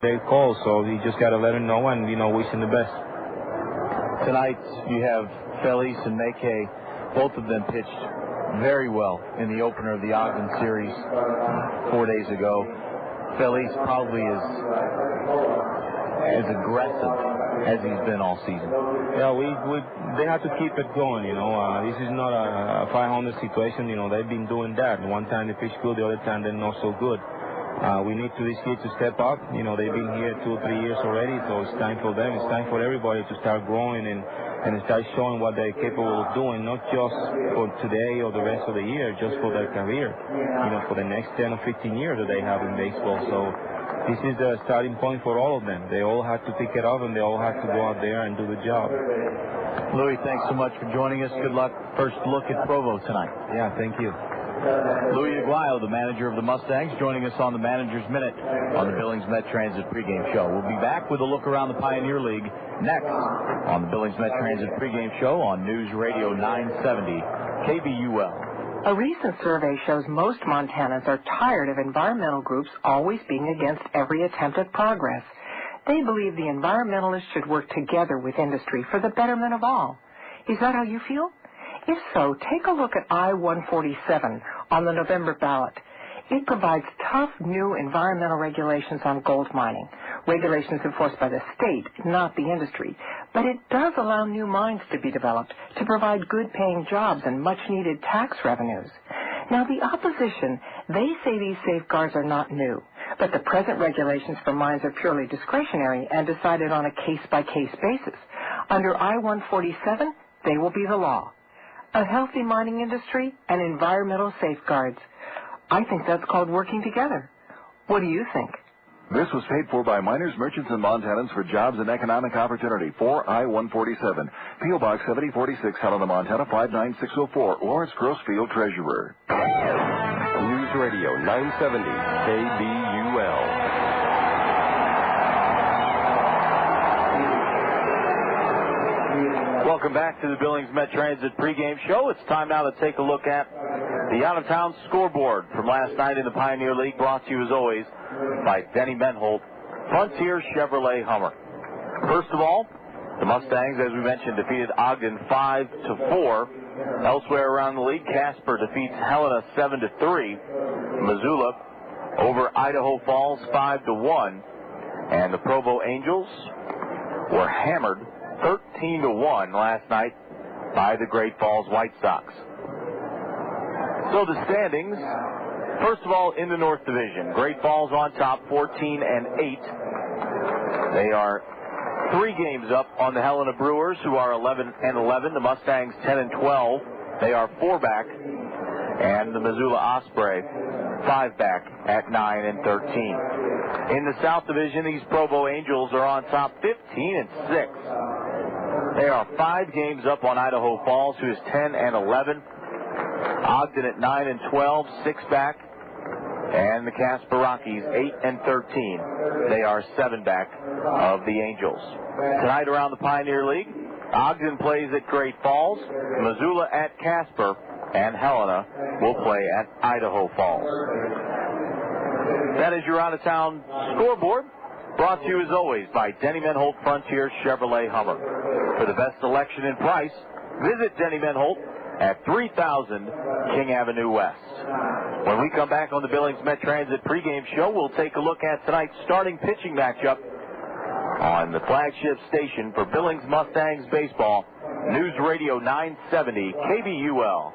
They call, so you just got to let them know and, wish them the best. Tonight you have Feliz and Mackay. Both of them pitched very well in the opener of the Ogden series 4 days ago. Feliz probably is as aggressive as he's been all season. Yeah, they have to keep it going, This is not a 500 situation, They've been doing that. One time they pitch good, the other time they're not so good. We need these kids to step up. They've been here 2 or 3 years already, so it's time for them. It's time for everybody to start growing and start showing what they're capable of doing, not just for today or the rest of the year, just for their career, for the next 10 or 15 years that they have in baseball. So this is the starting point for all of them. They all have to pick it up, and they all have to go out there and do the job. Louis, thanks so much for joining us. Good luck. First look at Provo tonight. Yeah, thank you. Louis Aguayo, the manager of the Mustangs, joining us on the Manager's Minute on the Billings Met Transit pregame show. We'll be back with a look around the Pioneer League next on the Billings Met Transit pregame show on News Radio 970 KBUL. A recent survey shows most Montanans are tired of environmental groups always being against every attempt at progress. They believe the environmentalists should work together with industry for the betterment of all. Is that how you feel? If so, take a look at I-147 on the November ballot. It provides tough new environmental regulations on gold mining, regulations enforced by the state, not the industry. But it does allow new mines to be developed to provide good-paying jobs and much-needed tax revenues. Now, the opposition, they say these safeguards are not new, but the present regulations for mines are purely discretionary and decided on a case-by-case basis. Under I-147, they will be the law. A healthy mining industry and environmental safeguards. I think that's called working together. What do you think? This was paid for by miners, merchants, and Montanans for jobs and economic opportunity. For I-147, P.O. Box 7046, Helena, Montana 59604. Lawrence Grossfield, Treasurer. News Radio 970 KBUL. Welcome back to the Billings Met Transit pregame show. It's time now to take a look at the out-of-town scoreboard from last night in the Pioneer League, brought to you as always by Denny Menholt, Frontier Chevrolet Hummer. First of all, the Mustangs, as we mentioned, defeated Ogden 5-4. Elsewhere around the league, Casper defeats Helena 7-3. Missoula over Idaho Falls 5-1. And the Provo Angels were hammered 13-1 last night by the Great Falls White Sox. So the standings, first of all, in the North Division, Great Falls on top, 14-8. They are 3 games up on the Helena Brewers, who are 11-11. The Mustangs 10-12. They are 4 back, and the Missoula Osprey 5 back at 9-13. In the South Division, these Provo Angels are on top, 15-6. They are 5 games up on Idaho Falls, who is 10-11. Ogden at 9-12, 6 back. And the Casper Rockies 8-13. They are 7 back of the Angels. Tonight around the Pioneer League, Ogden plays at Great Falls, Missoula at Casper, and Helena will play at Idaho Falls. That is your out-of-town scoreboard, brought to you as always by Denny Menholt Frontier Chevrolet Hummer. For the best selection and price, visit Denny Menholt at 3000 King Avenue West. When we come back on the Billings Met Transit pregame show, we'll take a look at tonight's starting pitching matchup on the flagship station for Billings Mustangs baseball, News Radio 970 KBUL.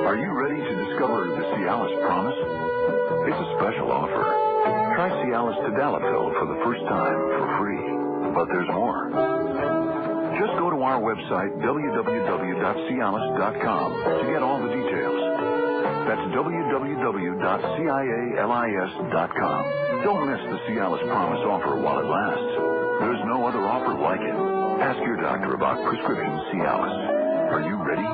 Are you ready to discover the Cialis Promise? It's a special offer. Try Cialis Tadalafil for the first time for free. But there's more. Just go to our website, www.cialis.com, to get all the details. That's www.cialis.com. Don't miss the Cialis Promise offer while it lasts. There's no other offer like it. Ask your doctor about prescription Cialis. Are you ready?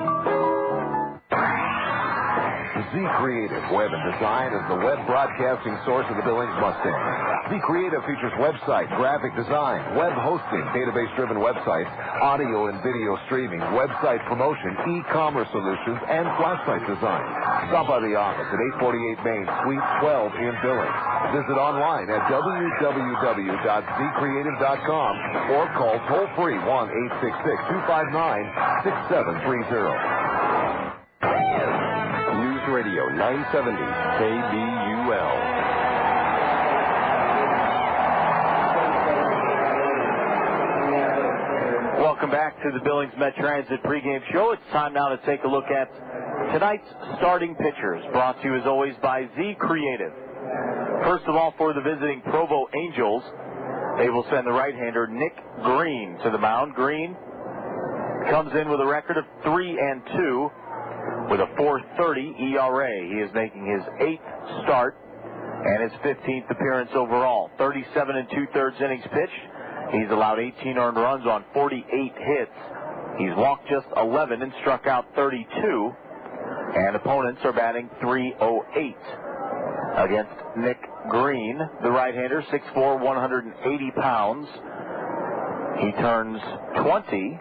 The Z Creative Web and Design is the web broadcasting source of the Billings Mustangs. Z Creative features website, graphic design, web hosting, database-driven websites, audio and video streaming, website promotion, e-commerce solutions, and flashlight design. Stop by the office at 848 Main, Suite 12 in Billings. Visit online at www.zcreative.com or call toll-free 1-866-259-6730. News Radio 970 KBUL. Welcome back to the Billings Met Transit pregame show. It's time now to take a look at tonight's starting pitchers, brought to you as always by Z Creative. First of all, for the visiting Provo Angels, they will send the right-hander Nick Green to the mound. Green comes in with a record of 3-2 with a 4.30 ERA. He is making his 8th start and his 15th appearance overall. 37 2/3 innings pitched. He's allowed 18 earned runs on 48 hits. He's walked just 11 and struck out 32. And opponents are batting .308 against Nick Green, the right-hander, 6'4", 180 pounds. He turns 20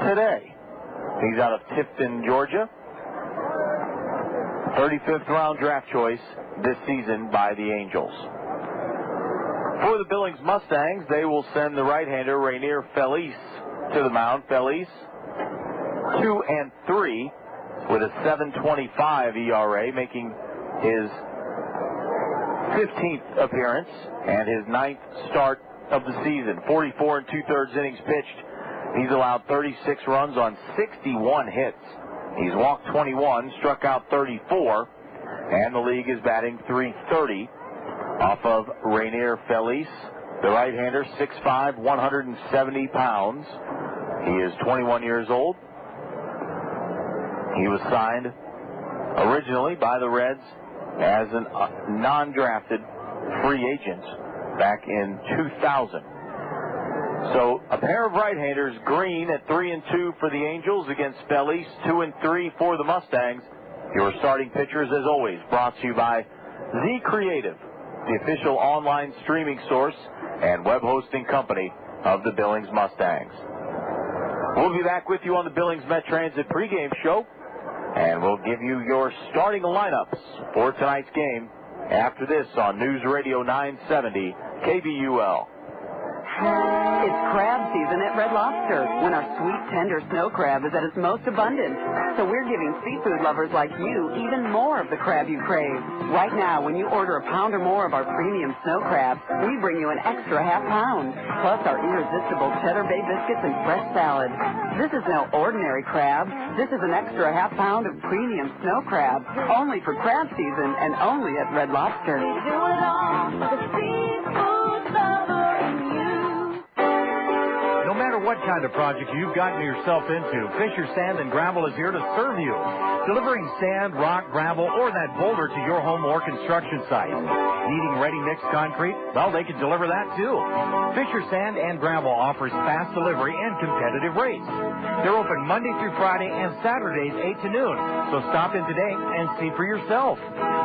today. He's out of Tifton, Georgia. 35th round draft choice this season by the Angels. For the Billings Mustangs, they will send the right-hander Rainier Felice to the mound. Felice, 2-3 with a 7.25 ERA, making his 15th appearance and his 9th start of the season. 44 2/3 innings pitched. He's allowed 36 runs on 61 hits. He's walked 21, struck out 34, and the league is batting .330 off of Rainier Felice, the right-hander, 6'5", 170 pounds. He is 21 years old. He was signed originally by the Reds as a non-drafted free agent back in 2000. So a pair of right-handers, Green at 3-2 for the Angels against Felice, 2-3 for the Mustangs. Your starting pitchers, as always, brought to you by Z Creative, the official online streaming source and web hosting company of the Billings Mustangs. We'll be back with you on the Billings Met Transit pregame show, and we'll give you your starting lineups for tonight's game after this on News Radio 970 KBUL. It's crab season at Red Lobster, when our sweet, tender snow crab is at its most abundant. So we're giving seafood lovers like you even more of the crab you crave. Right now, when you order a pound or more of our premium snow crab, we bring you an extra half pound, plus our irresistible cheddar bay biscuits and fresh salad. This is no ordinary crab. This is an extra half pound of premium snow crab, only for crab season and only at Red Lobster. We do it all for the seafood lover in you. No matter what kind of project you've gotten yourself into, Fisher Sand and Gravel is here to serve you. Delivering sand, rock, gravel, or that boulder to your home or construction site. Needing ready-mix concrete? Well, they can deliver that too. Fisher Sand and Gravel offers fast delivery and competitive rates. They're open Monday through Friday and Saturdays 8 to noon. So stop in today and see for yourself.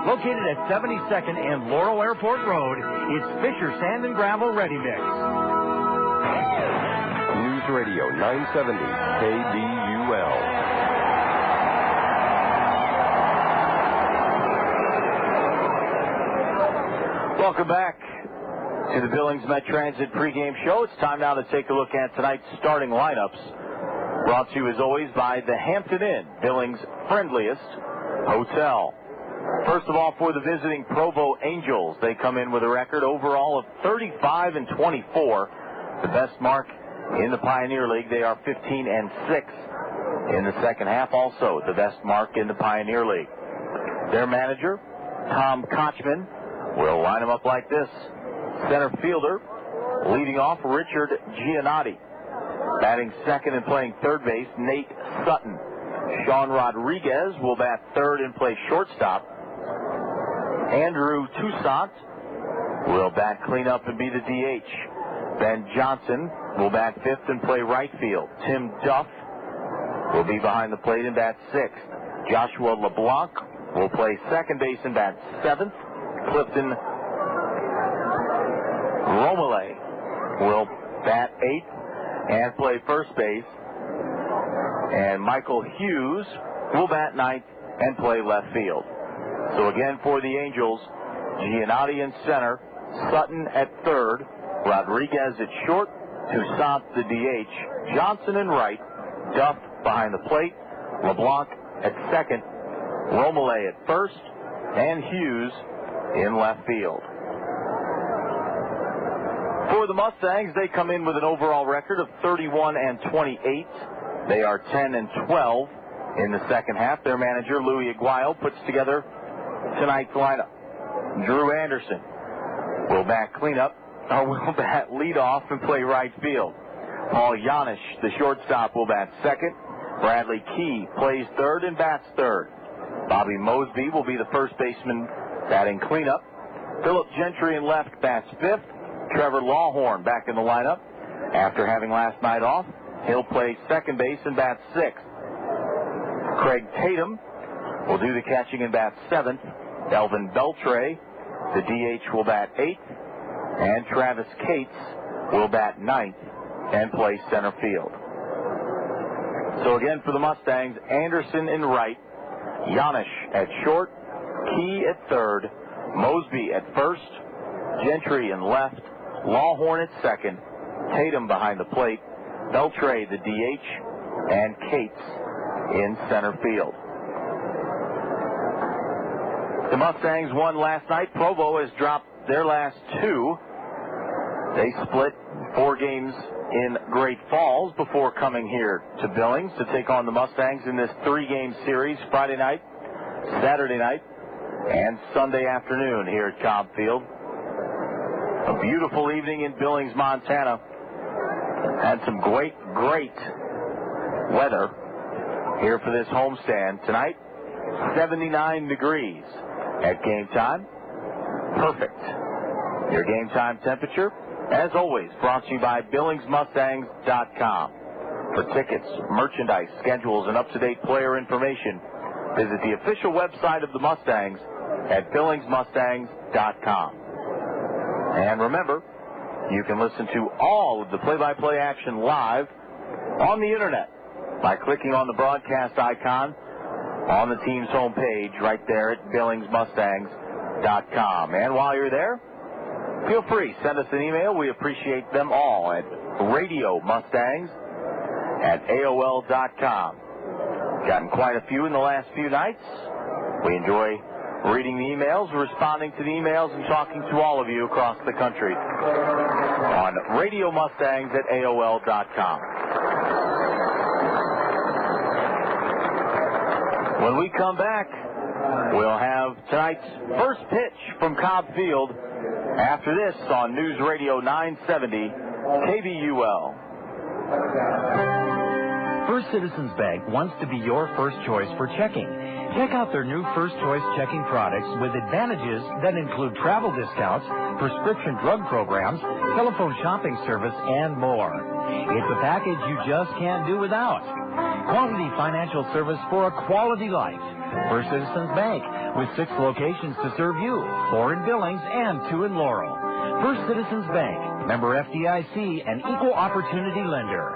Located at 72nd and Laurel Airport Road, it's Fisher Sand and Gravel Ready Mix. News Radio 970 KBUL. Welcome back to the Billings Met Transit pregame show. It's time now to take a look at tonight's starting lineups. Brought to you as always by the Hampton Inn, Billings' friendliest hotel. First of all, for the visiting Provo Angels, they come in with a record overall of 35-24, the best mark in the Pioneer League. They are 15-6 in the second half, also the best mark in the Pioneer League. Their manager, Tom Kochman, will line them up like this. Center fielder, leading off, Richard Giannotti. Batting second and playing third base, Nate Sutton. Sean Rodriguez will bat third and play shortstop. Andrew Toussaint will bat cleanup and be the DH. Ben Johnson will bat fifth and play right field. Tim Duff will be behind the plate and bat sixth. Joshua LeBlanc will play second base and bat 7th. Clifton Romele will bat 8th and play first base. And Michael Hughes will bat 9th and play left field. So again for the Angels, Giannotti in center, Sutton at third, Rodriguez at short, Toussaint the DH, Johnson in right, Duff behind the plate, LeBlanc at second, Romele at first, and Hughes in left field. For the Mustangs, they come in with an overall record of 31-28. They are 10-12 in the second half. Their manager, Louis Aguayo, puts together tonight's lineup. Drew Anderson will bat lead off and play right field. Paul Janish, the shortstop, will bat second. Bradley Key plays third and bats third. Bobby Mosby will be the first baseman batting cleanup. Philip Gentry in left bats fifth. Trevor Lawhorn back in the lineup. After having last night off, he'll play second base and bat sixth. Craig Tatum will do the catching and bat seventh. Elvin Beltre, the DH, will bat eighth. And Travis Cates will bat ninth and play center field. So again for the Mustangs, Anderson in right, Janish at short, Key at third, Mosby at first, Gentry in left, Lawhorn at second, Tatum behind the plate, Beltre the DH, and Cates in center field. The Mustangs won last night. Provo has dropped their last two. They split 4 games in Great Falls before coming here to Billings to take on the Mustangs in this 3-game series, Friday night, Saturday night, and Sunday afternoon here at Cobb Field. A beautiful evening in Billings, Montana. Had some great weather here for this homestand tonight. 79 degrees at game time. Perfect. Your game time temperature, as always, brought to you by BillingsMustangs.com. For tickets, merchandise, schedules, and up-to-date player information, visit the official website of the Mustangs at BillingsMustangs.com. And remember, you can listen to all of the play-by-play action live on the Internet by clicking on the broadcast icon on the team's homepage right there at BillingsMustangs.com. And while you're there, feel free, send us an email. We appreciate them all at RadioMustangs@AOL.com. Gotten quite a few in the last few nights. We enjoy reading the emails, responding to the emails, and talking to all of you across the country on RadioMustangs@AOL.com. When we come back, we'll have tonight's first pitch from Cobb Field. After this on News Radio 970 KBUL. First Citizens Bank wants to be your first choice for checking. Check out their new First Choice checking products with advantages that include travel discounts, prescription drug programs, telephone shopping service, and more. It's a package you just can't do without. Quality financial service for a quality life. First Citizens Bank, with 6 locations to serve you, 4 in Billings and 2 in Laurel. First Citizens Bank, member FDIC, and equal opportunity lender.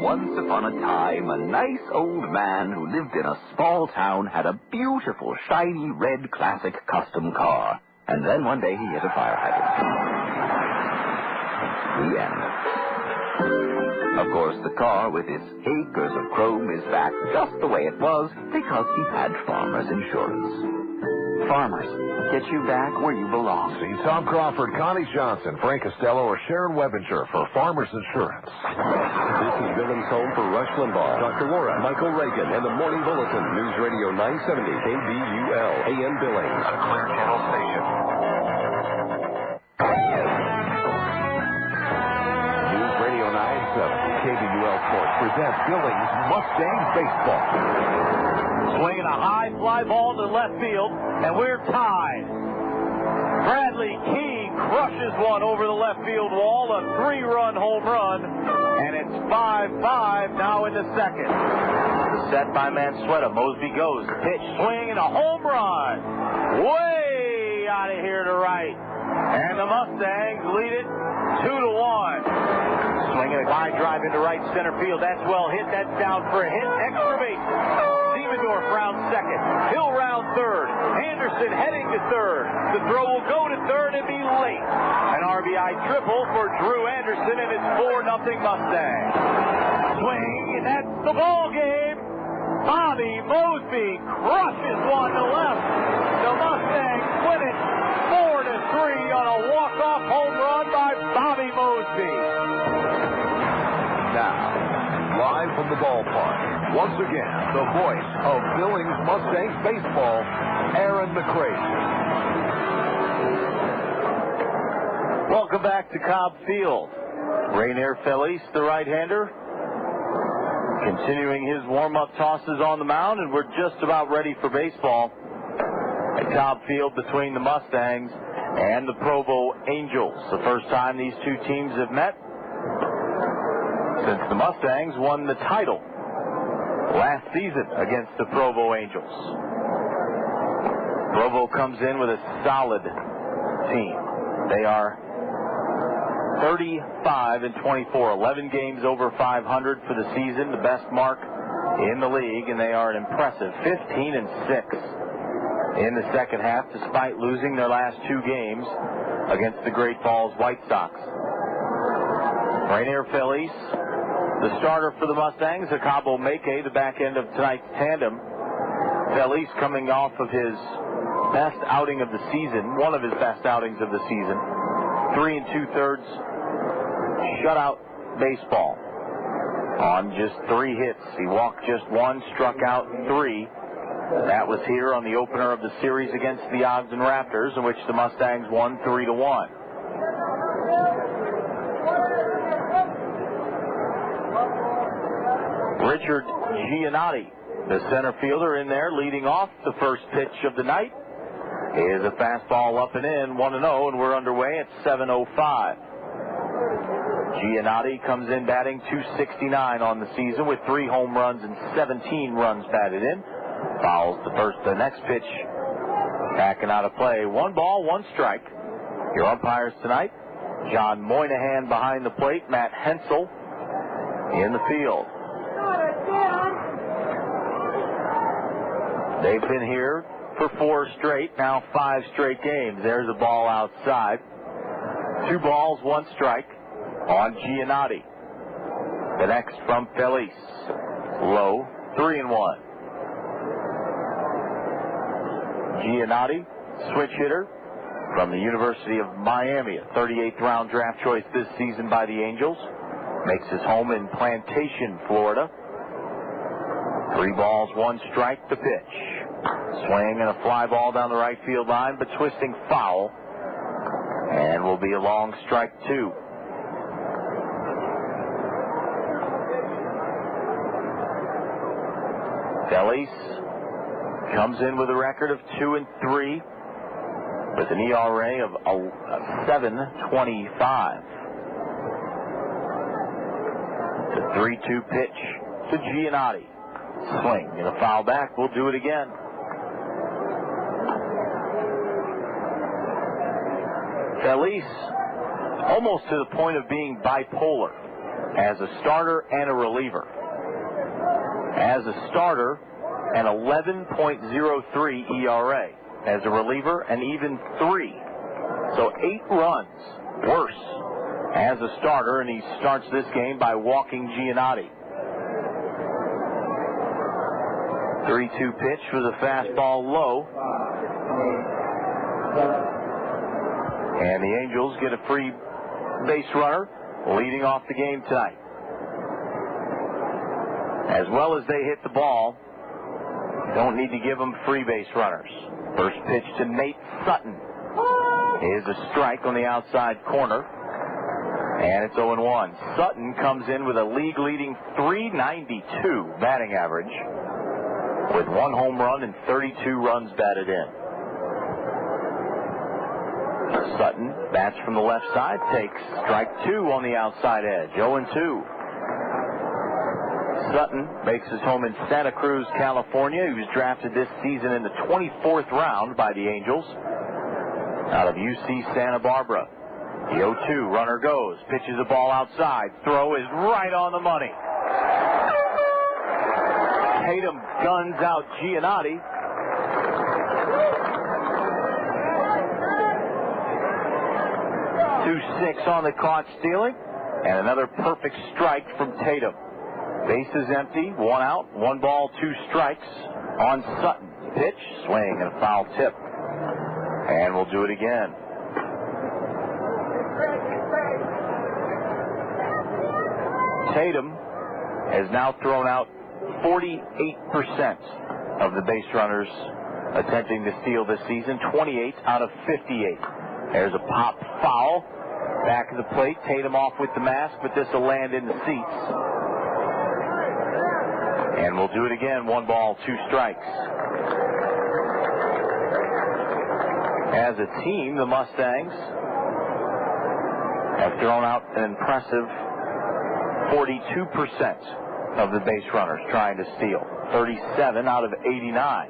Once upon a time, a nice old man who lived in a small town had a beautiful, shiny, red classic custom car. And then one day he hit a fire hydrant. The end. Of course, the car with its acres of chrome is back just the way it was because he had Farmers Insurance. Farmers, get you back where you belong. See Tom Crawford, Connie Johnson, Frank Costello, or Sharon Webinger for Farmers Insurance. This is Billings' home for Rush Limbaugh, Dr. Laura, Michael Reagan, and the Morning Bulletin. News Radio 970 KBUL, AM Billings. A Clear Channel station. News Radio 970 KBUL Sports presents Billings Mustangs Baseball. Swinging a high fly ball to left field, and we're tied. Bradley Key crushes one over the left field wall, a 3-run home run, and it's 5-5 now in the second. The set by Mansueta. Mosby goes. Pitch, swing, and a home run. Way out of here to right. And the Mustangs lead it 2-1. Swinging a line drive into right center field. That's well hit. That's down for a hit. Extra base. Siemendorf round second. Hill round third. Anderson heading to third. The throw will go to third and be late. An RBI triple for Drew Anderson, and it's 4-0 Mustangs. Swing, and that's the ball game. Bobby Mosby crushes one to left. The Mustangs win it 4-3 on a walk-off home run by Bobby Mosby. Now, live from the ballpark, once again, the voice of Billings Mustangs baseball, Aaron McCrae. Welcome back to Cobb Field. Rainier Felice, the right-hander, continuing his warm-up tosses on the mound, and we're just about ready for baseball at Cobb Field between the Mustangs and the Provo Angels. The first time these two teams have met since the Mustangs won the title last season against the Provo Angels. Provo comes in with a solid team. They are 35-24, 11 games over 500 for the season, the best mark in the league, and they are an impressive 15-6 in the second half, despite losing their last two games against the Great Falls White Sox. Rainier Felice, the starter for the Mustangs, Acabo Meke, the back end of tonight's tandem. Felice coming off of his best outing of the season, one of his best outings of the season. 3 2/3 shutout baseball on just 3 hits. He walked just 1, struck out 3. That was here on the opener of the series against the Ogden Raptors, in which the Mustangs won 3-1. Richard Giannotti, the center fielder, in there leading off. The first pitch of the night is a fastball up and in, 1-0, and we're underway at 7:05. Giannotti comes in batting .269 on the season with 3 home runs and 17 runs batted in. Fouls the next pitch, backing out of play. 1 ball, 1 strike. Your umpires tonight: John Moynihan behind the plate, Matt Hensel in the field. They've been here for 4 straight, now 5 straight games. There's a ball outside. 2 balls, 1 strike on Giannotti. The next from Felice. Low, 3-1. Giannotti, switch hitter from the University of Miami, a 38th round draft choice this season by the Angels. Makes his home in Plantation, Florida. 3 balls, 1 strike, the pitch. Swing and a fly ball down the right field line, but twisting foul. And will be a long strike 2. Felice comes in with a record of 2-3 with an ERA of 7.25. The 3-2 pitch to Giannotti. Swing and a foul back. We'll do it again. Felice almost to the point of being bipolar as a starter and a reliever. As a starter, an 11.03 ERA. As a reliever, an even 3. So 8 runs worse as a starter, and he starts this game by walking Giannotti. 3-2 pitch with a fastball low. And the Angels get a free base runner leading off the game tonight. As well as they hit the ball, don't need to give them free base runners. First pitch to Nate Sutton is a strike on the outside corner. And it's 0-1. Sutton comes in with a league-leading .392 batting average with 1 home run and 32 runs batted in. Sutton bats from the left side, takes strike 2 on the outside edge. 0-2. Sutton makes his home in Santa Cruz, California. He was drafted this season in the 24th round by the Angels out of UC Santa Barbara. The 0-2 runner goes, pitches the ball outside. Throw is right on the money. Tatum guns out Giannotti. .26 on the caught stealing, and another perfect strike from Tatum. Bases empty, 1 out, 1 ball, 2 strikes on Sutton. Pitch, swing, and a foul tip. And we'll do it again. Tatum has now thrown out 48% of the base runners attempting to steal this season, 28 out of 58. There's a pop foul. Back of the plate, Tatum off with the mask, but this will land in the seats. And we'll do it again, 1 ball, 2 strikes. As a team, the Mustangs have thrown out an impressive 42% of the base runners trying to steal. 37 out of 89.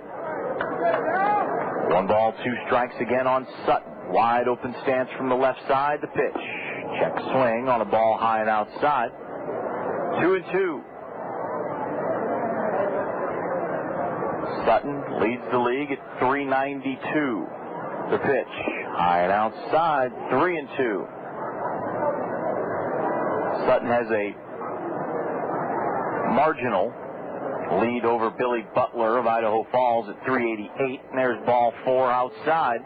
1 ball, 2 strikes again on Sutton. Wide open stance from the left side. The pitch. Check swing on a ball high and outside. 2-2. Sutton leads the league at 392. The pitch. High and outside. 3-2. Sutton has a marginal lead over Billy Butler of Idaho Falls at 388. And there's ball 4 outside.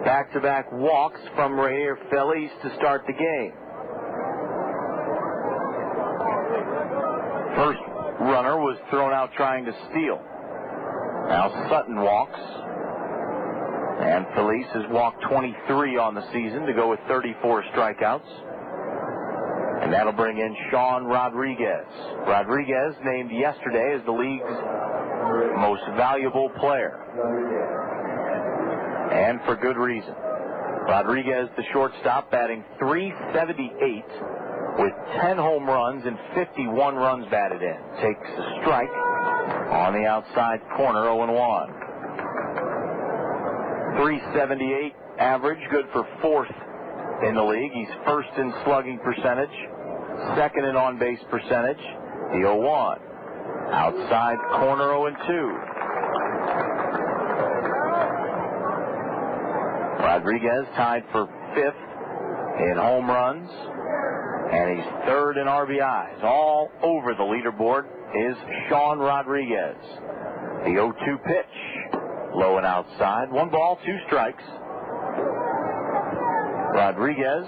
Back-to-back walks from Rainier Feliz to start the game. First runner was thrown out trying to steal. Now Sutton walks. And Feliz has walked 23 on the season to go with 34 strikeouts. And that'll bring in Sean Rodriguez. Rodriguez named yesterday as the league's most valuable player. And for good reason. Rodriguez, the shortstop, batting .378 with 10 home runs and 51 runs batted in. Takes a strike on the outside corner, 0-1. .378 average, good for 4th in the league. He's first in slugging percentage, second in on-base percentage. The 0-1. Outside corner, 0-2. Rodriguez tied for 5th in home runs, and he's 3rd in RBIs. All over the leaderboard is Sean Rodriguez. The 0-2 pitch, low and outside. 1 ball, 2 strikes. Rodriguez,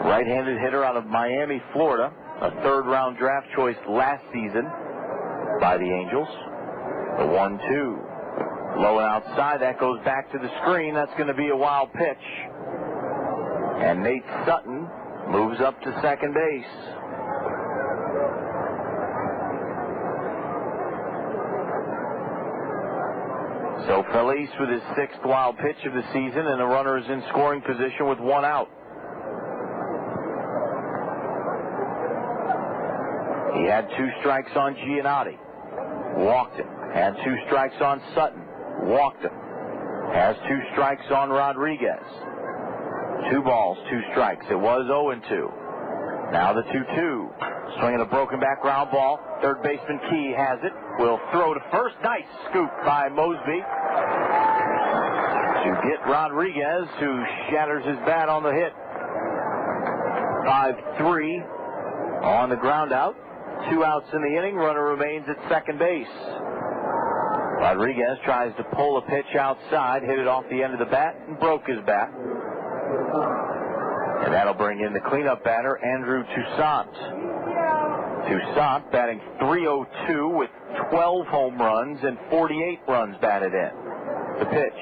right-handed hitter out of Miami, Florida, a 3rd-round draft choice last season by the Angels. The 1-2. Low and outside, that goes back to the screen. That's going to be a wild pitch. And Nate Sutton moves up to second base. So Feliz with his 6th wild pitch of the season, and the runner is in scoring position with 1 out. He had 2 strikes on Giannotti. Walked him. Had 2 strikes on Sutton. Walked him. Has 2 strikes on Rodriguez. 2 balls, 2 strikes. It was 0-2. Now the 2-2. Swinging a broken back ground ball. Third baseman Key has it. Will throw to first. Nice scoop by Mosby to get Rodriguez, who shatters his bat on the hit. 5-3 on the ground out. 2 outs in the inning. Runner remains at second base. Rodriguez tries to pull a pitch outside, hit it off the end of the bat, and broke his bat. And that'll bring in the cleanup batter, Andrew Toussaint. Toussaint batting .302 with 12 home runs and 48 runs batted in. The pitch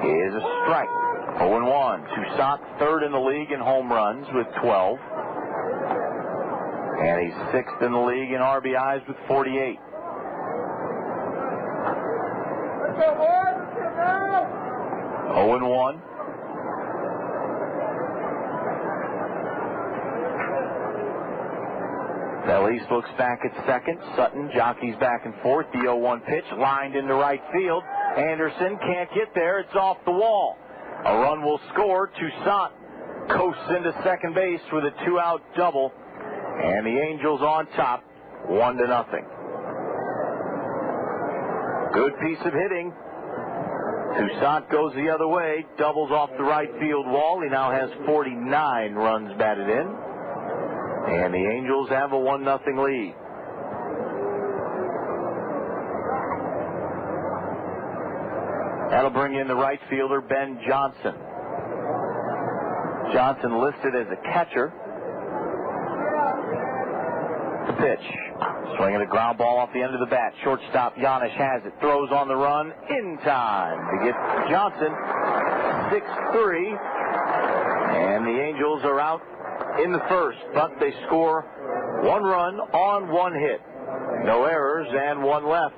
is a strike. 0-1. Toussaint 3rd in the league in home runs with 12. And he's 6th in the league in RBIs with 48. 0-1. Felice looks back at second. Sutton jockeys back and forth. The 0-1 pitch lined into right field. Anderson can't get there. It's off the wall. A run will score. Toussaint coasts into second base with a 2-out double. And the Angels on top, 1-0. Good piece of hitting. Toussaint goes the other way, doubles off the right field wall. He now has 49 runs batted in. And the Angels have a 1-0 lead. That'll bring in the right fielder, Ben Johnson. Johnson listed as a catcher. The pitch. Swinging a ground ball off the end of the bat. Shortstop Janish has it. Throws on the run in time to get Johnson. 6-3. And the Angels are out in the first, but they score 1 run on 1 hit. No errors and 1 left.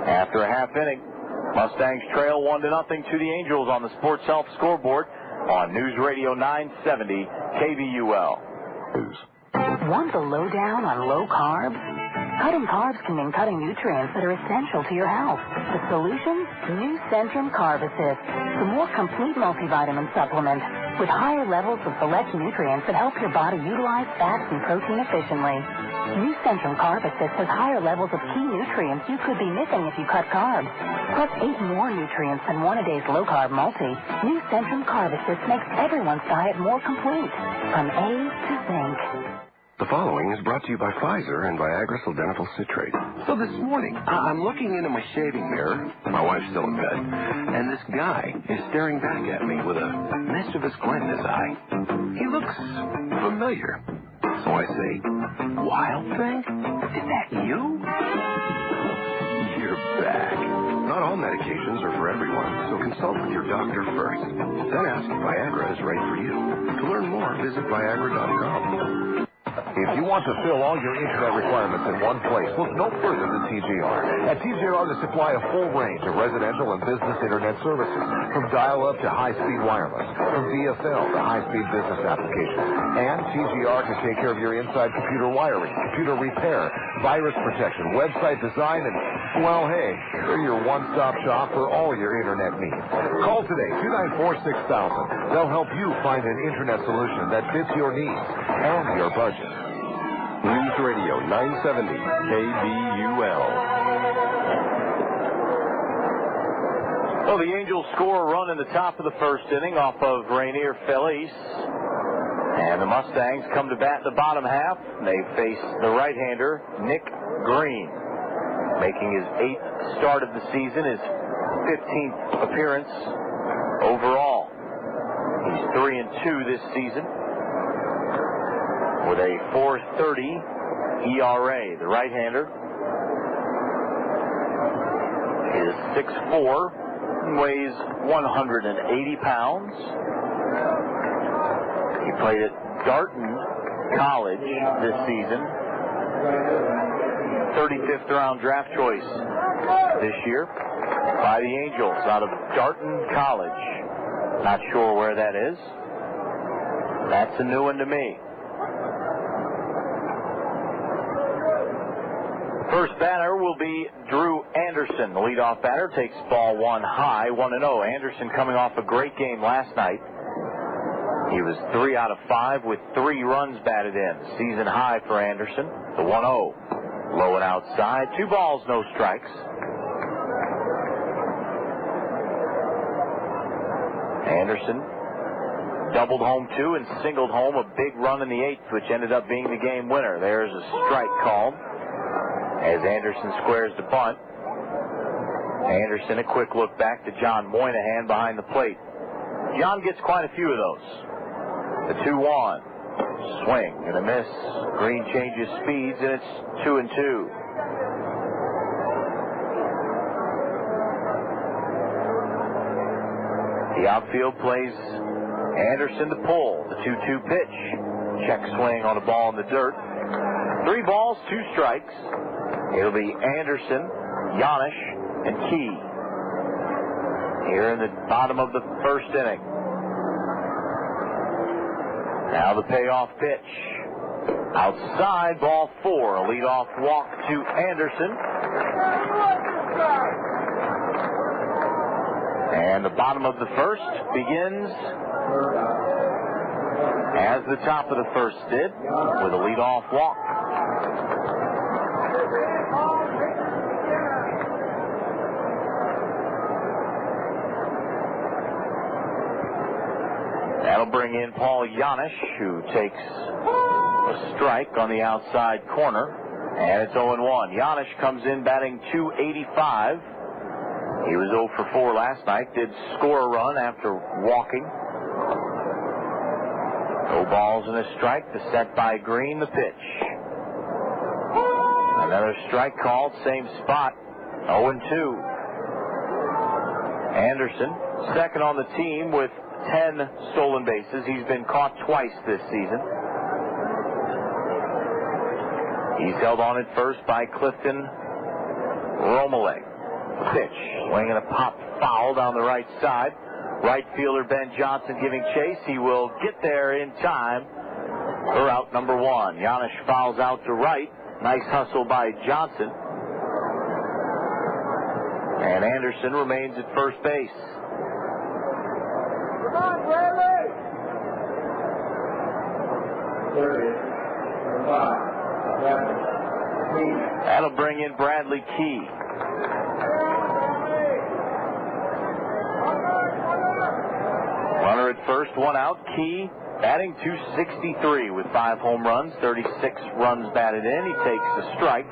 After a half inning, Mustangs trail 1-0 to the Angels on the Sports Health scoreboard on News Radio 970 KVUL. Want the lowdown on low carbs? Cutting carbs can mean cutting nutrients that are essential to your health. The solution? New Centrum Carb Assist, the more complete multivitamin supplement with higher levels of select nutrients that help your body utilize fats and protein efficiently. New Centrum Carb Assist has higher levels of key nutrients you could be missing if you cut carbs, plus 8 more nutrients than one-a-day's low-carb multi. New Centrum Carb Assist makes everyone's diet more complete, from A to zinc. The following is brought to you by Pfizer and Viagra Sildenafil Citrate. So this morning, I'm looking into my shaving mirror. My wife's still in bed. And this guy is staring back at me with a mischievous glint in his eye. He looks familiar. So I say, Wild Thing? Is that you? You're back. Not all medications are for everyone, so consult with your doctor first. Then ask if Viagra is right for you. To learn more, visit Viagra.com. If you want to fill all your internet requirements in one place, look no further than TJR. At TJR, they supply a full range of residential and business internet services, from dial-up to high-speed wireless, from DSL to high-speed business applications. And TJR can take care of your inside computer wiring, computer repair, virus protection, website design, and, well, hey, they're your one-stop shop for all your internet needs. Call today, 294-6000. They'll help you find an internet solution that fits your needs and your budget. News Radio 970 KVUL. Well, the Angels score a run in the top of the first inning off of Rainier Felice. And the Mustangs come to bat in the bottom half. They face the right-hander, Nick Green, making his 8th start of the season, his 15th appearance overall. He's 3-2 this season, with a 4.30 ERA. The right-hander is 6'4", weighs 180 pounds. He played at Darton College this season. 35th round draft choice this year by the Angels out of Darton College. Not sure where that is. That's a new one to me. First batter will be Drew Anderson. The leadoff batter takes ball 1 high, 1-0. Anderson coming off a great game last night. He was 3 out of 5 with 3 runs batted in. Season high for Anderson. The 1-0. Low and outside. 2 balls, no strikes. Anderson doubled home 2 and singled home a big run in the 8th, which ended up being the game winner. There's a strike called as Anderson squares the bunt. Anderson, a quick look back to John Moynihan behind the plate. John gets quite a few of those. The 2-1. Swing and a miss. Green changes speeds, and it's 2-2. The outfield plays Anderson to pull. The 2-2 pitch. Check swing on a ball in the dirt. 3 balls, 2 strikes. It'll be Anderson, Janish, and Key here in the bottom of the first inning. Now the payoff pitch. Outside, ball 4. A leadoff walk to Anderson. And the bottom of the first begins as the top of the first did, with a leadoff walk. That'll bring in Paul Janish, who takes a strike on the outside corner. And it's 0-1. Janish comes in batting .285. He was 0 for 4 last night. Did score a run after walking. No balls and a strike. The set by Green. The pitch. Another strike called. Same spot. 0-2. Anderson, second on the team with 10 stolen bases. He's been caught twice this season. He's held on at first by Clifton Romele. Pitch. Swinging a pop foul down the right side. Right fielder Ben Johnson giving chase. He will get there in time for out number 1. Janish fouls out to right. Nice hustle by Johnson. And Anderson remains at first base. Come on, Bradley! That'll bring in Bradley Key. Runner at first, 1 out. Key batting .263 with 5 home runs, 36 runs batted in. He takes a strike.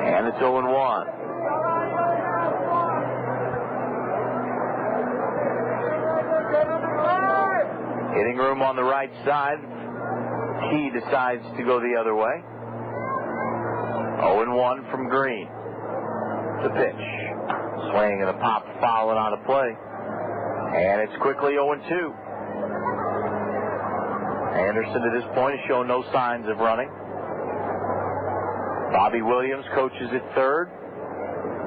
And it's 0-1. Hitting room on the right side. Key decides to go the other way. 0-1 from Green. The pitch. Swing and a pop foul and out of play. And it's quickly 0-2. Anderson at this point has shown no signs of running. Bobby Williams coaches at third.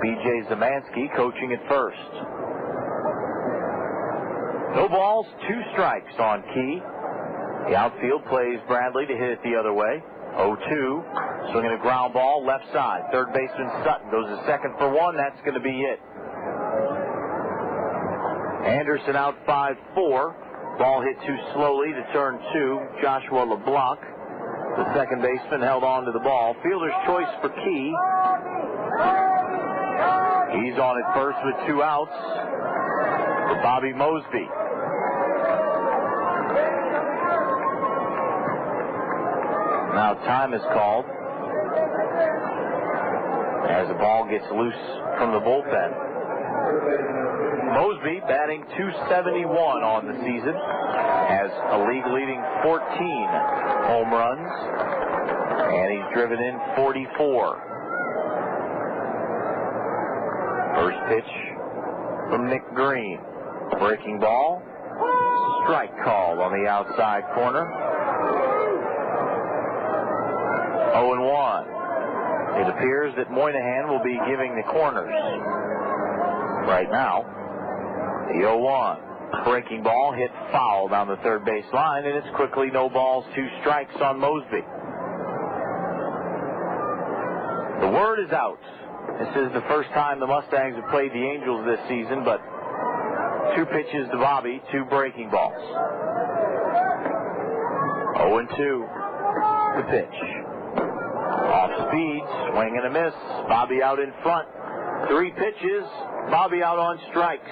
B.J. Zemansky coaching at first. No balls, 2 strikes on Key. The outfield plays Bradley to hit it the other way. 0-2. Swinging a ground ball left side. Third baseman Sutton goes to second for 1. That's going to be it. Anderson out 5-4. Ball hit too slowly to turn 2. Joshua LeBlanc, the second baseman, held on to the ball. Fielder's choice for Key. He's on at first with 2 outs for Bobby Mosby. Now time is called as the ball gets loose from the bullpen. Mosby batting .271 on the season, has a league-leading 14 home runs, and he's driven in 44. First pitch from Nick Green. Breaking ball. Strike called on the outside corner. 0-1. It appears that Moynihan will be giving the corners right now. The 0-1. Breaking ball hit foul down the third base line, and it's quickly no balls, 2 strikes on Mosby. The word is out. This is the first time the Mustangs have played the Angels this season, but 2 pitches to Bobby, 2 breaking balls. 0-2. The pitch. Off speed, swing and a miss. Bobby out in front. 3 pitches. Bobby out on strikes.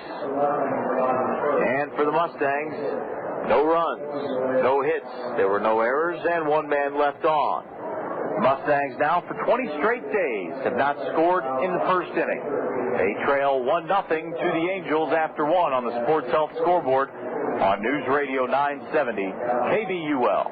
And for the Mustangs, no runs, no hits. There were no errors, and 1 man left on. Mustangs now for 20 straight days have not scored in the first inning. They trail 1-0 to the Angels after 1 on the Sports Health scoreboard on News Radio 970 KBUL.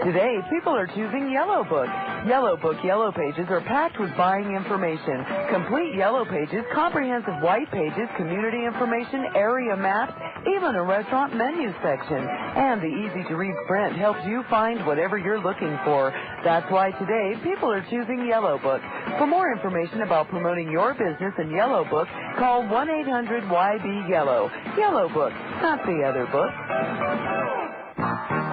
Today, people are choosing Yellow Book. Yellow Book Yellow Pages are packed with buying information. Complete Yellow Pages, comprehensive white pages, community information, area maps, even a restaurant menu section. And the easy-to-read print helps you find whatever you're looking for. That's why today, people are choosing Yellow Book. For more information about promoting your business in Yellow Book, call 1-800-YB-YELLOW. Yellow Book, not the other book.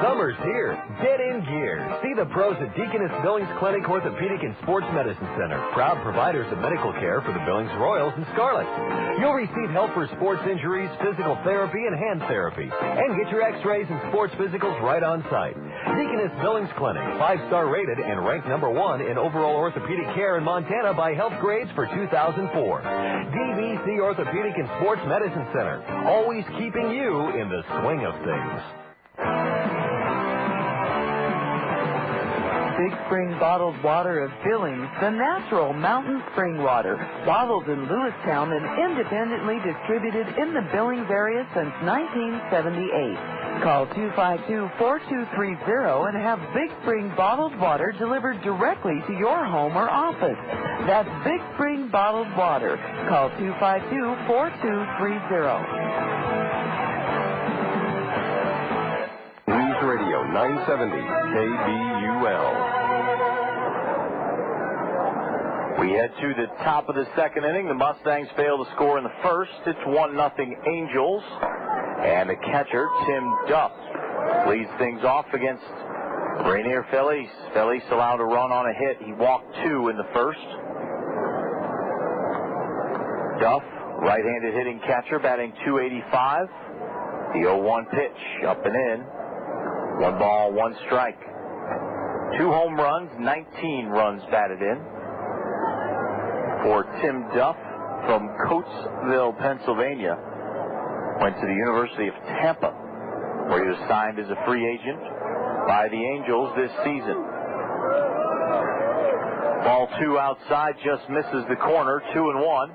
Summer's here. Get in gear. See the pros at Deaconess Billings Clinic Orthopedic and Sports Medicine Center, proud providers of medical care for the Billings Royals and Scarlets. You'll receive help for sports injuries, physical therapy, and hand therapy. And get your x-rays and sports physicals right on site. Deaconess Billings Clinic, 5-star rated and ranked number 1 in overall orthopedic care in Montana by Health Grades for 2004. DBC Orthopedic and Sports Medicine Center, always keeping you in the swing of things. Big Spring Bottled Water of Billings, the natural mountain spring water, bottled in Lewistown and independently distributed in the Billings area since 1978. Call 252-4230 and have Big Spring Bottled Water delivered directly to your home or office. That's Big Spring Bottled Water. Call 252-4230. News Radio 970 KBUL. We head to the top of the second inning. The Mustangs fail to score in the first. It's 1-0 Angels. And the catcher, Tim Duff, leads things off against Rainier Felice. Felice allowed a run on a hit. He walked 2 in the first. Duff, right-handed hitting catcher, batting .285. The 0-1 pitch, up and in. 1 ball, 1 strike. 2 home runs, 19 runs batted in for Tim Duff from Coatesville, Pennsylvania. Went to the University of Tampa, where he was signed as a free agent by the Angels this season. Ball 2 outside, just misses the corner, 2-1.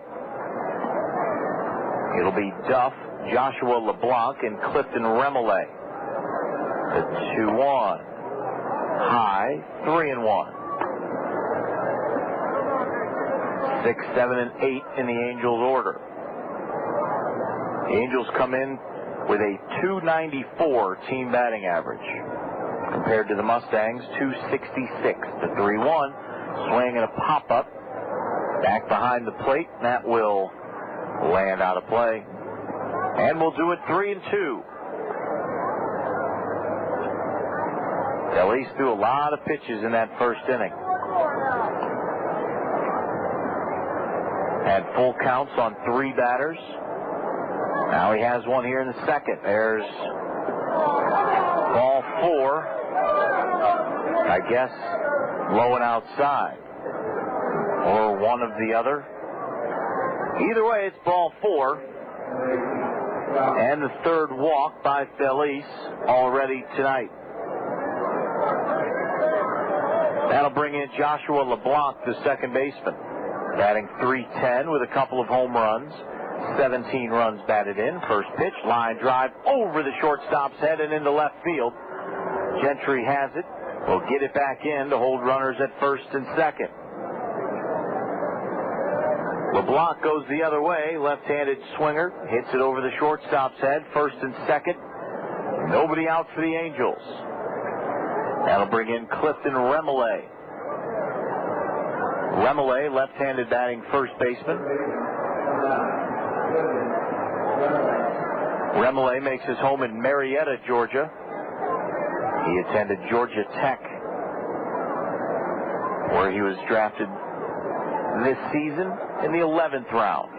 It'll be Duff, Joshua LeBlanc, and Clifton Remolay. The 2-1. High, 3-1. 6, 7, and 8 in the Angels' order. The Angels come in with a .294 team batting average compared to the Mustangs, .266. The 3-1, swing and a pop-up back behind the plate. That will land out of play. And we'll do it 3-2. Felice threw a lot of pitches in that first inning. Had full counts on 3 batters. Now he has one here in the second. There's ball 4. I guess low and outside. Or one of the other. Either way, it's ball 4. And the third walk by Felice already tonight. That'll bring in Joshua LeBlanc, the second baseman, batting .310 with a couple of home runs, 17 runs batted in. First pitch, line drive over the shortstop's head and into left field. Gentry has it. Will get it back in to hold runners at first and second. LeBlanc goes the other way, left-handed swinger, hits it over the shortstop's head, first and second. Nobody out for the Angels. That'll bring in Clifton Remolay. Remolay, left-handed batting first baseman. Remolay makes his home in Marietta, Georgia. He attended Georgia Tech, where he was drafted this season in the 11th round.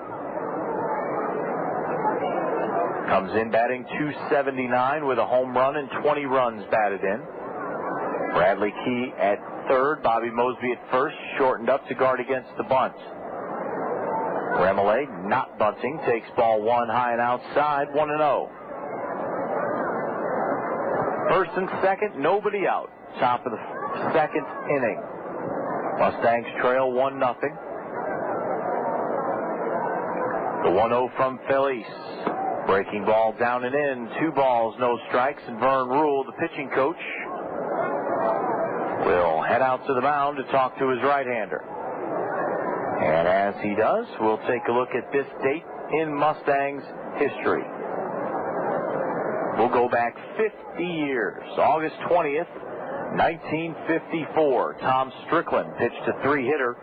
Comes in batting .279 with a home run and 20 runs batted in. Bradley Key at third, Bobby Mosby at first, shortened up to guard against the bunt. Remolay, not bunting, takes ball 1 high and outside, 1-0. First and second, nobody out. Top of the second inning. Mustangs trail 1-0. The 1-0 from Felice. Breaking ball down and in. 2 balls, no strikes, and Vern Rule, the pitching coach, will head out to the mound to talk to his right-hander. And as he does, we'll take a look at this date in Mustangs history. We'll go back 50 years. August 20th, 1954. Tom Strickland pitched a 3-hitter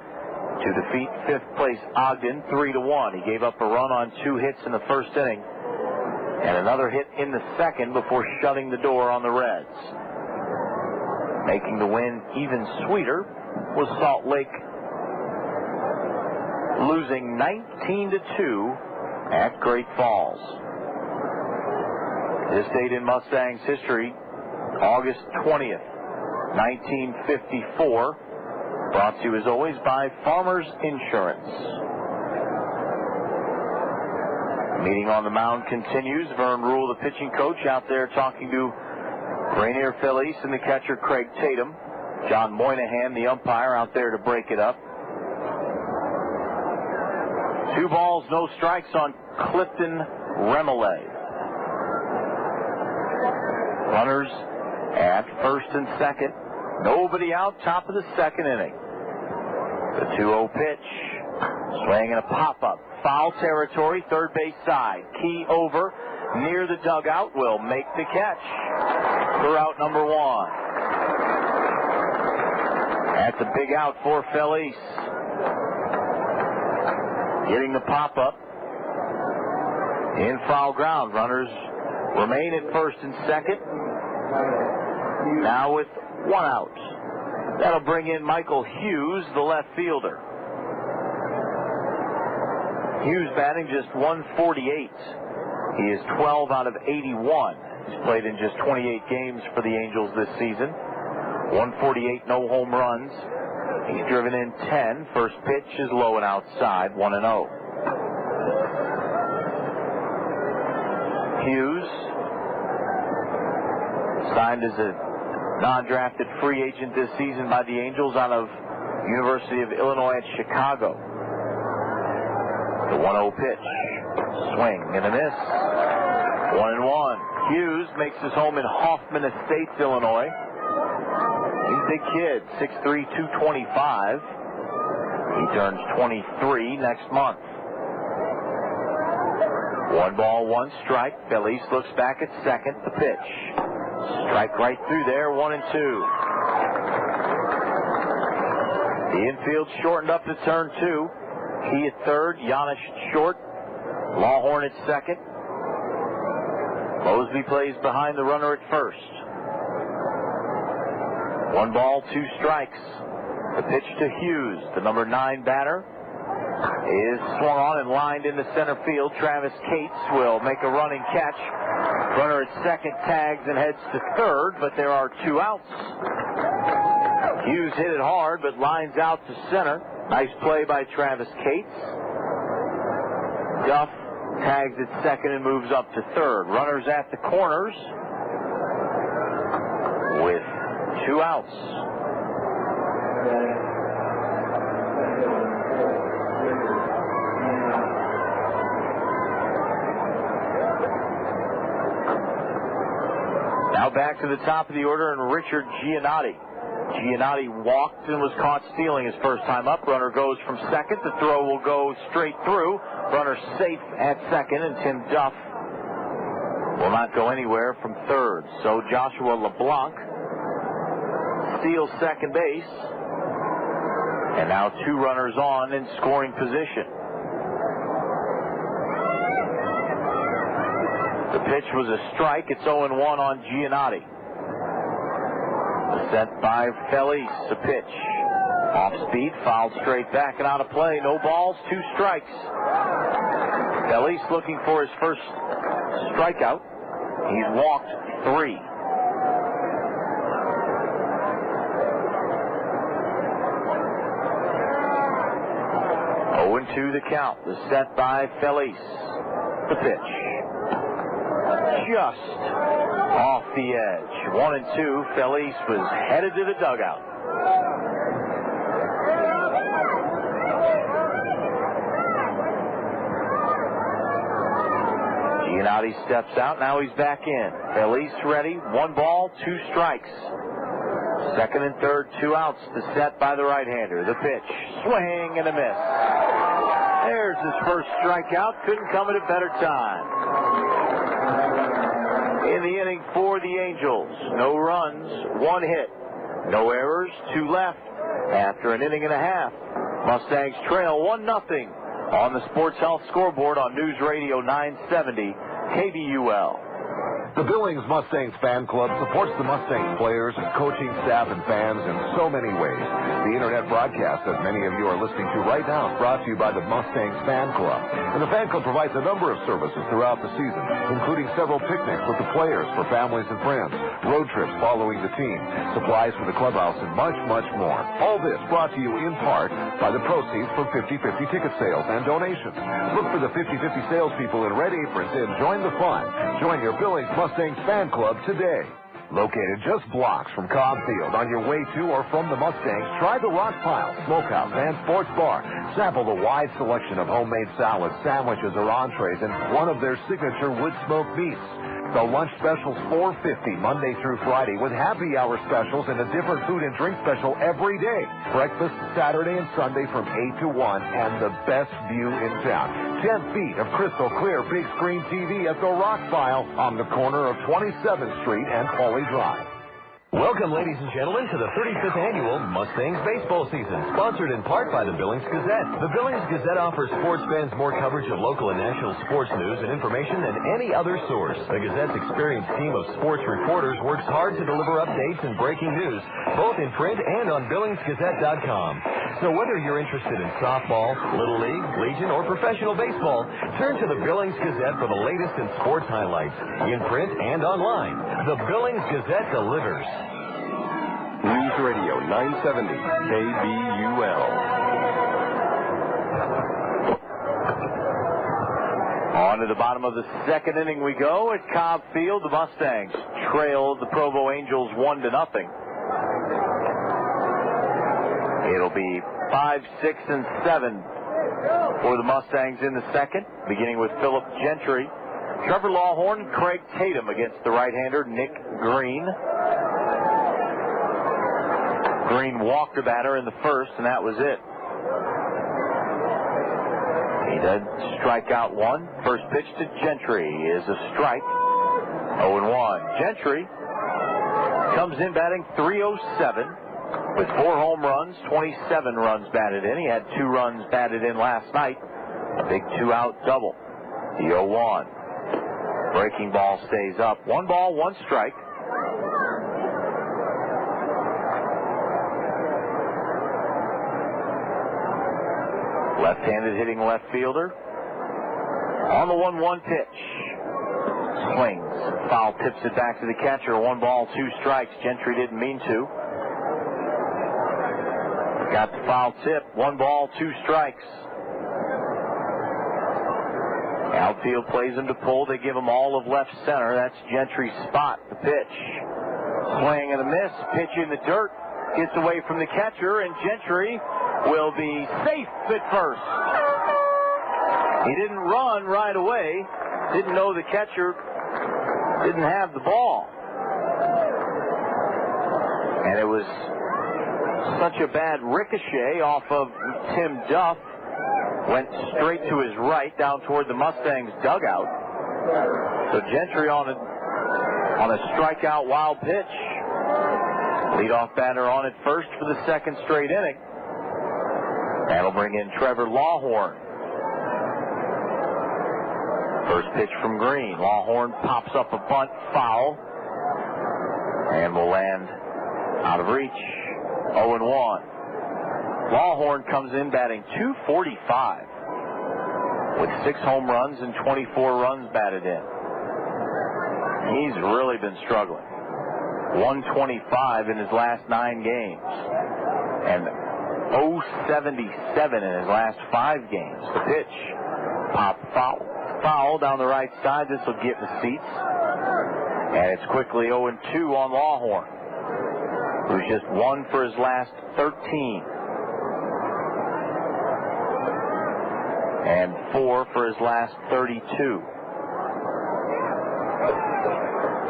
to defeat 5th place Ogden 3-1. He gave up a run on 2 hits in the first inning. And another hit in the second before shutting the door on the Reds. Making the win even sweeter was Salt Lake losing 19-2 at Great Falls. This date in Mustangs history, August 20th, 1954. Brought to you as always by Farmers Insurance. Meeting on the mound continues. Vern Rule, the pitching coach, out there talking to Rainier Felice and the catcher Craig Tatum. John Moynihan, the umpire, out there to break it up. 2 balls, no strikes on Clifton Remele. Runners at first and second. Nobody out, top of the second inning. The 2-0 pitch. Swing and a pop-up. Foul territory, third base side. Key over, near the dugout, will make the catch for out number 1. That's a big out for Felice. Getting the pop-up. In foul ground. Runners remain at first and second. Now with 1 out. That'll bring in Michael Hughes, the left fielder. Hughes batting just .148. He is 12 out of 81. He's played in just 28 games for the Angels this season. 148, no home runs. He's driven in 10. First pitch is low and outside, 1-0. Hughes signed as a non-drafted free agent this season by the Angels out of University of Illinois at Chicago. The 1-0 pitch. Swing and a miss. 1-1. Hughes makes his home in Hoffman Estates, Illinois. He's a big kid, 6'3", 225. He turns 23 next month. 1 ball, 1 strike. Felice looks back at second. The pitch. Strike right through there, 1-2. The infield shortened up to turn 2. He at third, Janish short. Lawhorn at second. Mosby plays behind the runner at first. 1 ball, 2 strikes. The pitch to Hughes, the number 9 batter, is swung on and lined into center field. Travis Cates will make a running catch. Runner at second tags and heads to third, but there are 2 outs. Hughes hit it hard, but lines out to center. Nice play by Travis Cates. Duff tags at second and moves up to third. Runners at the corners with 2 outs. Now back to the top of the order, and Richard Giannotti. Giannotti walked and was caught stealing his first time up. Runner goes from second. The throw will go straight through. Runner safe at second, and Tim Duff will not go anywhere from third. So Joshua LeBlanc steals second base. And now 2 runners on in scoring position. The pitch was a strike. It's 0-1 on Giannotti. Set by Felice. A pitch. Off speed, fouled straight back and out of play. No balls, 2 strikes. Felice looking for his first strikeout. He's walked 3. To the count. The set by Felice. The pitch. Just off the edge. 1-2. Felice was headed to the dugout. Giannotti steps out. Now he's back in. Felice ready. 1 ball, 2 strikes. Second and third, 2 outs. The set by the right-hander. The pitch. Swing and a miss. There's his first strikeout. Couldn't come at a better time. In the inning for the Angels, no runs, 1 hit. No errors, 2 left. After an inning and a half, Mustangs trail 1-0 on the Sports Health Scoreboard on News Radio 970 KBUL. The Billings Mustangs fan club supports the Mustangs players, coaching staff, and fans in so many ways. The internet broadcast that many of you are listening to right now is brought to you by the Mustangs fan club. And the fan club provides a number of services throughout the season, including several picnics with the players for families and friends, road trips following the team, supplies for the clubhouse, and much, much more. All this brought to you in part by the proceeds from 50-50 ticket sales and donations. Look for the 50-50 salespeople in red aprons and join the fun. Join your Billings Mustangs fan club today. Located just blocks from Cobb Field on your way to or from the Mustangs, try the Rock Pile, Smokehouse, and Sports Bar. Sample the wide selection of homemade salads, sandwiches, or entrees, and one of their signature wood-smoked meats. The lunch specials $4.50 Monday through Friday with happy hour specials and a different food and drink special every day. Breakfast Saturday and Sunday from 8 to 1 and the best view in town. 10 feet of crystal clear big screen TV at the Rock Pile on the corner of 27th Street and Pauly Drive. Welcome, ladies and gentlemen, to the 35th annual Mustangs baseball season, sponsored in part by the Billings Gazette. The Billings Gazette offers sports fans more coverage of local and national sports news and information than any other source. The Gazette's experienced team of sports reporters works hard to deliver updates and breaking news, both in print and on BillingsGazette.com. So whether you're interested in softball, Little League, Legion, or professional baseball, turn to the Billings Gazette for the latest in sports highlights, in print and online. The Billings Gazette delivers. News Radio 970 KBUL. On to the bottom of the second inning we go at Cobb Field. The Mustangs trail the Provo Angels 1-0. It'll be 5, 6, and 7 for the Mustangs in the second, beginning with Philip Gentry, Trevor Lawhorn, Craig Tatum against the right-hander Nick Green. Green walked the batter in the first, and that was it. He did strike out one. First pitch to Gentry is a strike. 0-1. Gentry comes in batting .307 with 4 home runs, 27 runs batted in. He had 2 runs batted in last night. A big 2-out double. The 0-1. Breaking ball stays up. 1 ball, 1 strike. Left-handed hitting left fielder. On the 1-1 pitch. Swings. Foul tips it back to the catcher. 1 ball, 2 strikes. Gentry didn't mean to. Got the foul tip. 1 ball, 2 strikes. Outfield plays him to pull. They give him all of left center. That's Gentry's spot. The pitch. Swing and a miss. Pitch in the dirt. Gets away from the catcher, and Gentry will be safe at first. He didn't run right away. Didn't know the catcher didn't have the ball. And it was such a bad ricochet off of Tim Duff. Went straight to his right down toward the Mustangs dugout. So Gentry on a strikeout wild pitch. Leadoff batter on at first for the second straight inning. That'll bring in Trevor Lawhorn. First pitch from Green. Lawhorn pops up a bunt, foul, and will land out of reach. 0-1. Lawhorn comes in batting .245 with 6 home runs and 24 runs batted in. He's really been struggling. 125 in his last 9 games. And .077 in his last 5 games. The pitch. Pop foul down the right side. This will get the seats. And it's quickly 0-2 on Lawhorn, who's just 1 for his last 13. And 4 for his last 32.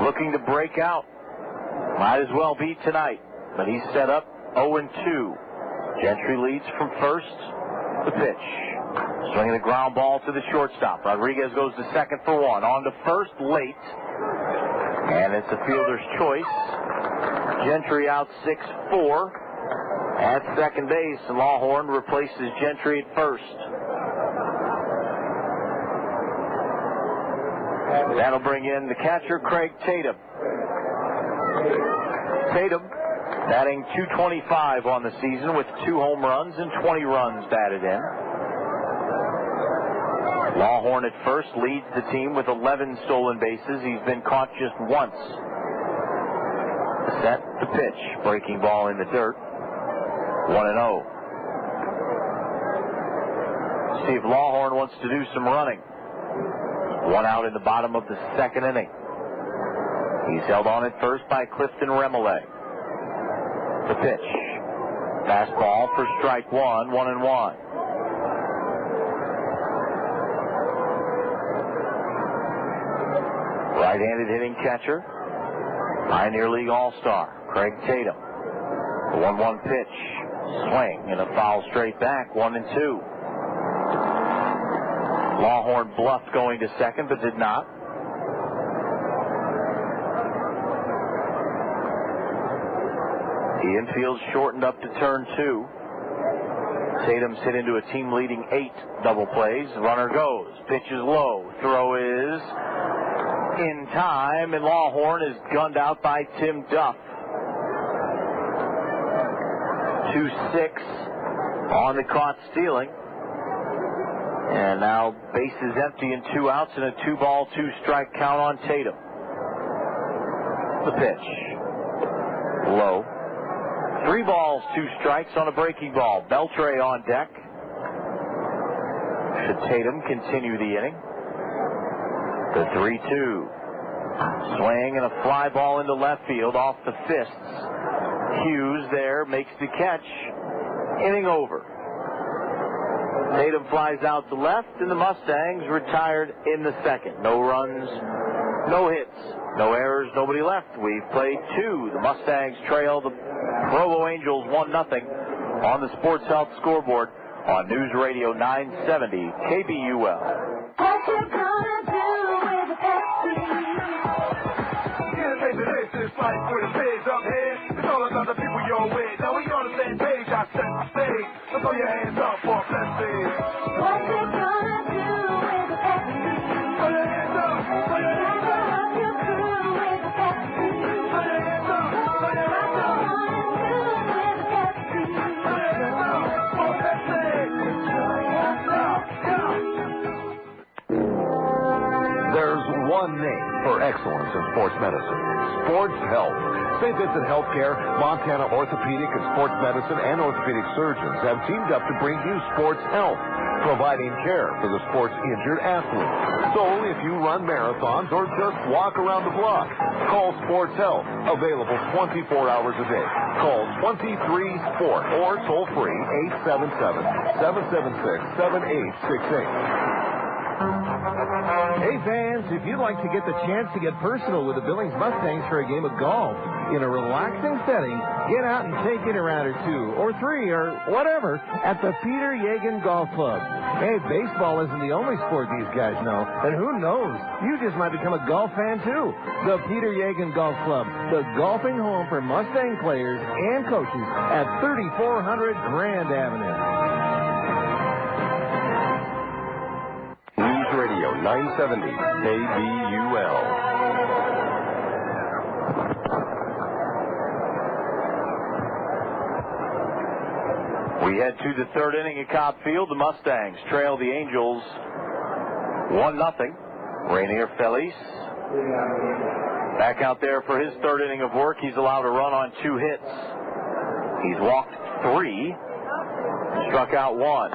Looking to break out. Might as well be tonight. But he's set up 0-2. Gentry leads from first. The pitch. Swinging the ground ball to the shortstop. Rodriguez goes to second for 1. On to first late. And it's a fielder's choice. Gentry out 6-4 at second base. And Lawhorn replaces Gentry at first. That'll bring in the catcher, Craig Tatum. Tatum batting .225 on the season with 2 home runs and 20 runs batted in. Lawhorn at first leads the team with 11 stolen bases. He's been caught just once. Set the pitch. Breaking ball in the dirt. 1-0. See if Lawhorn wants to do some running. 1 out in the bottom of the 2nd inning. He's held on at first by Clifton Remole. The pitch. Fastball for strike 1, 1-1. Right-handed hitting catcher. Pioneer League All-Star, Craig Tatum. The 1-1 pitch. Swing and a foul straight back, 1-2. Lawhorn bluffed going to second, but did not. The infield shortened up to turn 2. Tatum's hit into a team-leading 8 double plays. Runner goes. Pitch is low. Throw is in time, and Lawhorn is gunned out by Tim Duff. 2-6 on the caught stealing. And now bases empty and 2 outs and a 2-ball, 2-strike count on Tatum. The pitch. Low. 3 balls, 2 strikes on a breaking ball. Beltre on deck. Should Tatum continue the inning? The 3-2. Swing and a fly ball into left field off the fists. Hughes there makes the catch. Inning over. Tatum flies out to left, and the Mustangs retired in the 2nd. No runs, no hits, no errors, nobody left. We've played 2. The Mustangs trail the Provo Angels 1-0 on the Sports Health scoreboard on News Radio 970 KBUL. What you gonna do with the Pepsi? Yeah, baby, this is life with a page up here. It's all about the people your way. Now we on the same page, I set the stage. So throw your hands up for Pepsi. What you gonna do with the Pepsi? Throw your hands up, throw your hands up. Gather up your crew with the Pepsi. Throw your hands up, throw your hands up. What you wanna do with the Pepsi? Throw your hands up for Pepsi. There's one name for excellence in sports medicine: Sports Health. St. Vincent Healthcare, Montana Orthopedic and Sports Medicine, and orthopedic surgeons have teamed up to bring you Sports Health, providing care for the sports-injured athlete. So if you run marathons or just walk around the block, call Sports Health, available 24 hours a day. Call 23-SPORT or toll-free 877-776-7868. Hey fans, if you'd like to get the chance to get personal with the Billings Mustangs for a game of golf in a relaxing setting, get out and take in a round or 2 or 3 or whatever at the Peter Yegan Golf Club. Hey, baseball isn't the only sport these guys know, and who knows, you just might become a golf fan too. The Peter Yegan Golf Club, the golfing home for Mustang players and coaches at 3400 Grand Avenue. News Radio 970 KBUL. We head to the 3rd inning at Cobb Field. The Mustangs trail the Angels 1-0. Rainier Feliz back out there for his 3rd inning of work. He's allowed a run on 2 hits. He's walked 3, struck out 1.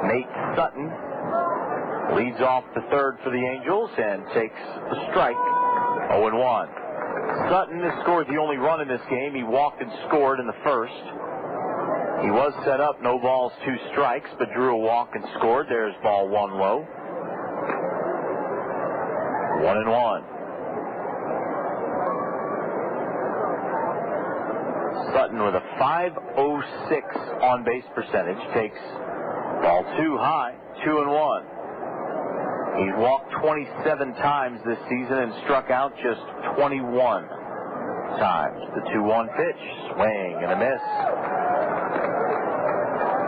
Nate Sutton leads off the 3rd for the Angels and takes a strike, 0-1. Sutton has scored the only run in this game. He walked and scored in the 1st. He was set up, no balls, 2 strikes, but drew a walk and scored. There's ball 1 low. 1-1. Sutton with a .506 on base percentage takes ball 2 high, 2-1. He's walked 27 times this season and struck out just 21 times. The 2-1 pitch, swing and a miss.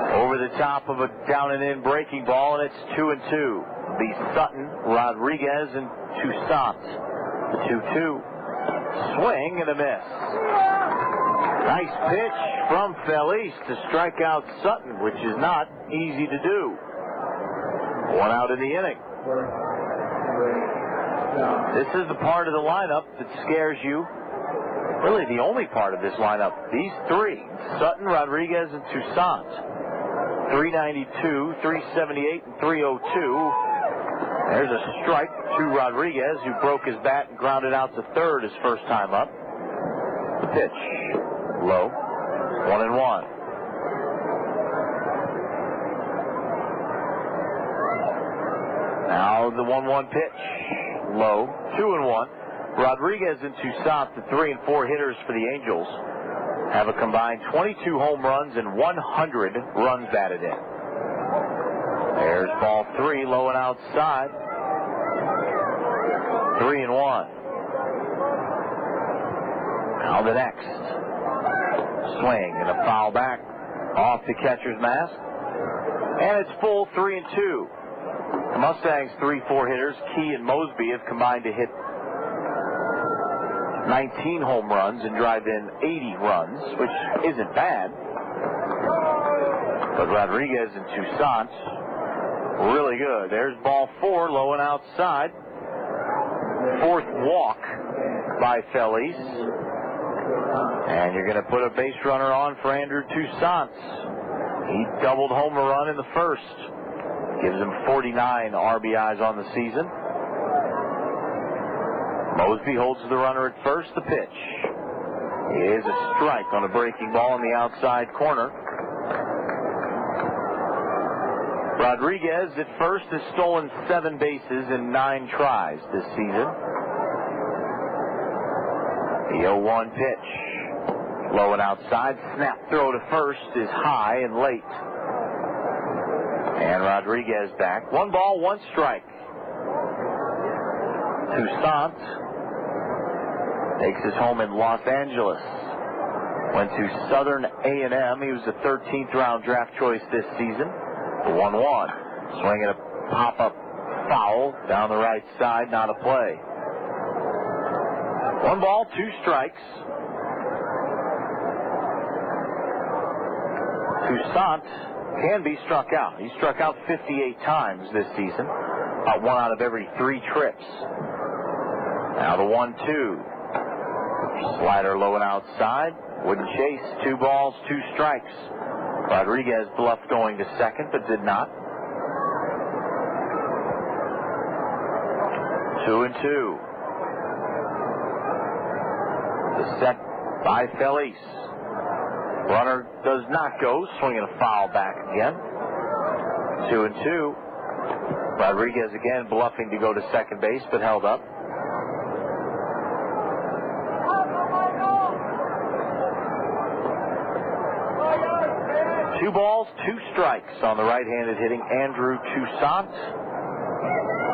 Over the top of a down and in breaking ball, and it's 2-2. Be Sutton, Rodriguez, and Toussaint. The 2-2. Swing and a miss. Nice pitch from Felice to strike out Sutton, which is not easy to do. One out in the inning. This is the part of the lineup that scares you. Really the only part of this lineup. These three, Sutton, Rodriguez, and Toussaint. 392, 378, and 302. There's a strike to Rodriguez, who broke his bat and grounded out to third his first time up. The pitch. Low. 1-1. Now the 1-1 pitch. Low. 2-1. Rodriguez and Toussaint, the 3 and 4 hitters for the Angels, have a combined 22 home runs and 100 runs batted in. There's ball 3, low and outside. 3-1. Now the next. Swing and a foul back off the catcher's mask. And it's full 3-2. The Mustangs' 3-4 hitters, Key and Mosby, have combined to hit 19 home runs and drive in 80 runs, which isn't bad. But Rodriguez and Toussaint, really good. There's ball 4, low and outside. Fourth walk by Felice. And you're going to put a base runner on for Andrew Toussaint. He doubled home a run in the first. Gives him 49 RBIs on the season. Mosby holds the runner at first. The pitch is a strike on a breaking ball in the outside corner. Rodriguez at first has stolen 7 bases in 9 tries this season. The 0-1 pitch. Low and outside. Snap throw to first is high and late. And Rodriguez back. 1 ball, 1 strike. Toussaint makes his home in Los Angeles. Went to Southern A&M. He was the 13th round draft choice this season. The 1-1. Swinging a pop-up foul down the right side. Not a play. 1 ball, 2 strikes. Toussaint can be struck out. He struck out 58 times this season. About 1 out of every 3 trips. Now the 1-2. Slider low and outside. Wouldn't chase. 2 balls, 2 strikes. Rodriguez bluffed going to second, but did not. 2-2. The set by Felice. Runner does not go. Swinging a foul back again. 2-2. Rodriguez again bluffing to go to second base, but held up. Two balls, 2 strikes on the right-handed hitting Andrew Toussaint.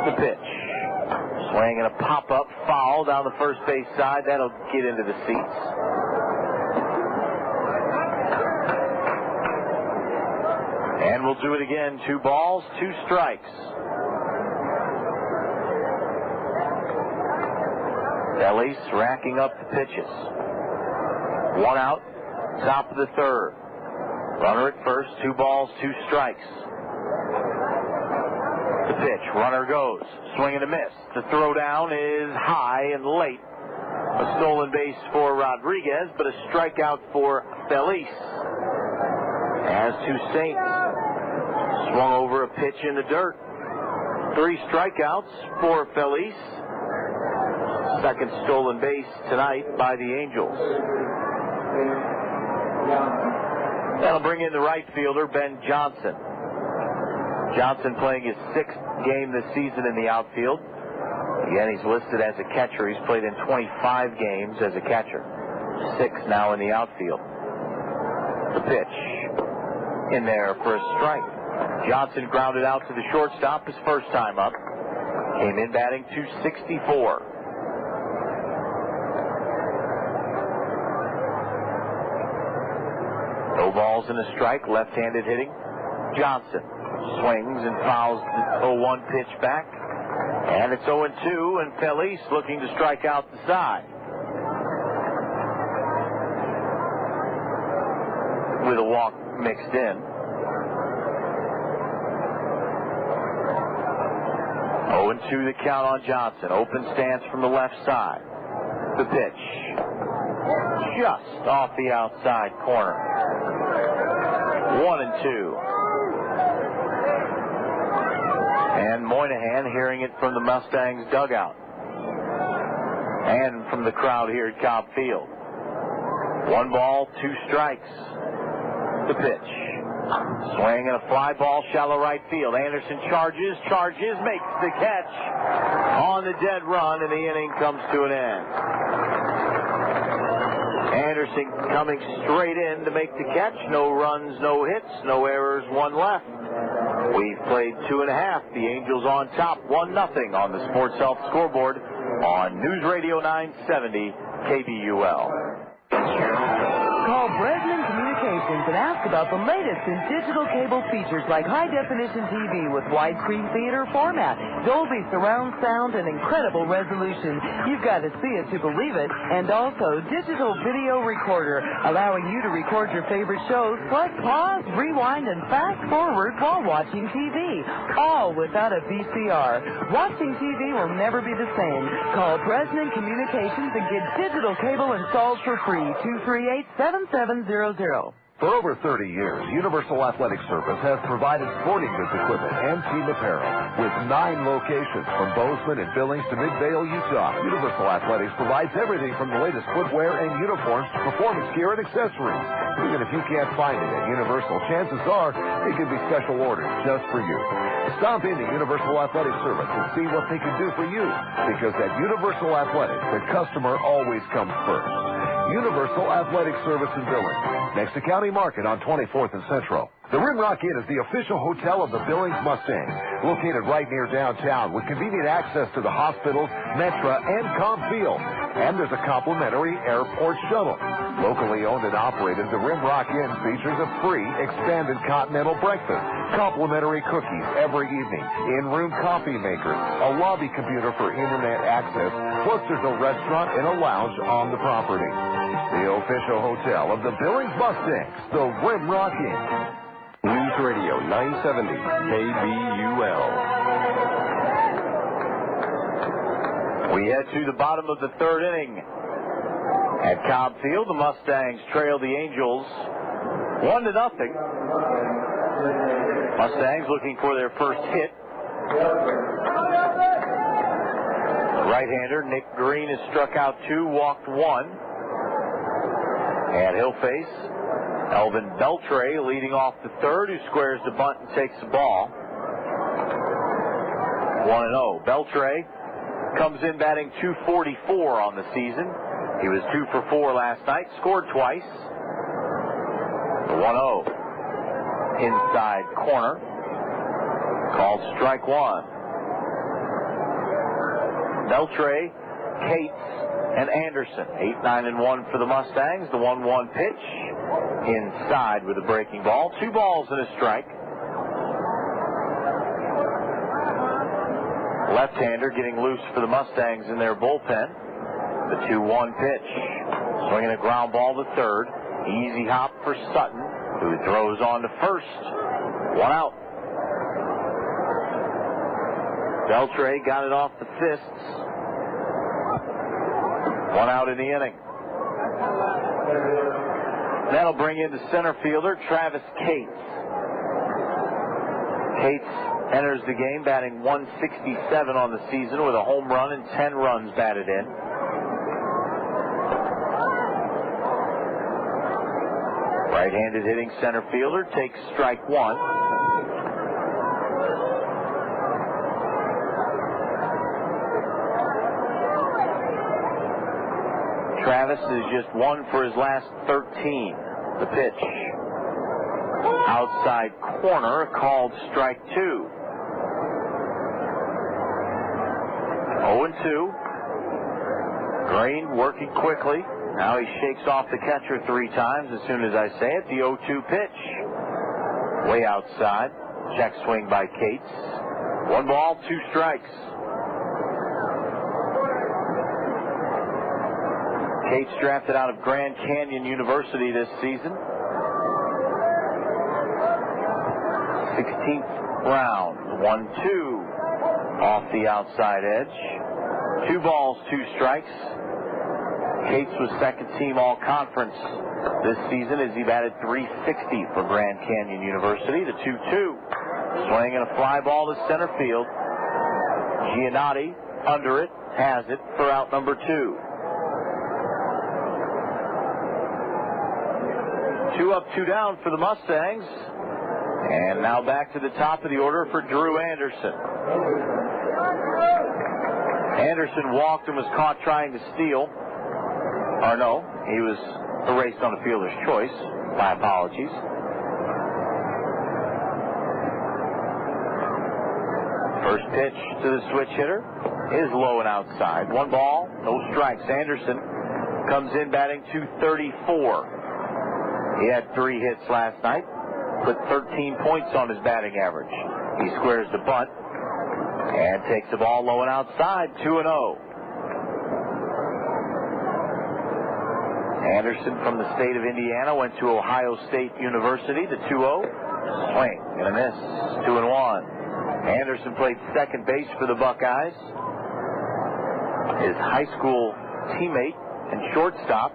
The pitch. Swing and a pop-up foul down the first base side. That'll get into the seats. And we'll do it again. 2 balls, 2 strikes. Felice racking up the pitches. 1 out, top of the third. Runner at first, 2 balls, 2 strikes. The pitch, runner goes. Swing and a miss. The throw down is high and late. A stolen base for Rodriguez, but a strikeout for Felice. As Toussaint swung over a pitch in the dirt. 3 strikeouts for Felice. Second stolen base tonight by the Angels. That'll bring in the right fielder, Ben Johnson. Johnson playing his 6th game this season in the outfield. Again, he's listed as a catcher. He's played in 25 games as a catcher. 6 now in the outfield. The pitch. In there for a strike. Johnson grounded out to the shortstop his first time up. Came in batting .264. balls and a strike. Left-handed hitting. Johnson swings and fouls the 0-1 pitch back. And it's 0-2, and Felice looking to strike out the side. With a walk mixed in. 0-2 the count on Johnson. Open stance from the left side. The pitch. Just off the outside corner. 1-2. And Moynihan hearing it from the Mustangs dugout. And from the crowd here at Cobb Field. 1 ball, 2 strikes. The pitch. Swing and a fly ball, shallow right field. Anderson charges, makes the catch on the dead run, and the inning comes to an end. Anderson coming straight in to make the catch. No runs, no hits, no errors, 1 left. We've played 2.5. The Angels on top, 1-0 on the Sports Health scoreboard on News Radio 970 KBUL. Call Bresnan Communications and ask about the latest in digital cable features like high-definition TV with widescreen theater format, Dolby surround sound, and incredible resolution. You've got to see it to believe it. And also digital video recorder, allowing you to record your favorite shows, plus pause, rewind, and fast-forward while watching TV. All without a VCR. Watching TV will never be the same. Call Bresnan Communications and get digital cable installed for free. 238-7700. For over 30 years, Universal Athletic Service has provided sporting goods equipment and team apparel with 9 locations from Bozeman and Billings to Midvale, Utah. Universal Athletics provides everything from the latest footwear and uniforms to performance gear and accessories. Even if you can't find it at Universal, chances are it could be special ordered just for you. Stop into Universal Athletic Service and see what they can do for you, because at Universal Athletics, the customer always comes first. Universal Athletic Service in Billings, next to County Market on 24th and Central. The Rimrock Inn is the official hotel of the Billings Mustangs, located right near downtown with convenient access to the hospitals, Metra, and Cobb Field. And there's a complimentary airport shuttle. Locally owned and operated, the Rimrock Inn features a free expanded continental breakfast, complimentary cookies every evening, in-room coffee makers, a lobby computer for internet access, plus there's a restaurant and a lounge on the property. The official hotel of the Billings Mustangs, the Rimrock Inn. News Radio 970 KBUL. We head to the bottom of the 3rd inning. At Cobb Field, the Mustangs trail the Angels 1-0. Mustangs looking for their first hit. Right-hander Nick Green has struck out 2, walked 1. And he'll face Elvin Beltre leading off the 3rd, who squares the bunt and takes the ball. 1-0. Beltre comes in batting .244 on the season. He was 2 for 4 last night, scored twice. The 1-0. Inside corner. Called strike 1. Beltre, Cates, and Anderson. 8-9-1 for the Mustangs. The 1-1 pitch. Inside with a breaking ball. 2 balls and a strike. Left-hander getting loose for the Mustangs in their bullpen. The 2-1 pitch. Swinging a ground ball to 3rd. Easy hop for Sutton, who throws on to 1st. 1 out. Beltre got it off the fists. 1 out in the inning. That'll bring in the center fielder, Travis Cates. Cates enters the game batting .167 on the season with a home run and 10 runs batted in. Right-handed hitting center fielder takes strike 1. Travis is just 1 for his last 13. The pitch. Outside corner, called strike 2. 0-2. Green working quickly. Now he shakes off the catcher 3 times as soon as I say it. The 0-2 pitch. Way outside. Check swing by Cates. 1 ball, 2 strikes. Cates drafted out of Grand Canyon University this season. 16th round. 1-2 off the outside edge. 2 balls, 2 strikes. Cates was second team all-conference this season as he batted .360 for Grand Canyon University. The 2-2. Swing and a fly ball to center field. Giannotti under it, has it for out number 2. 2 up, 2 down for the Mustangs. And now back to the top of the order for Drew Anderson. Anderson walked and was caught trying to steal. Or no, he was erased on a fielder's choice. My apologies. First pitch to the switch hitter is low and outside. 1 ball, no strikes. Anderson comes in batting .234. He had 3 hits last night, put 13 points on his batting average. He squares the bunt and takes the ball low and outside, 2-0. Anderson from the state of Indiana went to Ohio State University, the 2-0. Swing and a miss, 2-1. Anderson played second base for the Buckeyes. His high school teammate and shortstop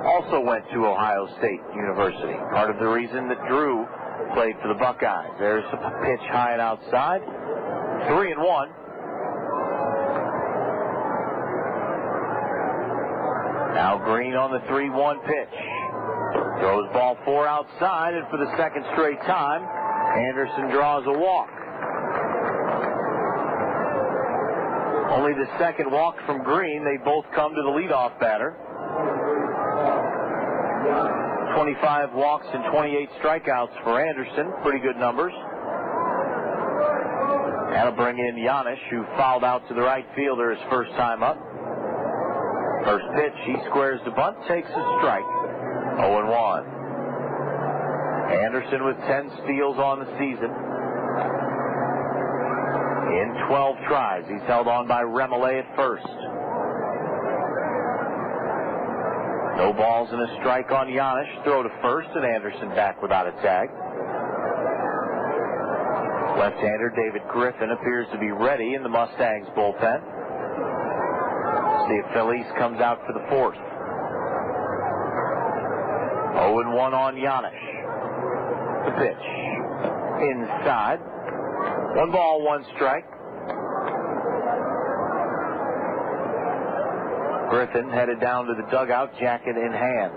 also went to Ohio State University. Part of the reason that Drew played for the Buckeyes. There's a pitch high and outside. 3-1. Now Green on the 3-1 pitch. Throws ball 4 outside, and for the second straight time, Anderson draws a walk. Only the second walk from Green. They both come to the leadoff batter. 25 walks and 28 strikeouts for Anderson. Pretty good numbers. That'll bring in Janish, who fouled out to the right fielder his first time up. First pitch, he squares the bunt, takes a strike. 0-1. Anderson with 10 steals on the season. In 12 tries, he's held on by Remolay at first. No balls and a strike on Janish. Throw to first, and Anderson back without a tag. Left-hander David Griffin appears to be ready in the Mustangs bullpen. See if Felice comes out for the 4th. 0-1 on Janish. The pitch. Inside. 1 ball, 1 strike. Griffin headed down to the dugout, jacket in hand.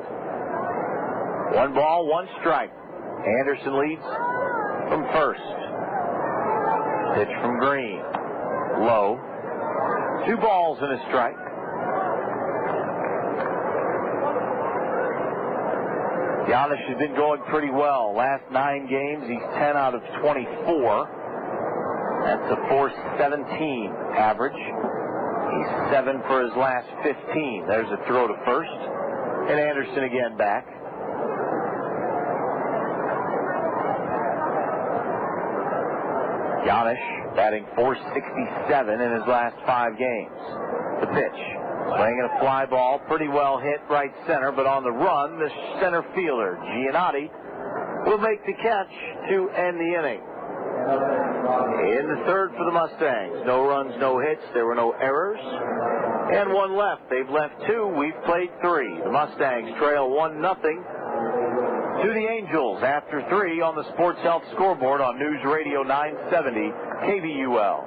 1 ball, 1 strike. Anderson leads from first. Pitch from Green. Low. 2 balls and a strike. Janish has been going pretty well. Last 9 games, he's 10 out of 24. That's a .417 average. He's 7 for his last 15. There's a throw to first. And Anderson again back. Janish batting .467 in his last 5 games. The pitch. Swinging a fly ball. Pretty well hit right center, but on the run, the center fielder, Giannotti, will make the catch to end the inning. In the 3rd for the Mustangs. No runs, no hits. There were no errors. And 1 left. They've left 2. We've played 3. The Mustangs trail 1-0 to the Angels after 3 on the Sports Health scoreboard on News Radio 970 KBUL.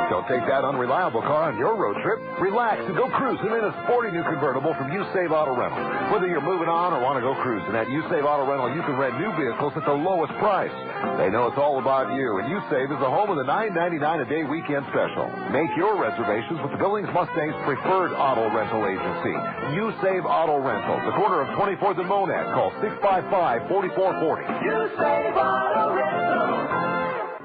Don't take that unreliable car on your road trip. Relax and go cruising in a sporty new convertible from U-Save Auto Rental. Whether you're moving on or want to go cruising, at U-Save Auto Rental, you can rent new vehicles at the lowest price. They know it's all about you, and U-Save is the home of the $9.99 a day weekend special. Make your reservations with the Billings Mustangs preferred auto rental agency, U-Save Auto Rental, the corner of 24th and Monad. Call 655-4440. You save auto rental.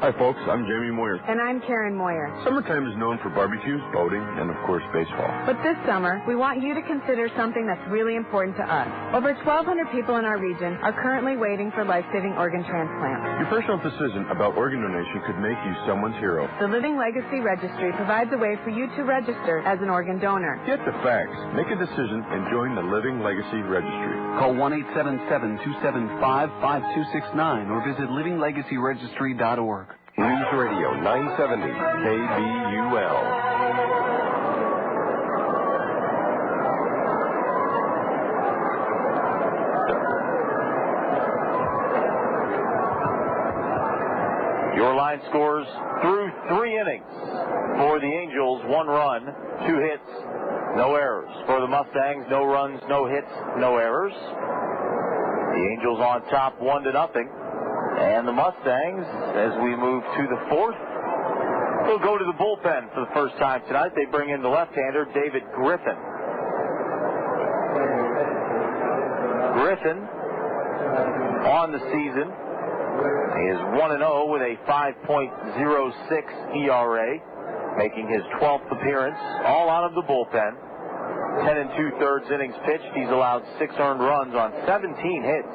Hi, folks. I'm Jamie Moyer. And I'm Karen Moyer. Summertime is known for barbecues, boating, and, of course, baseball. But this summer, we want you to consider something that's really important to us. Over 1,200 people in our region are currently waiting for life-saving organ transplants. Your personal decision about organ donation could make you someone's hero. The Living Legacy Registry provides a way for you to register as an organ donor. Get the facts, make a decision, and join the Living Legacy Registry. Call 1-877-275-5269 or visit livinglegacyregistry.org. News Radio 970 KBUL. Your line scores through 3 innings. For the Angels, 1 run, 2 hits, no errors. For the Mustangs, no runs, no hits, no errors. The Angels on top 1-0. And the Mustangs, as we move to the 4th, will go to the bullpen for the first time tonight. They bring in the left-hander, David Griffin. Griffin, on the season, is 1-0 with a 5.06 ERA, making his 12th appearance, all out of the bullpen. 10 2/3 innings pitched. He's allowed 6 earned runs on 17 hits.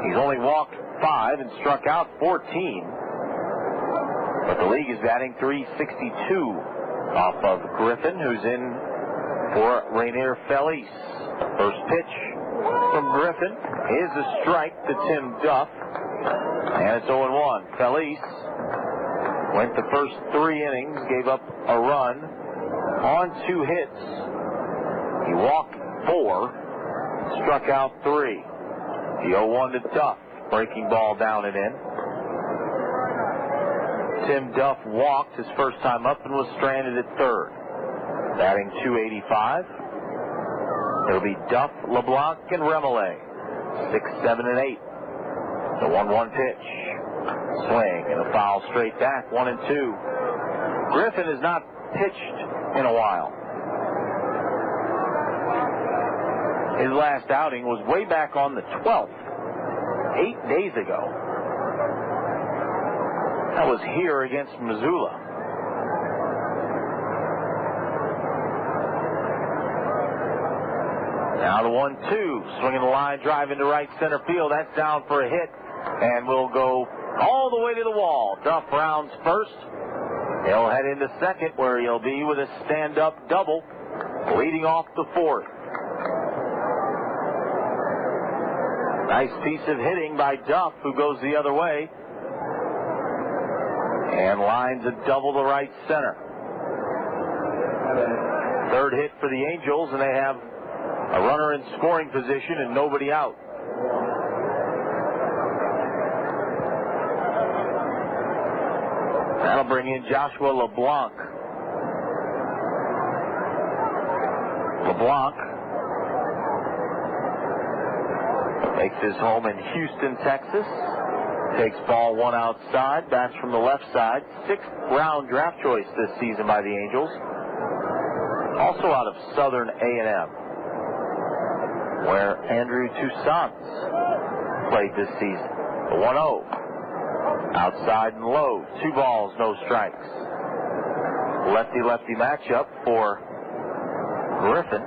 He's only walked 5 and struck out 14. But the league is batting .362 off of Griffin, who's in for Rainier Feliz. First pitch from Griffin is a strike to Tim Duff. And it's 0-1. Feliz went the first 3 innings, gave up a run on 2 hits. He walked 4, struck out 3. The 0-1 to Duff. Breaking ball down and in. Tim Duff walked his first time up and was stranded at third. Batting .285. It'll be Duff, LeBlanc, and Remole. 6, 7, and 8. The 1-1 pitch. Swing and a foul straight back. 1-2. Griffin has not pitched in a while. His last outing was way back on the 12th. 8 days ago. That was here against Missoula. Now the 1-2, swinging the line, drive into right center field. That's down for a hit, and will go all the way to the wall. Duff rounds first. He'll head into second, where he'll be with a stand-up double, leading off the 4th. Nice piece of hitting by Duff, who goes the other way and lines a double to right center. 3rd hit for the Angels, and they have a runner in scoring position and nobody out. That'll bring in Joshua LeBlanc. LeBlanc makes his home in Houston, Texas. Takes ball 1 outside. Bats from the left side. 6th round draft choice this season by the Angels. Also out of Southern A&M, where Andrew Toussaint played this season. The 1-0. Outside and low. 2 balls, no strikes. Lefty-lefty matchup for Griffin.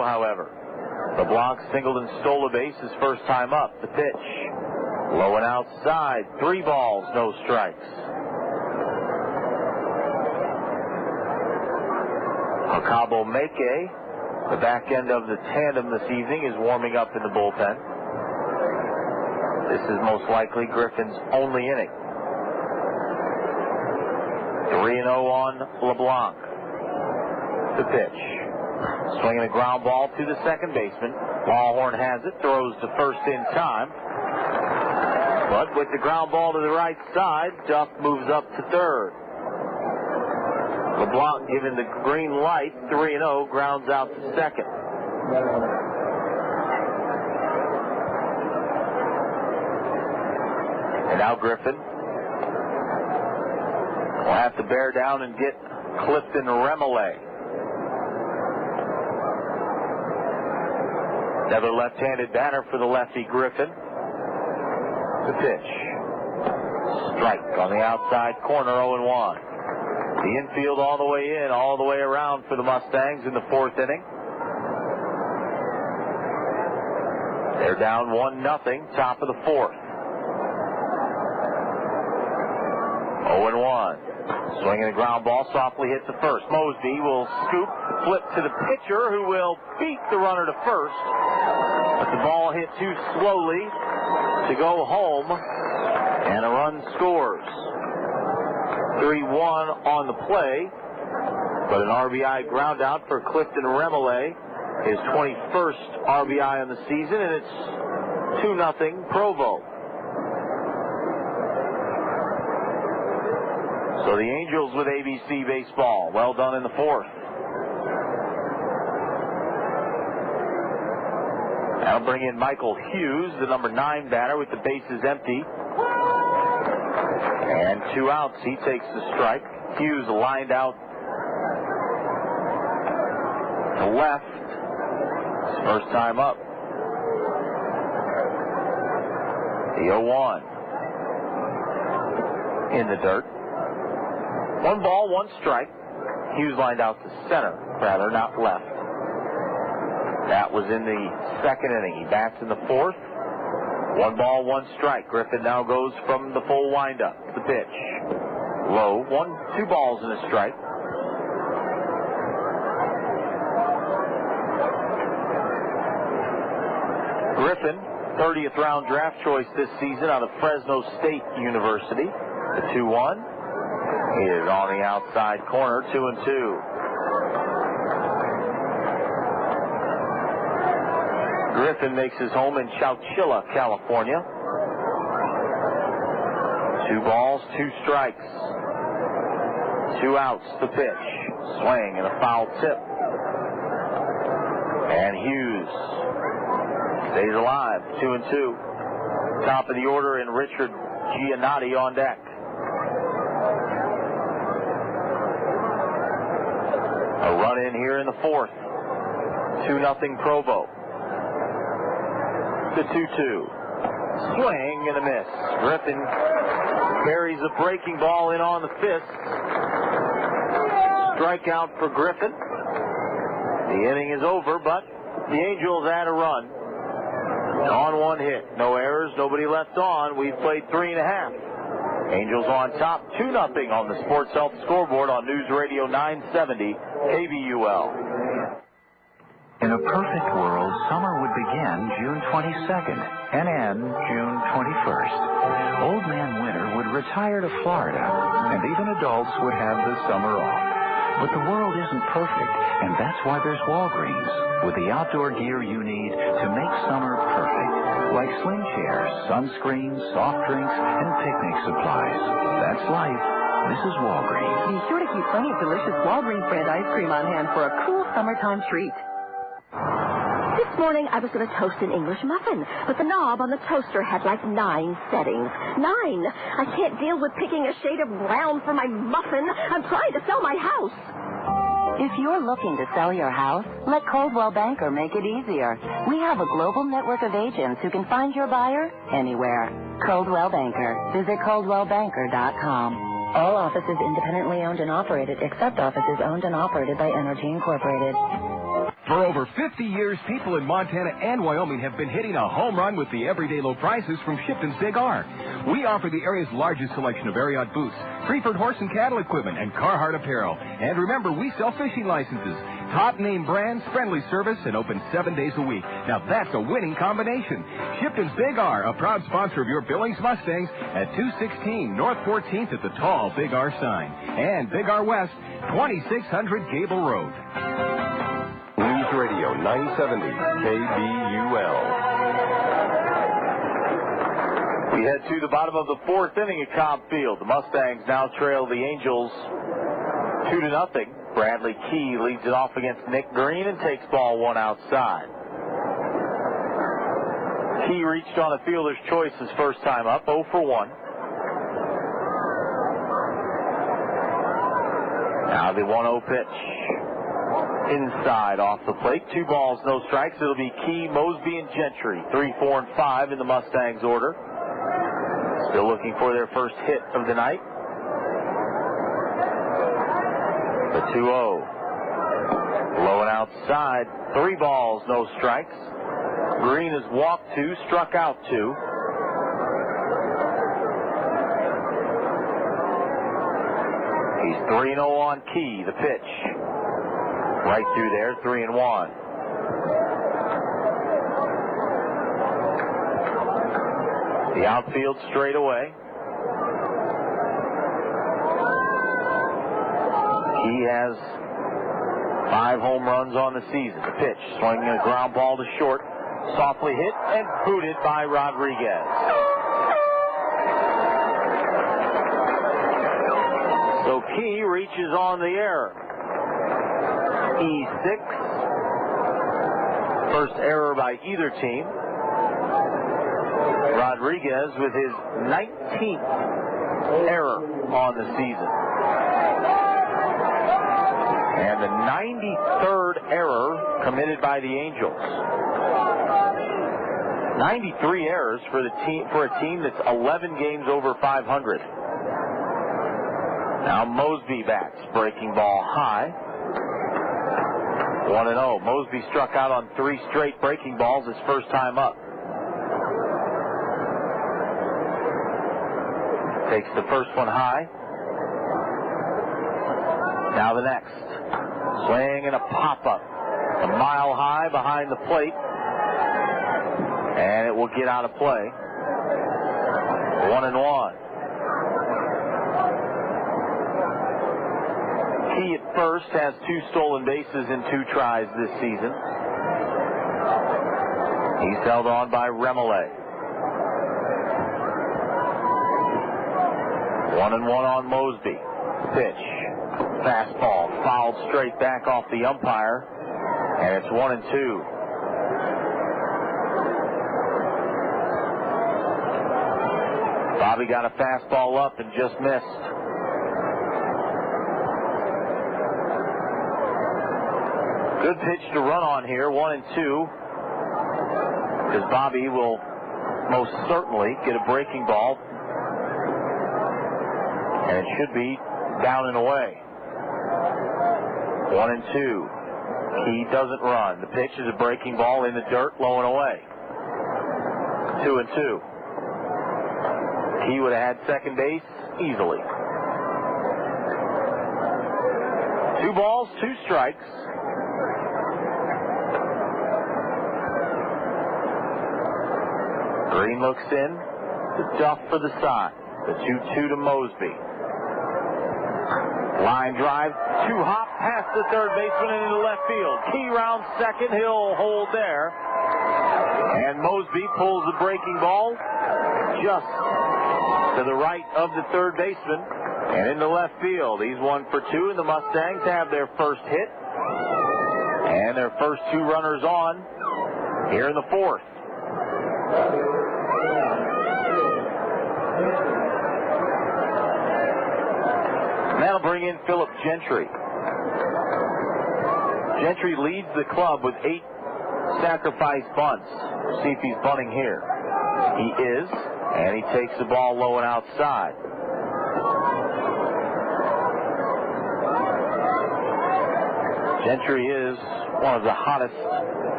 However, LeBlanc singled and stole a base his first time up. The pitch, low and outside. 3 balls, no strikes. Akabo Meke, the back end of the tandem this evening, is warming up in the bullpen. This is most likely Griffin's only inning. 3-0 on LeBlanc. The pitch. Swinging a ground ball to the second baseman. Ballhorn has it, throws to first in time. But with the ground ball to the right side, Duff moves up to third. LeBlanc given the green light, 3-0, grounds out to second. And now Griffin will have to bear down and get Clifton Remole. Another left-handed batter for the lefty Griffin. The pitch. Strike on the outside corner, 0-1. The infield all the way in, all the way around for the Mustangs in the fourth inning. They're down 1-0, top of the fourth. 0-1. Swinging a ground ball, softly hit to first. Mosby will scoop, flip to the pitcher, who will beat the runner to first. But the ball hit too slowly to go home, and a run scores. 3-1 on the play, but an RBI ground out for Clifton Remele, his 21st RBI on the season, and it's 2-0 Provo. So the Angels with ABC baseball. Well done in the fourth. That'll bring in Michael Hughes, the number 9 batter, with the bases empty. And 2 outs. He takes the strike. Hughes lined out to left. His first time up. The 0-1. In the dirt. 1 ball, 1 strike. Hughes lined out to center, rather, not left. That was in the second inning. He bats in the fourth. 1 ball, 1 strike. Griffin now goes from the full windup. The pitch. Low. 2 balls and a strike. Griffin, 30th round draft choice this season out of Fresno State University. The 2-1 is on the outside corner, 2-2. Griffin makes his home in Chowchilla, California. 2 balls, 2 strikes. 2 outs, the pitch. Swing and a foul tip. And Hughes stays alive, 2-2. Top of the order, and Richard Giannotti on deck. A run in here in the fourth. 2-0 Provo. The 2-2. Swing and a miss. Griffin carries a breaking ball in on the fist. Strikeout for Griffin. The inning is over, but the Angels add a run. On 1 hit. No errors, nobody left on. We've played 3.5. Angels on top, 2-0 on the Sports Health scoreboard on News Radio 970 KBUL. In a perfect world, summer would begin June 22nd and end June 21st. Old Man Winter would retire to Florida, and even adults would have the summer off. But the world isn't perfect, and that's why there's Walgreens, with the outdoor gear you need to make summer perfect, like sling chairs, sunscreen, soft drinks, and picnic supplies. That's life. This is Walgreens. Be sure to keep plenty of delicious Walgreens brand ice cream on hand for a cool summertime treat. This morning I was going to toast an English muffin, but the knob on the toaster had like 9 settings. 9! I can't deal with picking a shade of brown for my muffin. I'm trying to sell my house. If you're looking to sell your house, let Coldwell Banker make it easier. We have a global network of agents who can find your buyer anywhere. Coldwell Banker. Visit ColdwellBanker.com. All offices independently owned and operated, except offices owned and operated by Energy Incorporated. For over 50 years, people in Montana and Wyoming have been hitting a home run with the everyday low prices from Shipton's Big R. We offer the area's largest selection of Ariat boots, Freeford horse and cattle equipment, and Carhartt apparel. And remember, we sell fishing licenses. Top name brands, friendly service, and open 7 days a week. Now that's a winning combination. Shipton's Big R, a proud sponsor of your Billings Mustangs at 216 North 14th at the tall Big R sign. And Big R West, 2600 Gable Road. News Radio 970 KBUL. We head to the bottom of the fourth inning at Cobb Field. The Mustangs now trail the Angels 2-0. Bradley Key leads it off against Nick Green and takes ball 1 outside. Key reached on a fielder's choice his first time up, 0 for 1. Now the 1-0 pitch. inside off the plate. 2 balls, no strikes. It'll be Key, Mosby, and Gentry. 3, 4, and 5 in the Mustangs order. Still looking for their first hit of the night. The 2-0. Low and outside. 3 balls, no strikes. Green has walked 2, struck out 2. He's 3-0 on Key. The pitch. Right through there, 3-1. The outfield straight away. He has 5 home runs on the season. The pitch, swinging a ground ball to short. Softly hit and booted by Rodriguez. So Key reaches on the error. E6. First error by either team. Rodriguez with his 19th error on the season. And the 93rd error committed by the Angels. 93 errors for a team that's 11 games over 500. Now Mosby bats, breaking ball high. 1-0. Mosby struck out on 3 straight breaking balls his first time up. Takes the first one high. Now the next. Swing and a pop-up. A mile high behind the plate. And it will get out of play. 1-1. Key at first has 2 stolen bases in 2 tries this season. He's held on by Remole. 1-1 on Mosby. Pitch. Fastball. Fouled straight back off the umpire. And it's 1-2. Bobby got a fastball up and just missed. Good pitch to run on here, 1-2. Because Bobby will most certainly get a breaking ball. And it should be down and away. 1-2. Key doesn't run. The pitch is a breaking ball in the dirt, low and away. 2-2. Key would have had second base easily. 2 balls, 2 strikes. Green looks in. The Duff for the side. The 2-2 to Mosby. Line drive, 2 hop past the third baseman and into left field. Key round second, he'll hold there. And Mosby pulls the breaking ball just to the right of the third baseman and into left field. He's 1 for 2, and the Mustangs have their first hit and their first 2 runners on here in the 4th. That'll bring in Philip Gentry. Gentry leads the club with 8 sacrifice bunts. We'll see if he's bunting here. He is, and he takes the ball low and outside. Gentry is one of the hottest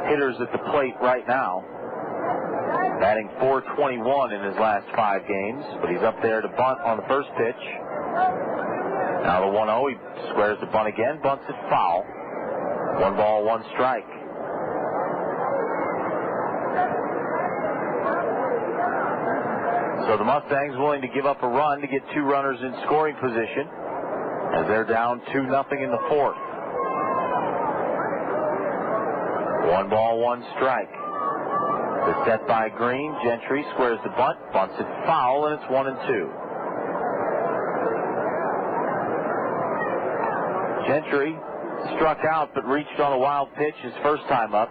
hitters at the plate right now. Batting .421 in his last 5 games, but he's up there to bunt on the first pitch. Now the 1-0, he squares the bunt again, bunts it foul. 1 ball, 1 strike. So the Mustangs willing to give up a run to get 2 runners in scoring position as they're down 2-0 in the 4th. 1 ball, 1 strike. The set by Green. Gentry squares the bunt, bunts it foul, and it's 1-2. Gentry struck out but reached on a wild pitch his first time up.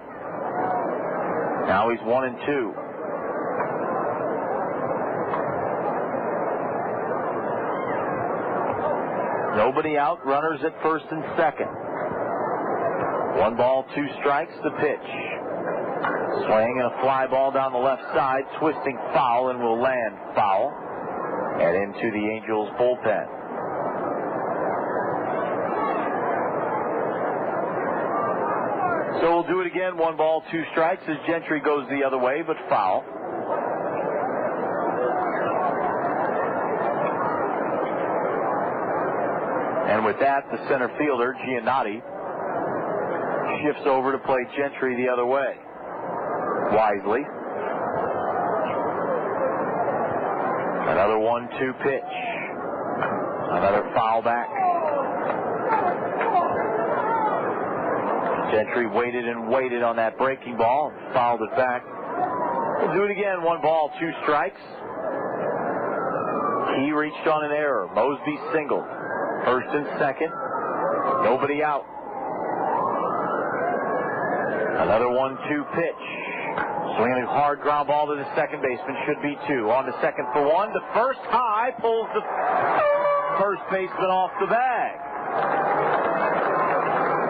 Now he's 1-2. Nobody out, runners at first and second. 1 ball, 2 strikes, the pitch. Swing and a fly ball down the left side, twisting foul and will land foul and into the Angels bullpen. So we'll do it again. 1 ball, 2 strikes as Gentry goes the other way, but foul. And with that, the center fielder, Giannotti, shifts over to play Gentry the other way. Wisely. Another 1-2 pitch. Another foul back. Gentry waited and waited on that breaking ball and fouled it back. We'll do it again. 1 ball, 2 strikes. He reached on an error. Mosby singled. First and second. Nobody out. Another 1-2 pitch. Swinging a hard ground ball to the second baseman. Should be 2. On to second for 1. The first high pulls the first baseman off the bag.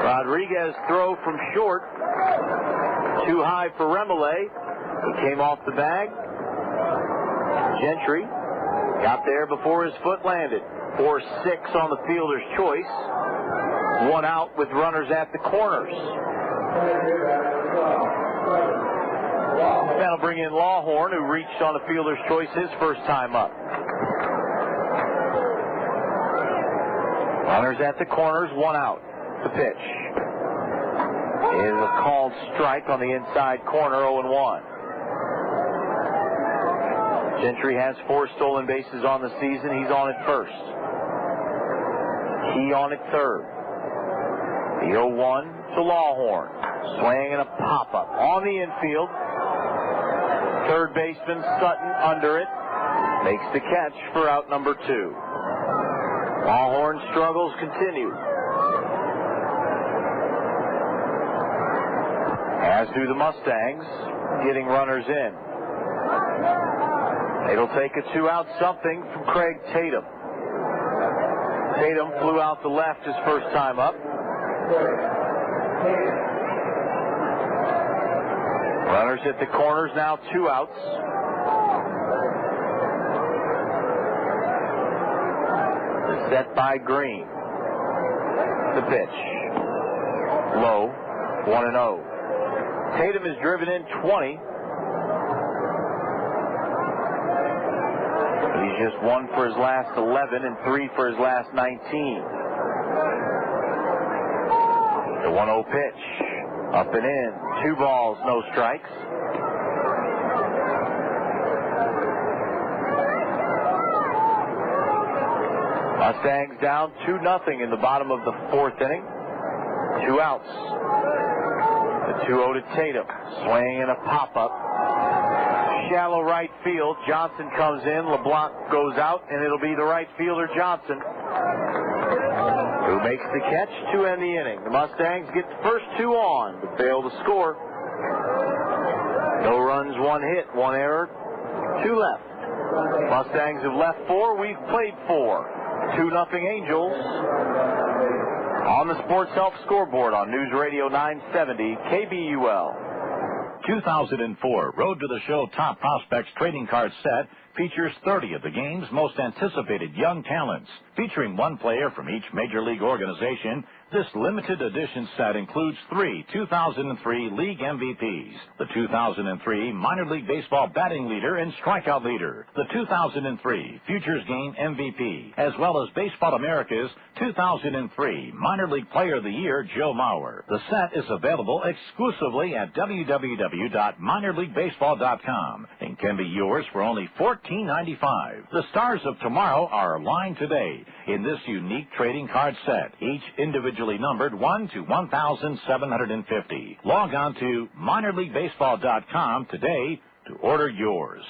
Rodriguez throw from short. Too high for Remolay. He came off the bag. Gentry got there before his foot landed. 4-6 on the fielder's choice. 1 out with runners at the corners. That'll bring in Lawhorn, who reached on the fielder's choice his first time up. Runners at the corners, 1 out. The pitch is a called strike on the inside corner, 0-1. Gentry has 4 stolen bases on the season. He's on at first. He on at third. The 0-1 to Lawhorn. Swing and a pop-up on the infield. Third baseman Sutton under it. Makes the catch for out number 2. Lawhorn struggles continue. As do the Mustangs, getting runners in. It'll take a 2-out something from Craig Tatum. Tatum flew out the left his first time up. Runners at the corners, now 2 outs. The set by Green. The pitch. Low, 1-0. Tatum is driven in 20. He's just 1 for his last 11 and 3 for his last 19. The 1-0 pitch. Up and in. 2 balls, no strikes. Mustangs down 2-0 in the bottom of the 4th inning. 2 outs. The 2-0 to Tatum. Swing and a pop-up. Shallow right field. Johnson comes in. LeBlanc goes out, and it'll be the right fielder, Johnson, who makes the catch to end the inning. The Mustangs get the first 2 on, but fail to score. No runs, 1 hit, 1 error, 2 left. Mustangs have left 4. We've played 4. 2-0 Angels. On the Sports Help scoreboard on News Radio 970 KBUL. 2004 Road to the Show Top Prospects Trading Card Set features 30 of the game's most anticipated young talents. Featuring 1 player from each major league organization, this limited edition set includes 3 2003 league MVPs, the 2003 Minor League Baseball batting leader and strikeout leader, the 2003 Futures Game MVP, as well as Baseball America's 2003 Minor League Player of the Year, Joe Mauer. The set is available exclusively at www.minorleaguebaseball.com and can be yours for only $14.95. The stars of tomorrow are aligned today in this unique trading card set, each individually numbered 1 to 1,750. Log on to minorleaguebaseball.com today to order yours.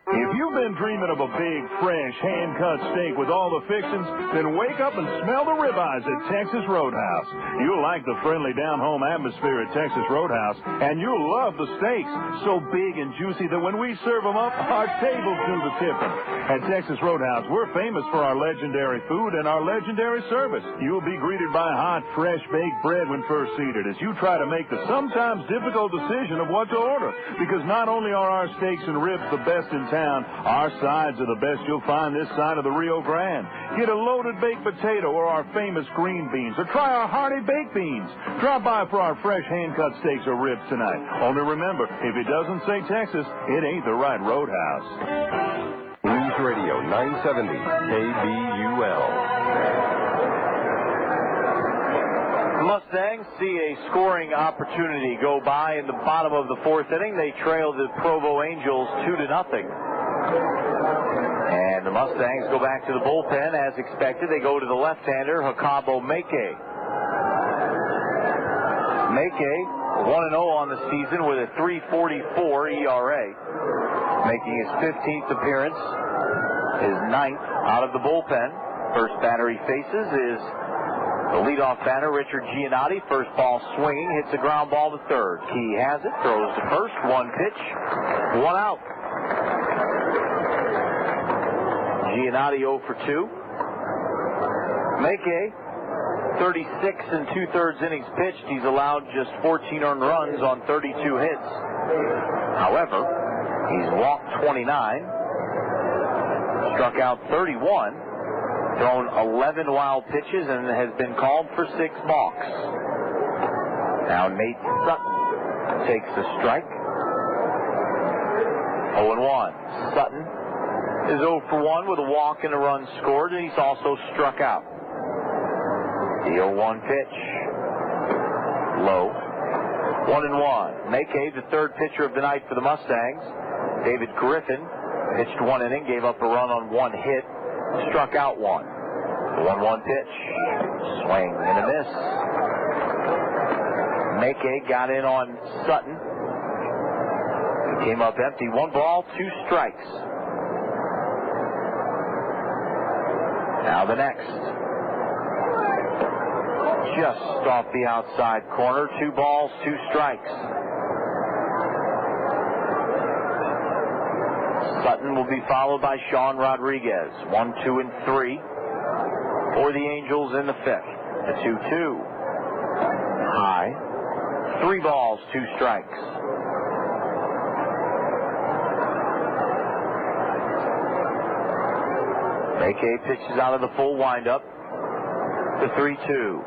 If you've been dreaming of a big, fresh, hand-cut steak with all the fixings, then wake up and smell the ribeyes at Texas Roadhouse. You'll like the friendly, down-home atmosphere at Texas Roadhouse, and you'll love the steaks, so big and juicy that when we serve them up, our tables do the tipping. At Texas Roadhouse, we're famous for our legendary food and our legendary service. You'll be greeted by hot, fresh-baked bread when first seated as you try to make the sometimes difficult decision of what to order, because not only are our steaks and ribs the best in town, our sides are the best you'll find this side of the Rio Grande. Get a loaded baked potato or our famous green beans, or try our hearty baked beans. Drop by for our fresh hand-cut steaks or ribs tonight. Only remember, if it doesn't say Texas, it ain't the right Roadhouse. News Radio 970 KBUL. The Mustangs see a scoring opportunity go by in the bottom of the fourth inning. They trail the Provo Angels 2-0. And the Mustangs go back to the bullpen as expected. They go to the left-hander, Hakabo Meke. Meke, 1-0 on the season with a 3.44 ERA. Making his 15th appearance, his 9th out of the bullpen. First batter he faces is the leadoff batter, Richard Giannotti. First ball swinging, hits a ground ball to third. Key has it, throws to first, one pitch, one out. Giannotti 0 for 2. Meke, 36 2/3 innings pitched. He's allowed just 14 earned runs on 32 hits. However, he's walked 29, struck out 31, thrown 11 wild pitches, and has been called for 6 balks. Now Nate Sutton takes the strike. 0-1. Sutton is 0 for 1 with a walk and a run scored, and he's also struck out. The 0-1 pitch. Low. 1-1. Meke, the third pitcher of the night for the Mustangs. David Griffin pitched 1 inning, gave up a run on 1 hit, struck out 1. The 1-1 pitch. Swing and a miss. Meke got in on Sutton. He came up empty. 1 ball, 2 strikes. Now the next. Just off the outside corner. 2 balls, 2 strikes. Sutton will be followed by Sean Rodriguez. 1, 2, and 3 for the Angels in the 5th. A 2-2. High. 3 balls, 2 strikes. Meke pitches out of the full windup. The 3-2.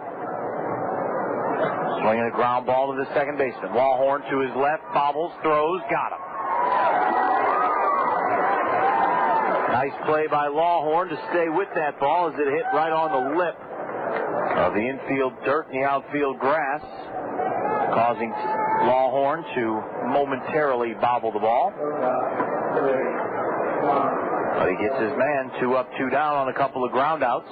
Swinging a ground ball to the second baseman. Lawhorn to his left, bobbles, throws, got him. Nice play by Lawhorn to stay with that ball as it hit right on the lip of the infield dirt and the outfield grass, causing Lawhorn to momentarily bobble the ball. But he gets his man 2 up, 2 down on a couple of groundouts.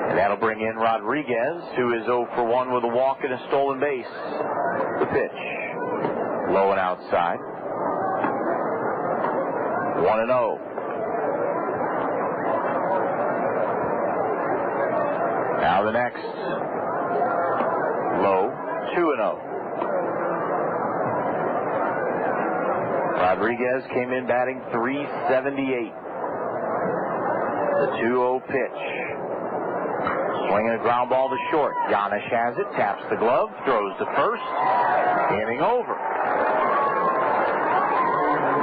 And that'll bring in Rodriguez, who is 0 for 1 with a walk and a stolen base. The pitch. Low and outside. 1-0. Now the next. Low. 2-0. Rodriguez came in batting .378. The 2-0 pitch. Swinging a ground ball to short. Janish has it, taps the glove, throws to first. Inning over.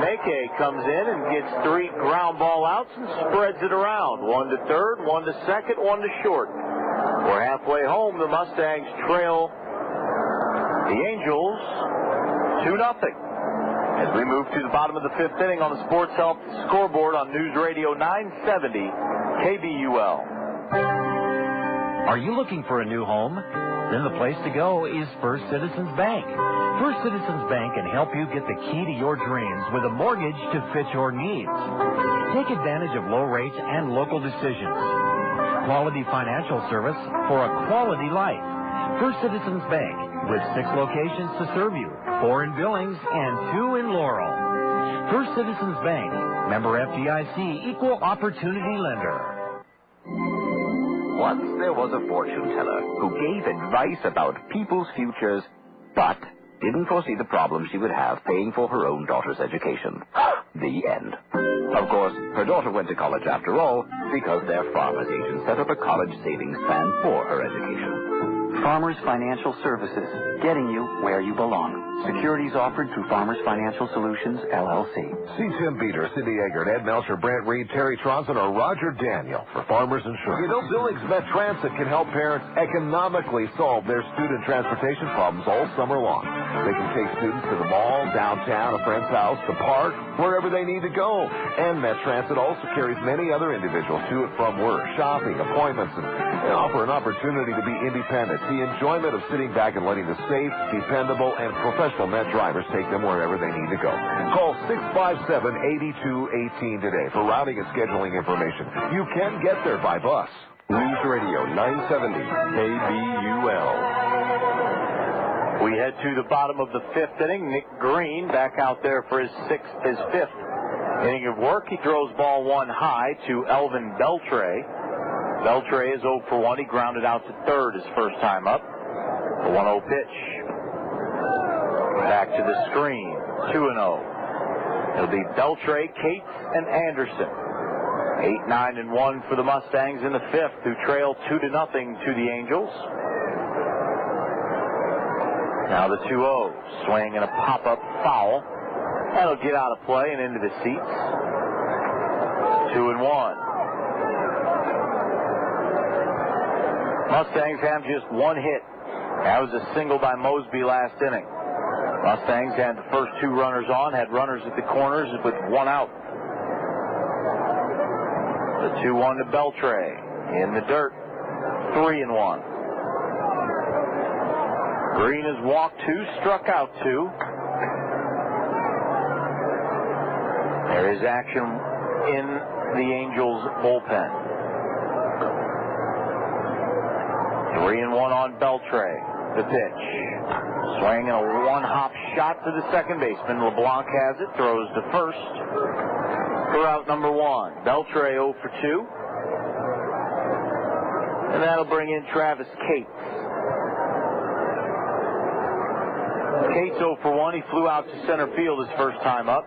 Meke comes in and gets 3 ground ball outs and spreads it around. 1 to third, 1 to second, 1 to short. We're halfway home. The Mustangs trail the Angels 2-0. As we move to the bottom of the 5th inning on the Sports Health scoreboard on News Radio 970 KBUL. Are you looking for a new home? Then the place to go is First Citizens Bank. First Citizens Bank can help you get the key to your dreams with a mortgage to fit your needs. Take advantage of low rates and local decisions. Quality financial service for a quality life. First Citizens Bank with 6 locations to serve you, 4 in Billings and 2 in Laurel. First Citizens Bank, member FDIC, equal opportunity lender. Once there was a fortune teller who gave advice about people's futures, but didn't foresee the problems she would have paying for her own daughter's education. The end. Of course, her daughter went to college after all because their Farmers agent set up a college savings plan for her education. Farmers Financial Services, getting you where you belong. Securities offered through Farmers Financial Solutions, LLC. See Tim Beater, Cindy Eggert, Ed Melcher, Brent Reed, Terry Tronson, or Roger Daniel for Farmers Insurance. You know, Billings Met Transit can help parents economically solve their student transportation problems all summer long. They can take students to the mall, downtown, a friend's house, the park, wherever they need to go. And Met Transit also carries many other individuals to and from work, shopping, appointments, and they offer an opportunity to be independent. The enjoyment of sitting back and letting the safe, dependable, and professional Met drivers take them wherever they need to go. Call 657-8218 today for routing and scheduling information. You can get there by bus. News Radio 970 KBUL. We head to the bottom of the fifth inning. Nick Green back out there for his fifth inning of work. He throws ball one high to Elvin Beltre. Beltre is 0 for 1. He grounded out to third his first time up. The 1-0 pitch. Back to the screen. 2-0. It'll be Beltre, Cates, and Anderson. 8, 9, and 1 for the Mustangs in the fifth, who trail 2-0 to the Angels. Now the 2-0. Swing and a pop-up foul. That'll get out of play and into the seats. 2-1. Mustangs have just one hit. That was a single by Mosby last inning. Mustangs had the first two runners on, had runners at the corners with one out. The 2-1 to Beltre. In the dirt. 3-1. Green has walked 2, struck out 2. There is action in the Angels bullpen. 3-1 on Beltre. The pitch. Swing and a one-hop shot to the second baseman. LeBlanc has it. Throws to first. For out number 1. Beltre 0 for 2. And that'll bring in Travis Cates. Cates 0 for 1. He flew out to center field his first time up.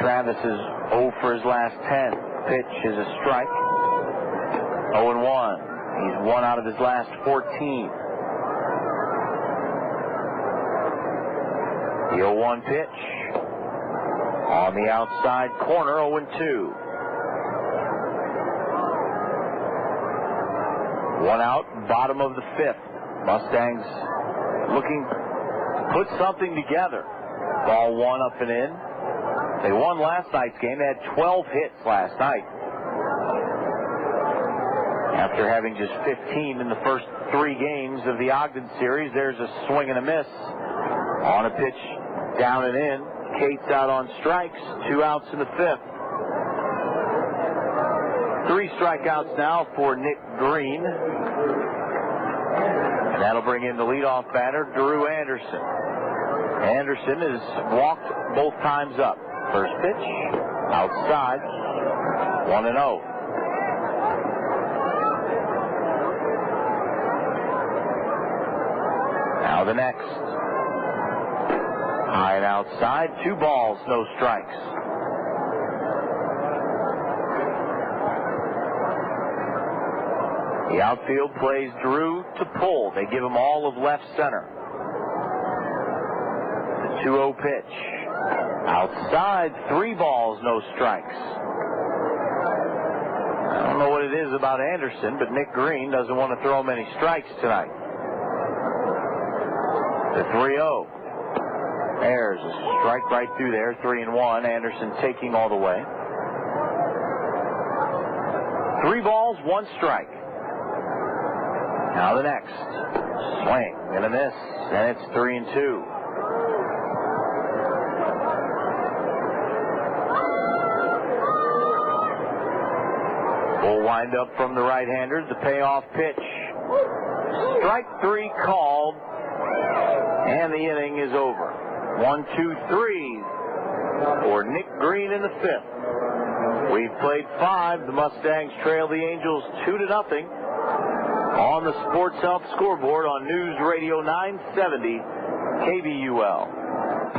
Travis is 0 for his last 10. Pitch is a strike. 0-1. He's 1 out of his last 14. The 0-1 pitch. On the outside corner, 0-2. 1 out, bottom of the fifth. Mustangs looking to put something together. Ball 1 up and in. They won last night's game. They had 12 hits last night. After having just 15 in the first 3 games of the Ogden series, there's a swing and a miss. On a pitch, down and in. Cates out on strikes. 2 outs in the fifth. 3 strikeouts now for Nick Green. And that'll bring in the leadoff batter, Drew Anderson. Anderson has walked both times up. First pitch, outside, 1-0. Now the next. High and outside, 2 balls, no strikes. The outfield plays Drew to pull. They give him all of left center. The 2-0 pitch. Outside, 3 balls, no strikes. I don't know what it is about Anderson, but Nick Green doesn't want to throw many strikes tonight. The 3-0. There's a strike right through there, 3-1. Anderson taking all the way. 3 balls, 1 strike. Now the next. Swing and a miss, and it's 3-2. Full windup from the right-hander. The payoff pitch. Strike 3 called. And the inning is over. 1-2-3 for Nick Green in the 5th. We've played 5. The Mustangs trail the Angels 2-0 on the Sports Health scoreboard on News Radio 970 KBUL.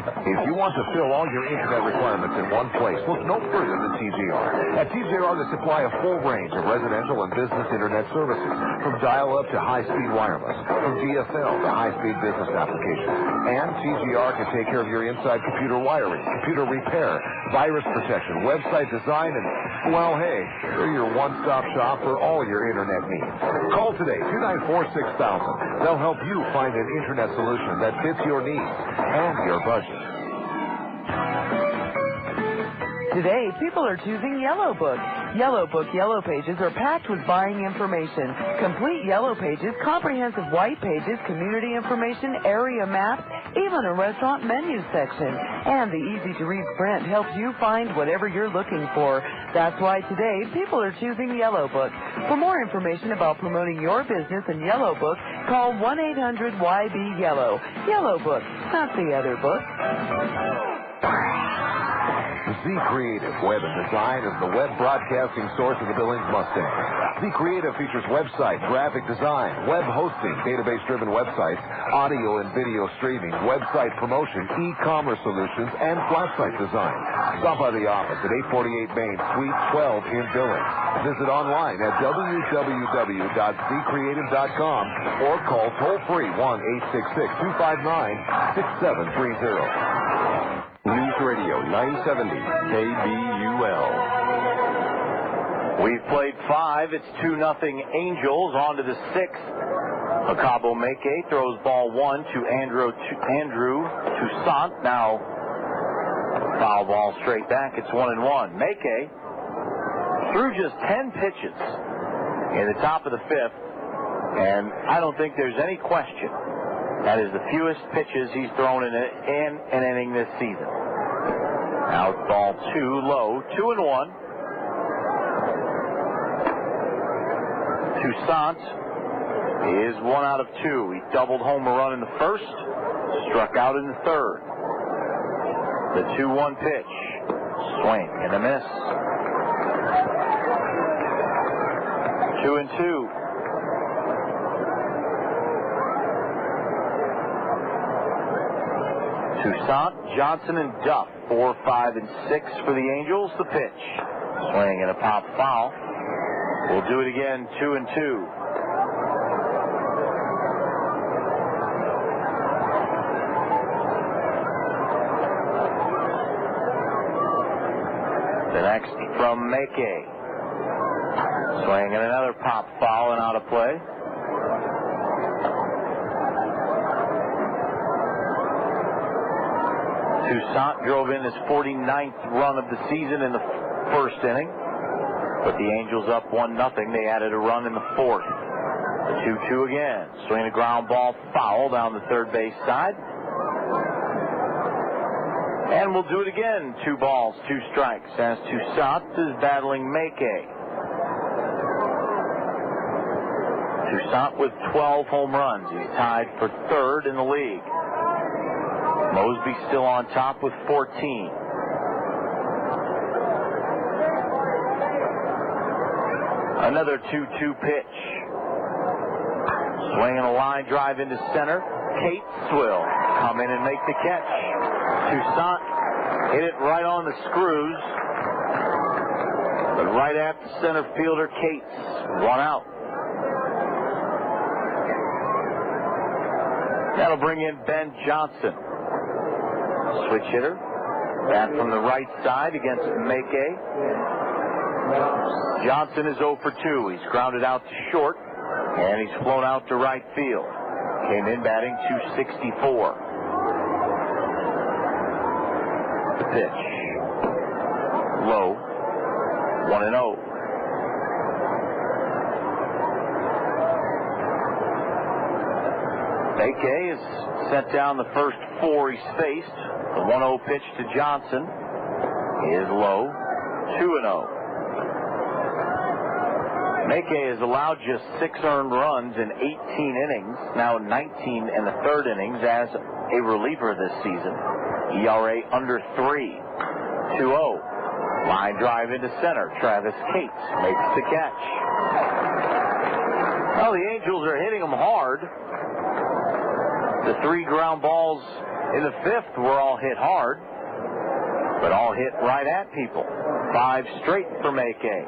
If you want to fill all your internet requirements in one place, look no further than TJR. At TJR, they supply a full range of residential and business internet services, from dial-up to high-speed wireless, from DSL to high-speed business applications. And TJR can take care of your inside computer wiring, computer repair, virus protection, website design, and, well, hey, they're your one-stop shop for all your internet needs. Call today, 294-6000. They'll help you find an internet solution that fits your needs and your budget. Today, people are choosing Yellow Book. Yellow Book Yellow Pages are packed with buying information. Complete Yellow Pages, comprehensive white pages, community information, area maps, even a restaurant menu section. And the easy-to-read print helps you find whatever you're looking for. That's why today, people are choosing Yellow Book. For more information about promoting your business in Yellow Book, call 1-800-YB-YELLOW. Yellow Book, not the other book. Z Creative Web and Design is the web broadcasting source of the Billings Mustangs. Z Creative features website, graphic design, web hosting, database-driven websites, audio and video streaming, website promotion, e-commerce solutions, and flash site design. Stop by the office at 848 Main, Suite 12 in Billings. Visit online at www.zcreative.com or call toll-free 1-866-259-6730. News Radio 970 KBUL. We've played 5. It's 2-0 Angels. On to the 6th. Acabo Meke throws ball 1 to Andrew Toussaint. Now foul ball straight back. It's 1-1. Meke threw just 10 pitches in the top of the 5th, and I don't think there's any question that is the fewest pitches he's thrown in an inning this season. Out ball 2 low, 2-1. Toussaint is 1 out of 2. He doubled home a run in the first, struck out in the third. The 2-1 pitch, swing and a miss. 2-2. Toussaint, Johnson, and Duff, 4, 5, and 6 for the Angels. The pitch, swing and a pop foul. We'll do it again, 2-2. The next from Meke. Swing and another pop foul and out of play. Toussaint drove in his 49th run of the season in the first inning. But the Angels up 1-0. They added a run in the fourth. The 2-2 again. Swing a ground ball foul down the third base side. And we'll do it again. 2 balls, 2 strikes as Toussaint is battling Meke. Toussaint with 12 home runs. He's tied for third in the league. Mosby still on top with 14. Another 2-2 pitch. Swinging a line drive into center. Cates will come in and make the catch. Toussaint hit it right on the screws. But right after center fielder Cates. 1 out. That'll bring in Ben Johnson. Switch hitter. Bat from the right side against Meke. Johnson is 0 for 2. He's grounded out to short, and he's flown out to right field. Came in batting 264. The pitch. Low. 1-0. Meke has sent down the first 4 he's faced. The 1-0 pitch to Johnson is low. 2-0. Mackay has allowed just 6 earned runs in 18 innings, now 19 in the third innings as a reliever this season. ERA under 3. 2-0. Line drive into center. Travis Cates makes the catch. Well, the Angels are hitting them hard. The 3 ground balls in the 5th were all hit hard, but all hit right at people. 5 straight for Mackay.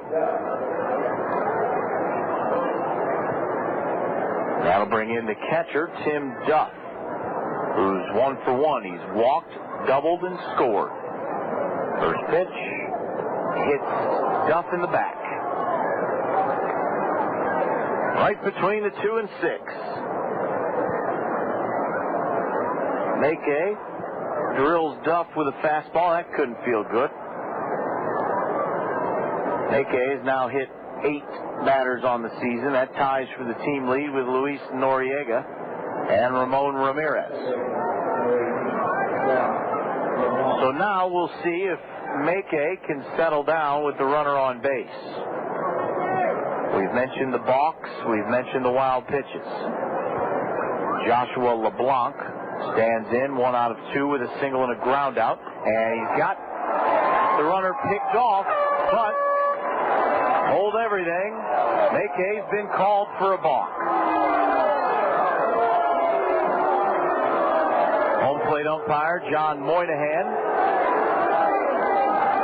That'll bring in the catcher, Tim Duff, who's 1 for 1. He's walked, doubled, and scored. First pitch hits Duff in the back. Right between the 2 and 6. Mackay drills Duff with a fastball. That couldn't feel good. Mackay has now hit 8 batters on the season. That ties for the team lead with Luis Noriega and Ramon Ramirez. So now we'll see if Mackay can settle down with the runner on base. We've mentioned the balks. We've mentioned the wild pitches. Joshua LeBlanc stands in 1 out of 2 with a single and a ground out. And he's got the runner picked off, but hold everything. Mackay's been called for a balk. Home plate umpire John Moynihan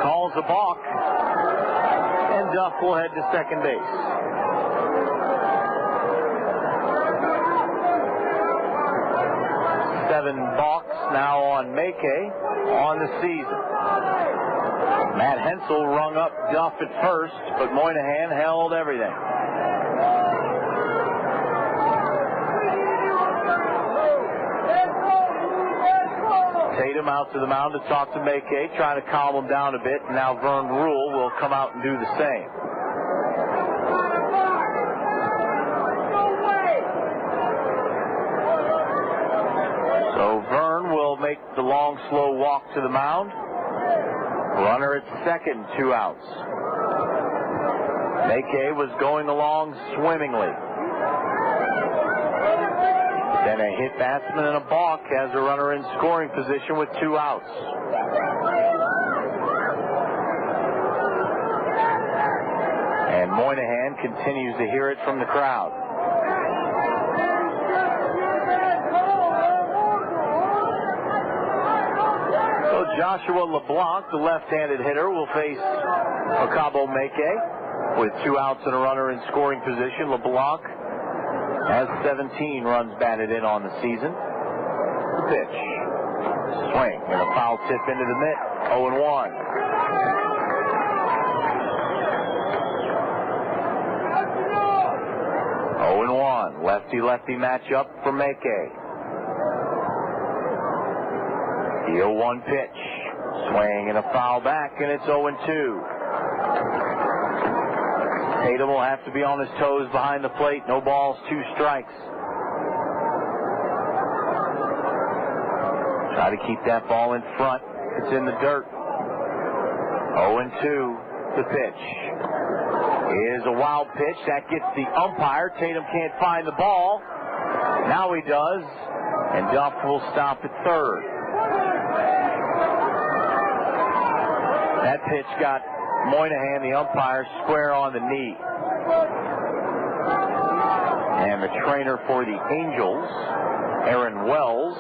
calls a balk, and Duff will head to second base. Seven balks now on Mackay on the season. Matt Hensel rung up Duff at first, but Moynihan held everything. Tatum out to the mound to talk to Mackay, trying to calm him down a bit. And now Vern Rule will come out and do the same. So Vern will make the long, slow walk to the mound. Runner at second, 2 outs. Mackay was going along swimmingly. Then a hit batsman and a balk has a runner in scoring position with 2 outs. And Moynihan continues to hear it from the crowd. So Joshua LeBlanc, the left-handed hitter, will face Okabo Mackay with 2 outs and a runner in scoring position. LeBlanc has 17 runs batted in on the season. The pitch. Swing and a foul tip into the mitt. 0-1. 0-1. Lefty-lefty matchup for Mackay. The 0-1 pitch. Swing and a foul back, and it's 0-2. Tatum will have to be on his toes behind the plate. No balls, 2 strikes. Try to keep that ball in front. It's in the dirt. 0-2. The pitch is a wild pitch. That gets the umpire. Tatum can't find the ball. Now he does. And Duff will stop at third. That pitch got Moynihan, the umpire, square on the knee. And the trainer for the Angels, Aaron Wells,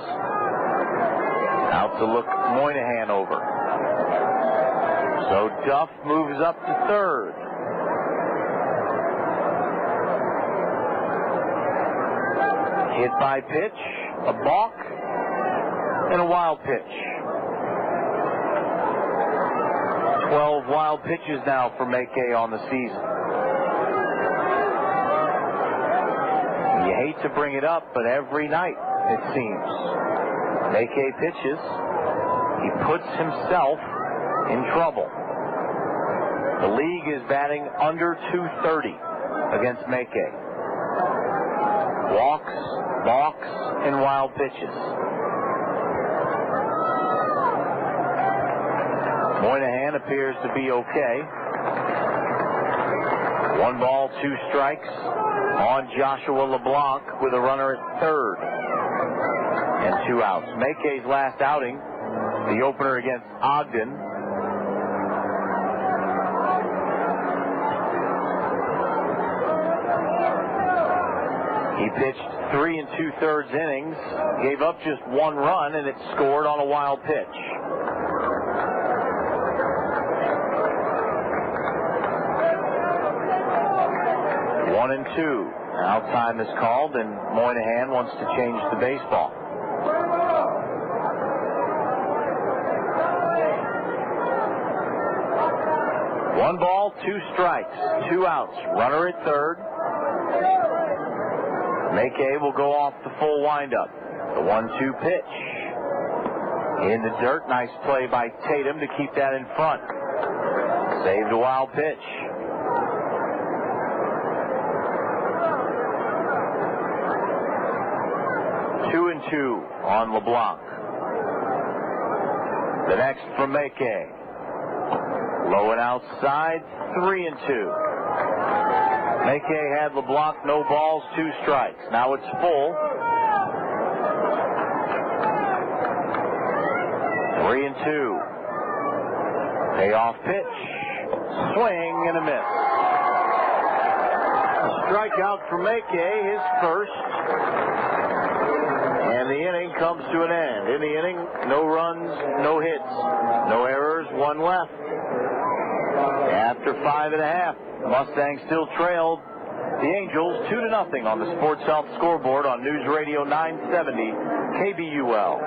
out to look Moynihan over. So Duff moves up to third. Hit by pitch, a balk, and a wild pitch. 12 wild pitches now for Mackay on the season. You hate to bring it up, but every night, it seems, Mackay pitches, he puts himself in trouble. The league is batting under .230 against Mackay. Walks, balks, and wild pitches. Moynihan appears to be okay. 1 ball, 2 strikes on Joshua LeBlanc with a runner at third. And 2 outs. Mackay's last outing, the opener against Ogden. He pitched 3 2/3 innings, gave up just 1 run, and it scored on a wild pitch. One and 2. Now time is called, and Moynihan wants to change the baseball. One ball, 2 strikes, 2 outs. Runner at third. Mackay will go off the full windup. The 1-2 pitch. In the dirt. Nice play by Tatum to keep that in front. Saved a wild pitch. Two and 2 on LeBlanc. The next from Mackay. Low and outside, 3 and 2. Mackay had LeBlanc, no balls, 2 strikes. Now it's full. 3 and 2. Payoff pitch. Swing and a miss. A strikeout for Mackay, his first. And the inning comes to an end. In the inning, no runs, no hits, no errors, 1 left. After 5 1/2, Mustangs still trailed the Angels 2-0 on the Sports Health scoreboard on News Radio 970 KBUL.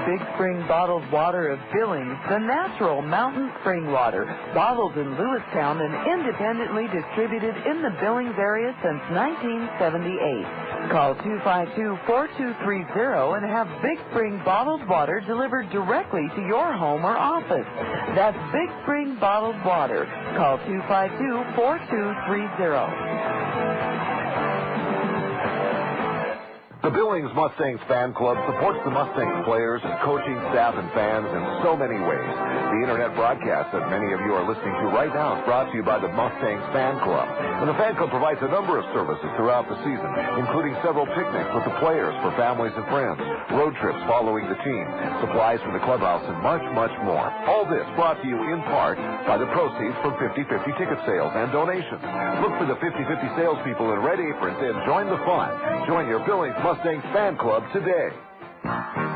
Big Spring Bottled Water of Billings, the natural mountain spring water, bottled in Lewistown and independently distributed in the Billings area since 1978. Call 252-4230 and have Big Spring Bottled Water delivered directly to your home or office. That's Big Spring Bottled Water. Call 252-4230. The Billings Mustangs Fan Club supports the Mustangs players, coaching staff, and fans in so many ways. The internet broadcast that many of you are listening to right now is brought to you by the Mustangs Fan Club. And the Fan Club provides a number of services throughout the season, including several picnics with the players for families and friends, road trips following the team, supplies for the clubhouse, and much, much more. All this brought to you in part by the proceeds from 50/50 ticket sales and donations. Look for the 50/50 salespeople in red aprons and join the fun. Join your Billings Mustangs Fan Club today.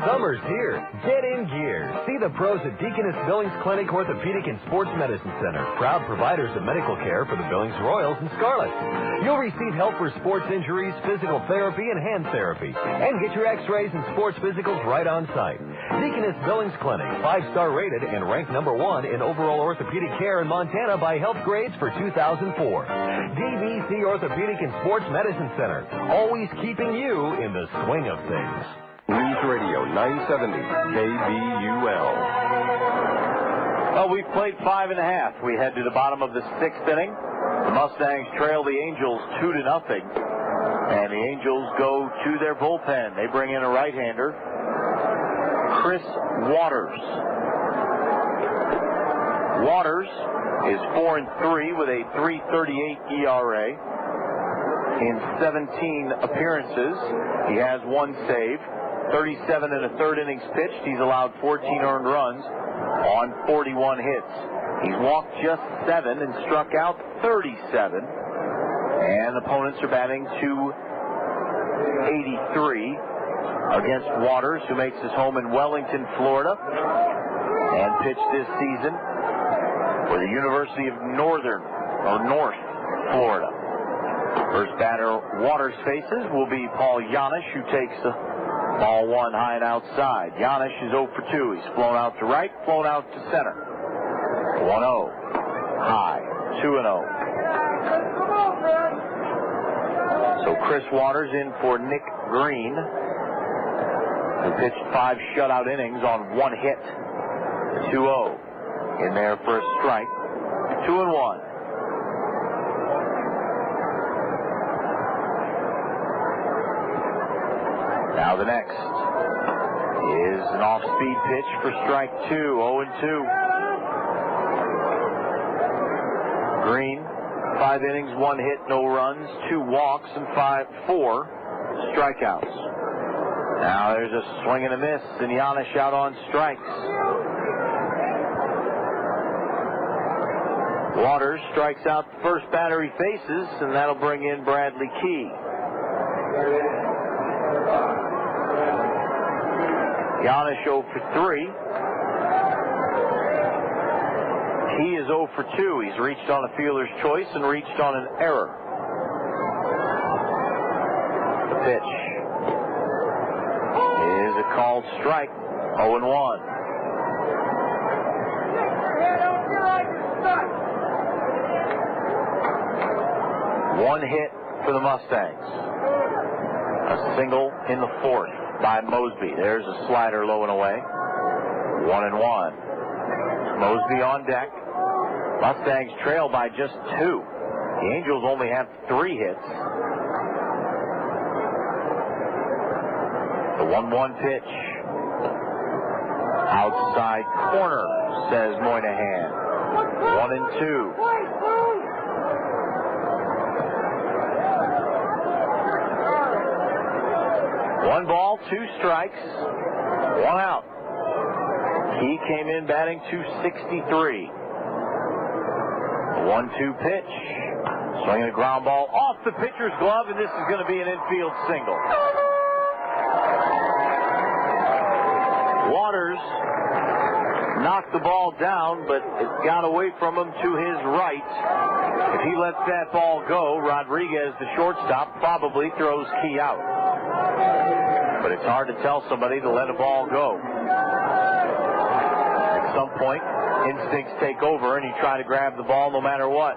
Summer's here. Get in gear. See the pros at Deaconess Billings Clinic Orthopedic and Sports Medicine Center, proud providers of medical care for the Billings Royals and Scarlets. You'll receive help for sports injuries, physical therapy, and hand therapy, and get your x-rays and sports physicals right on site. Deaconess Billings Clinic, 5-star rated and ranked #1 in overall orthopedic care in Montana by Health Grades for 2004. DBC Orthopedic and Sports Medicine Center, always keeping you in the swing of things. News Radio 970 KBUL. Well, we've played 5 1/2. We head to the bottom of the 6th inning. The Mustangs trail the Angels 2-0. And the Angels go to their bullpen. They bring in a right-hander, Chris Waters. Waters is 4-3 with a 3.38 ERA. In 17 appearances, he has 1 save. 37 1/3 innings pitched. He's allowed 14 earned runs on 41 hits. He's walked just 7 and struck out 37. And opponents are batting .283 against Waters, who makes his home in Wellington, Florida, and pitched this season for the University of North Florida. First batter Waters faces will be Paul Janish, who takes the ball 1 high and outside. Janish is 0 for 2. He's flown out to right, flown out to center. 1-0. High. 2-0. So Chris Waters in for Nick Green, who pitched 5 shutout innings on 1 hit. 2-0. In there for a strike. 2-1. Now the next is an off-speed pitch for strike 2, 0-2. Green, 5 innings, 1 hit, no runs, 2 walks, and 4 strikeouts. Now there's a swing and a miss, and Janish out on strikes. Waters strikes out the first batter he faces, and that'll bring in Bradley Key. Janish 0 for 3. Key is 0 for 2. He's reached on a fielder's choice and reached on an error. The pitch is a called strike, 0-1. One hit for the Mustangs. A single in the 4th by Mosby. There's a slider low and away. 1-1. Mosby on deck. Mustangs trail by just 2. The Angels only have 3 hits. The 1-1 pitch. Outside corner, says Moynihan. 1-2. One ball, 2 strikes, 1 out. Key came in batting .263. 1-2 pitch. Swinging a ground ball off the pitcher's glove, and this is going to be an infield single. Waters knocked the ball down, but it got away from him to his right. If he lets that ball go, Rodriguez, the shortstop, probably throws Key out. But it's hard to tell somebody to let a ball go. At some point, instincts take over, and you try to grab the ball no matter what.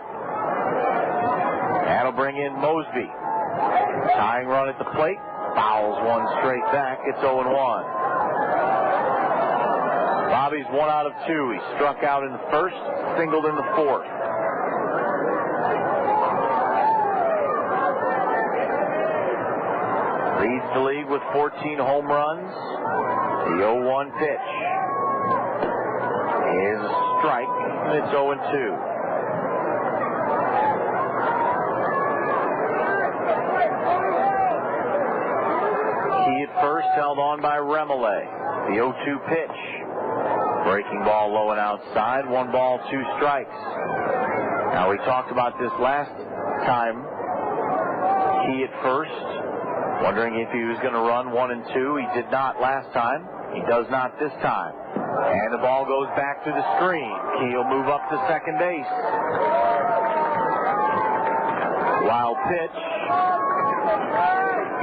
That'll bring in Mosby. Tying run at the plate. Fouls one straight back. It's 0-1. Bobby's 1 out of 2. He struck out in the 1st, singled in the 4th. Leads the league with 14 home runs. The 0-1 pitch is a strike, and it's 0-2. Key at first, held on by Remele. The 0-2 pitch. Breaking ball low and outside. 1 ball, 2 strikes. Now, we talked about this last time. Key at first. Wondering if he was going to run 1 and 2. He did not last time. He does not this time. And the ball goes back to the screen. Key will move up to second base. Wild pitch.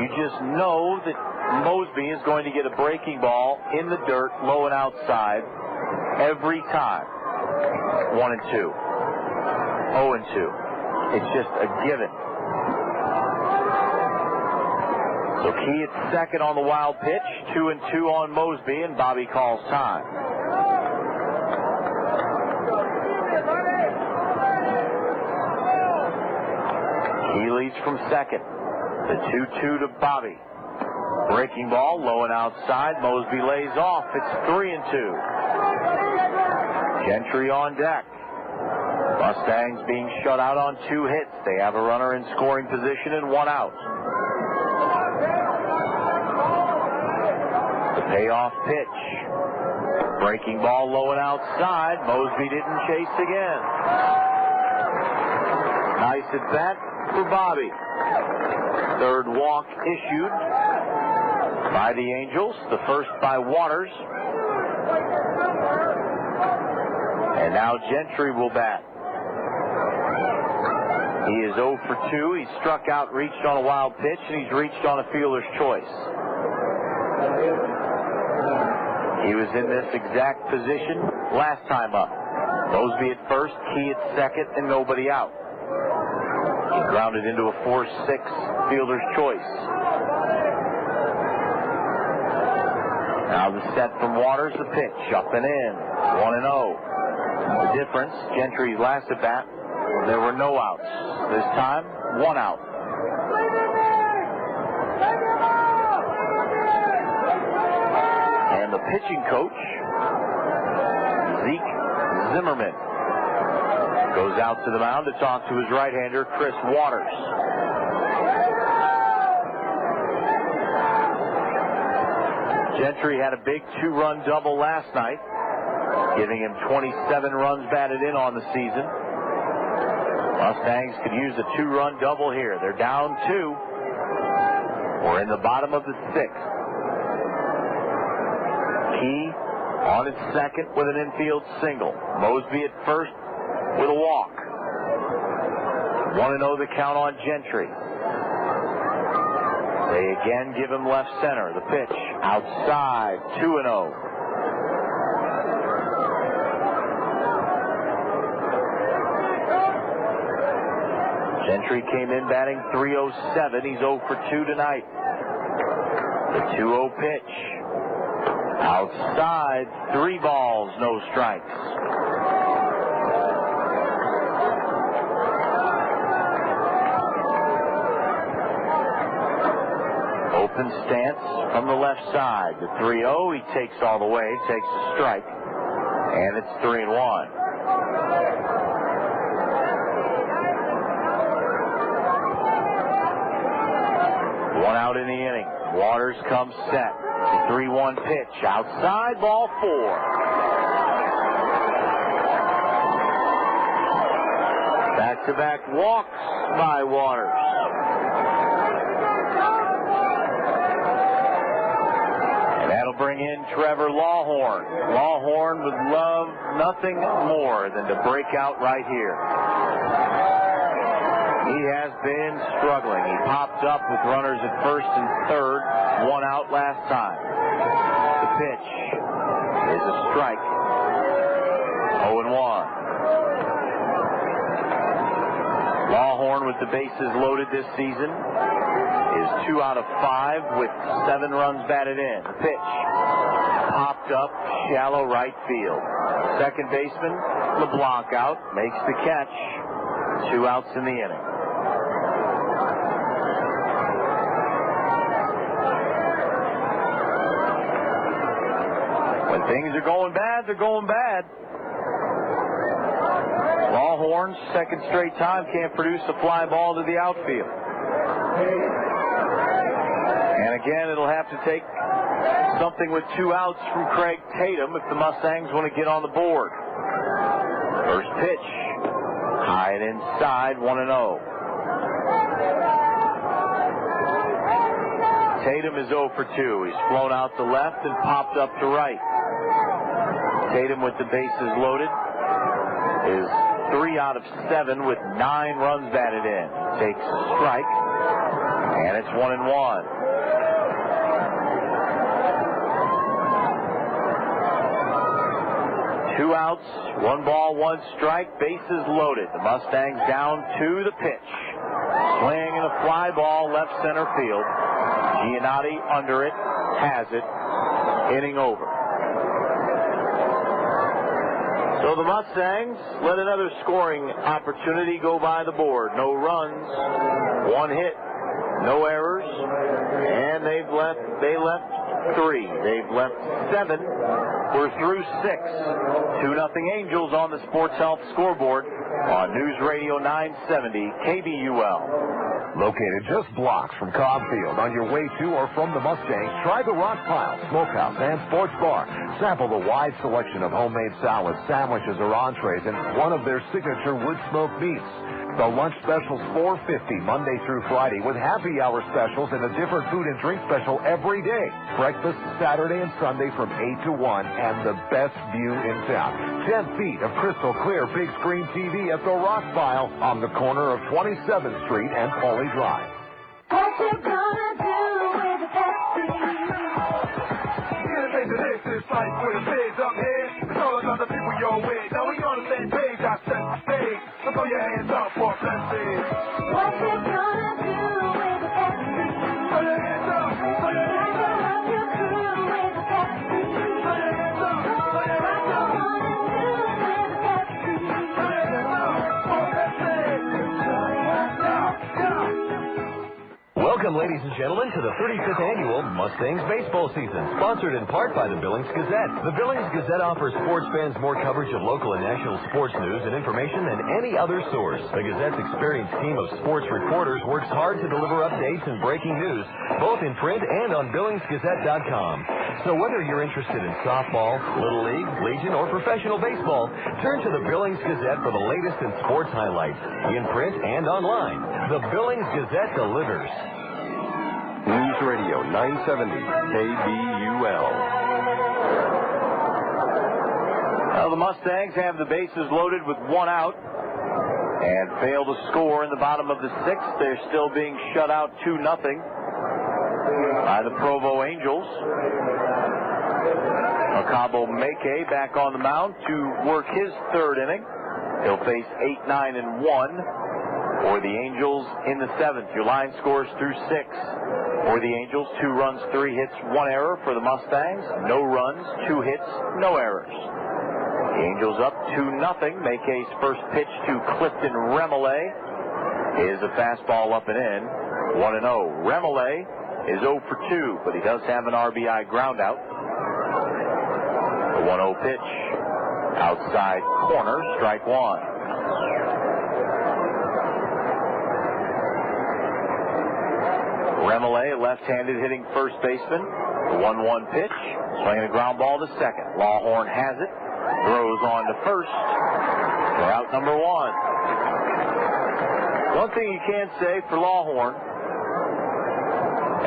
You just know that Mosby is going to get a breaking ball in the dirt, low and outside, every time. 1 and 2. 0 and 2. It's just a given. So Key at second on the wild pitch, 2 and 2 on Mosby, and Bobby calls time. Key leads from second. The 2-2 to Bobby. Breaking ball, low and outside. Mosby lays off. It's 3 and 2. Gentry on deck. Mustangs being shut out on 2 hits. They have a runner in scoring position and 1 out. The payoff pitch. Breaking ball low and outside. Mosby didn't chase again. Nice at bat for Bobby. 3rd walk issued by the Angels. The first by Waters. And now Gentry will bat. He is 0 for 2. He struck out, reached on a wild pitch, and he's reached on a fielder's choice. He was in this exact position last time up. Mosby at first, Key at second, and nobody out. He grounded into a 4-6 fielder's choice. Now the set from Waters, the pitch, up and in, 1-0. The difference, Gentry's last at bat, there were no outs. This time, 1 out. And the pitching coach, Zeke Zimmerman. Goes out to the mound to talk to his right-hander, Chris Waters. Gentry had a big 2-run double last night, giving him 27 runs batted in on the season. Mustangs could use a 2-run double here. They're down 2. We're in the bottom of the 6th. Key on its second with an infield single. Mosby at first with a walk. 1-0 the count on Gentry. They again give him left center. The pitch outside, 2-0. Gentry came in batting .307. He's 0 for 2 tonight. The 2-0 pitch. Outside, 3 balls, no strikes. Open stance from the left side. The 3-0, he takes all the way, takes a strike, and it's 3-1. One out in the inning. Waters comes set. The 3-1 pitch. Outside, ball 4. Back-to-back walks by Waters. And that'll bring in Trevor Lawhorn. Lawhorn would love nothing more than to break out right here. He has been struggling. He popped up with runners at first and third, 1 out last time. The pitch is a strike. 0-1. Lawhorn with the bases loaded this season is 2 out of 5 with 7 runs batted in. The pitch popped up, shallow right field. Second baseman LeBlanc out, makes the catch. 2 outs in the inning. When things are going bad, they're going bad. Lawhorn, second straight time, can't produce a fly ball to the outfield. And again, it'll have to take something with 2 outs from Craig Tatum if the Mustangs want to get on the board. First pitch, high and inside, 1-0. Tatum is 0 for 2. He's flown out to left and popped up to right. Tatum with the bases loaded is 3 out of 7 with 9 runs batted in. Takes a strike, and it's 1-1. Two outs, 1 ball, 1 strike, bases loaded. The Mustangs down to the pitch. Swing and a fly ball, left center field. Giannotti under it, has it, inning over. So the Mustangs let another scoring opportunity go by the board. No runs, 1 hit, no errors, and they left 3. They've left 7. We're through 6. 2-0 Angels on the Sports Health scoreboard on News Radio 970 KBUL. Located just blocks from Cobb Field, on your way to or from the Mustangs, try the Rock Pile Smokehouse and Sports Bar. Sample the wide selection of homemade salads, sandwiches, or entrees, and one of their signature wood-smoked meats. The lunch specials $4.50 Monday through Friday, with happy hour specials and a different food and drink special every day. Breakfast Saturday and Sunday from 8 to 1, and the best view in town. 10 feet of crystal clear big screen TV at the Rock Pile on the corner of 27th Street and Pauly Drive. What you gonna do with the Pepsi? Here's the taste of this, this life with a biz up here. It's all about the people you're with. Now we on the same page, I set the stage. So throw your hands up for Pepsi. What you gonna do with the Pepsi? Throw your hands up, throw your hands up. What you do with the Pepsi? Throw your hands up, throw your hands up. What you wanna do with the Pepsi? Throw your hands up for Pepsi. Welcome, ladies ladies and gentlemen, to the 35th annual Mustangs baseball season, sponsored in part by the Billings Gazette. The Billings Gazette offers sports fans more coverage of local and national sports news and information than any other source. The Gazette's experienced team of sports reporters works hard to deliver updates and breaking news, both in print and on BillingsGazette.com. So whether you're interested in softball, Little League, Legion, or professional baseball, turn to the Billings Gazette for the latest in sports highlights, in print and online. The Billings Gazette delivers. News Radio 970 KBUL. Well, the Mustangs have the bases loaded with one out and fail to score in the bottom of the sixth. They're still being shut out 2-0 by the Provo Angels. Macabo Meke back on the mound to work his third inning. He'll face 8, 9, and 1 for the Angels in the seventh. Your line scores through 6 for the Angels. 2 runs, 3 hits, 1 error for the Mustangs. No runs, 2 hits, no errors. The Angels up 2-0. Meke's first pitch to Clifton Remele is a fastball up and in. 1-0. Remele is 0 for 2, but he does have an RBI ground out. The 1-0 pitch, outside corner, strike 1. Remele, left-handed hitting first baseman. The 1-1 pitch, swinging a ground ball to second. Lawhorn has it, throws on to first for out number 1. One thing you can say for Lawhorn,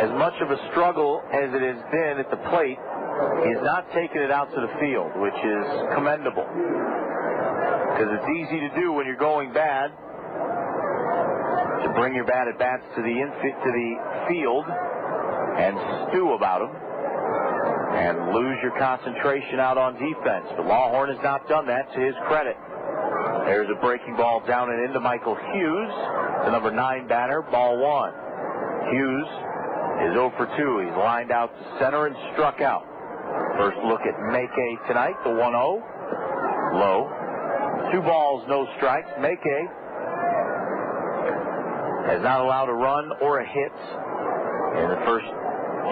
as much of a struggle as it has been at the plate, he's not taking it out to the field, which is commendable. Because it's easy to do when you're going bad, to bring your bad at bats to the field and stew about them and lose your concentration out on defense. But Lawhorn has not done that, to his credit. There's a breaking ball down and into Michael Hughes, the number 9 batter, ball 1. Hughes is 0 for 2. He's lined out to center and struck out. First look at Meke tonight, the 1-0. Low. 2 balls, no strikes. Meke has not allowed a run or a hit in the first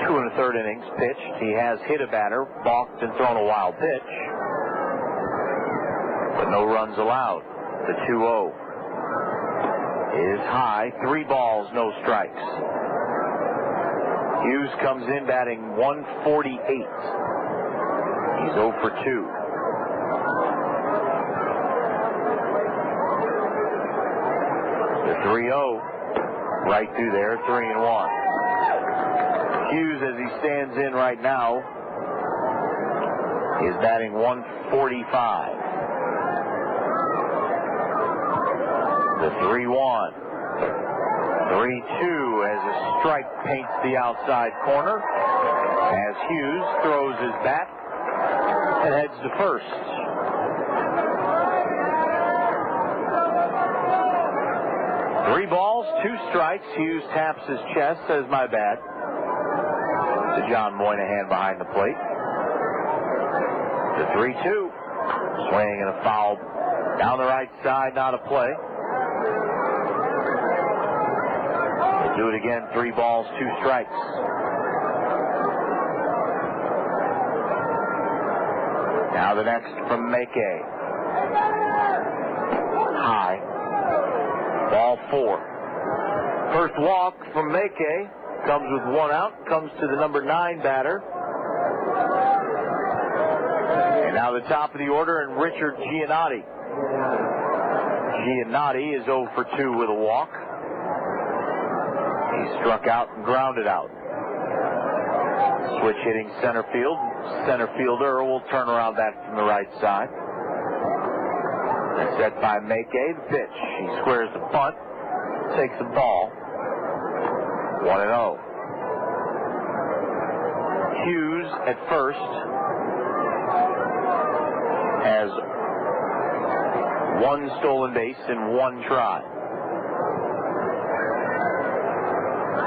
2 1/3 innings pitched. He has hit a batter, balked, and thrown a wild pitch, but no runs allowed. The 2-0 is high. 3 balls, no strikes. Hughes comes in batting 148. He's 0 for 2. The 3-0 right through there, 3-1. Hughes, as he stands in right now, is batting 145. The 3-1. 3-2 as a strike paints the outside corner as Hughes throws his bat and heads to first. Three balls, 2 strikes. Hughes taps his chest, says, "My bad," to John Moynihan behind the plate. The 3-2. Swing and a foul down the right side, not a play. We'll do it again. 3 balls, 2 strikes. Now the next from Meke. High. Ball 4. First walk from Meke comes with 1 out. Comes to the number 9 batter. And now the top of the order, and Richard Giannotti. Giannotti is 0 for 2 with a walk. He struck out and grounded out. Switch hitting center field. Center fielder will turn around that from the right side. And set by Meke. The pitch. He squares the bunt. Takes the ball. 1-0. Hughes at first has 1 stolen base in 1 try.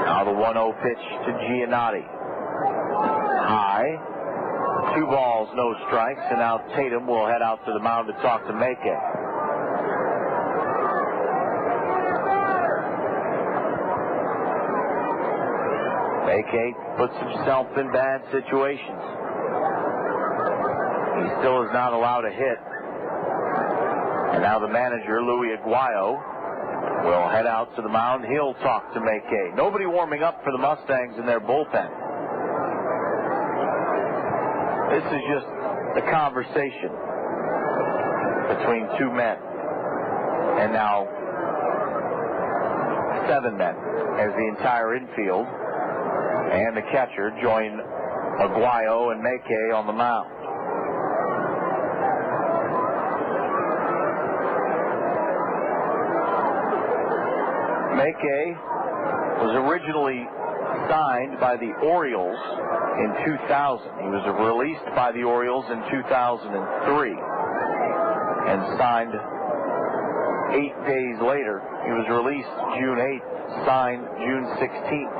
Now the 1-0 pitch to Giannotti. High. 2 balls, no strikes, and now Tatum will head out to the mound to talk to Meke. Mackay puts himself in bad situations. He still is not allowed a hit. And now the manager, Louis Aguayo, will head out to the mound. He'll talk to Mackay. Nobody warming up for the Mustangs in their bullpen. This is just a conversation between two men. And now 7 men as the entire infield and the catcher join Aguayo and Mackay on the mound. Mackay was originally signed by the Orioles in 2000. He was released by the Orioles in 2003 and signed 8 days later. He was released June 8th, signed June 16th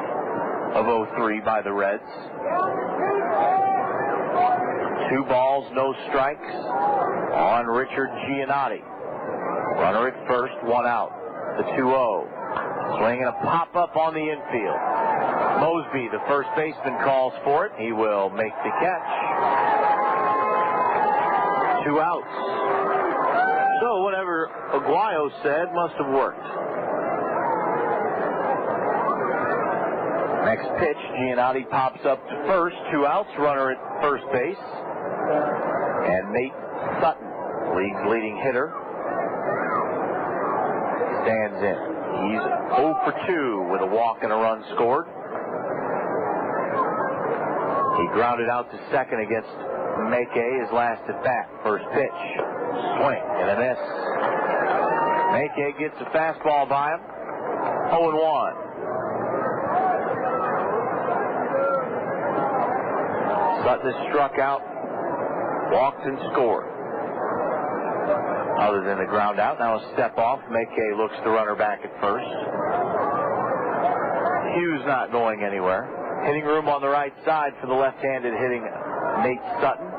of 03 by the Reds. 2 balls, no strikes on Richard Giannotti. Runner at first, 1 out. The 2-0. Swinging a pop-up on the infield. Mosby, the first baseman, calls for it. He will make the catch. 2 outs. So whatever Aguayo said must have worked. Next pitch, Giannotti pops up to first. 2 outs, runner at first base. And Nate Sutton, league's leading hitter, stands in. He's 0 for 2 with a walk and a run scored. He grounded out to second against Mackay, his last at bat. First pitch, swing and a miss. Mackay gets a fastball by him. 0-1. Sutton is struck out, walked and scored. Other than the ground out, now a step off. Mackay looks the runner back at first. Hughes not going anywhere. Hitting room on the right side for the left-handed hitting Nate Sutton.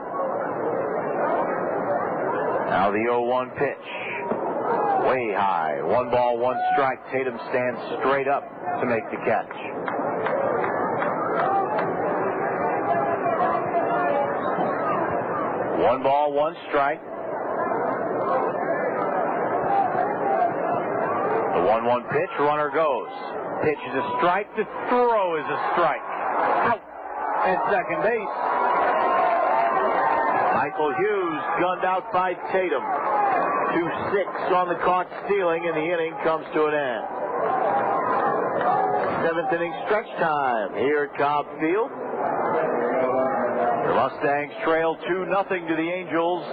Now the 0-1 pitch. Way high. 1 ball, 1 strike. Tatum stands straight up to make the catch. One ball, 1 strike. The 1-1 pitch, runner goes. Pitch is a strike, the throw is a strike. Out at second base. Michael Hughes gunned out by Tatum. 2-6 on the caught stealing, and the inning comes to an end. 7th inning stretch time here at Cobb Field. The Mustangs trail 2-0 to the Angels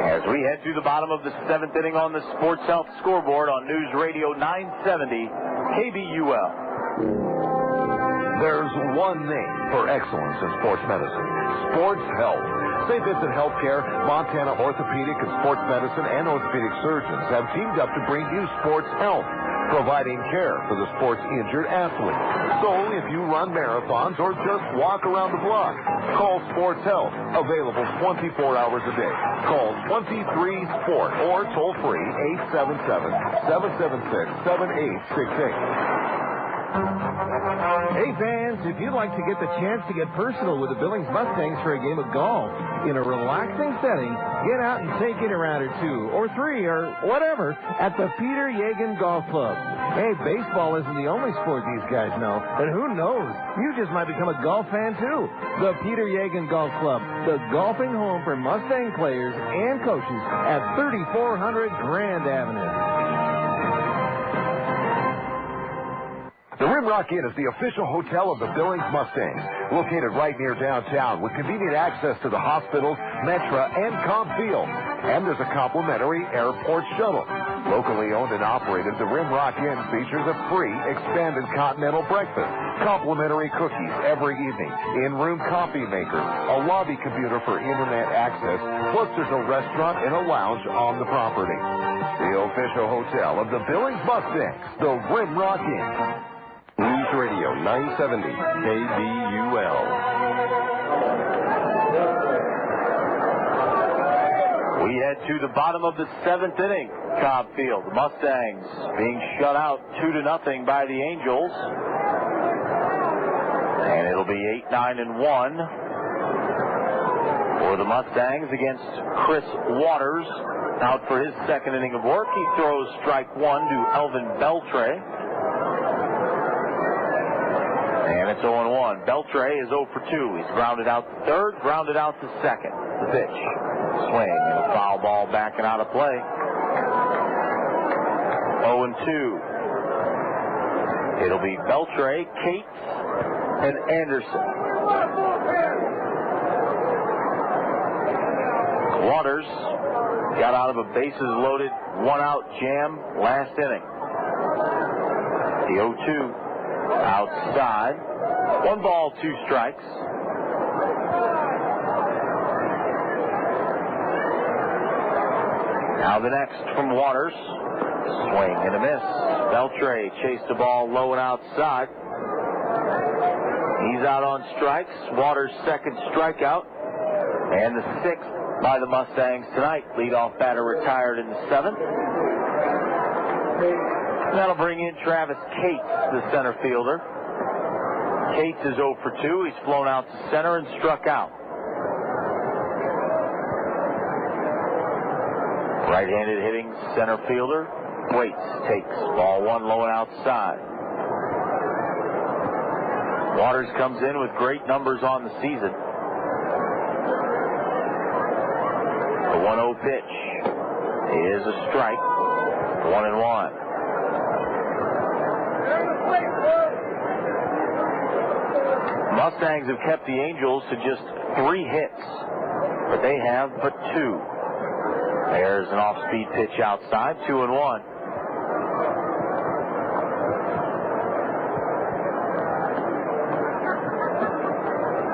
as we head to the bottom of the 7th inning on the Sports Health scoreboard on News Radio 970 KBUL. There's one name for excellence in sports medicine: Sports Health. St. Vincent Healthcare, Montana Orthopedic and Sports Medicine, and orthopedic surgeons have teamed up to bring you Sports Health, providing care for the sports-injured athlete. So if you run marathons or just walk around the block, call Sports Health, available 24 hours a day. Call 23-SPORT or toll free 877-776-7868. Hey fans, if you'd like to get the chance to get personal with the Billings Mustangs for a game of golf in a relaxing setting, get out and take in a round or 2 or 3 or whatever at the Peter Yegan Golf Club. Hey, baseball isn't the only sport these guys know, and who knows, you just might become a golf fan too. The Peter Yegan Golf Club, the golfing home for Mustang players and coaches at 3400 Grand Avenue. The Rimrock Inn is the official hotel of the Billings Mustangs, located right near downtown with convenient access to the hospitals, Metra, and Cobb Field. And there's a complimentary airport shuttle. Locally owned and operated, the Rimrock Inn features a free expanded continental breakfast, complimentary cookies every evening, in-room coffee makers, a lobby computer for internet access, plus there's a restaurant and a lounge on the property. The official hotel of the Billings Mustangs, the Rimrock Inn. News Radio 970 KBUL. We head to the bottom of the 7th inning. Cobb Field, the Mustangs being shut out 2-0 by the Angels. And it'll be 8-9-1 for the Mustangs against Chris Waters. Out for his second inning of work. He throws strike one to Elvin Beltre. And it's 0-1. Beltre is 0 for 2. He's grounded out to third, grounded out to second. The pitch. Swing and a foul ball backing out of play. 0-2. It'll be Beltre, Cates, and Anderson. Waters got out of a bases-loaded, one-out jam last inning. The 0-2 outside. 1 ball, 2 strikes. Now the next from Waters. Swing and a miss. Beltre chased the ball low and outside. He's out on strikes. Waters' second strikeout. And the 6th by the Mustangs tonight. Leadoff batter retired in the 7th. That'll bring in Travis Cates, the center fielder. Cates is 0 for 2. He's flown out to center and struck out. Right-handed hitting center fielder. Waits, takes ball 1 low and outside. Waters comes in with great numbers on the season. The 1-0 pitch is a strike. 1-1. Mustangs have kept the Angels to just 3 hits, but they have but 2. There's an off-speed pitch outside. 2-1.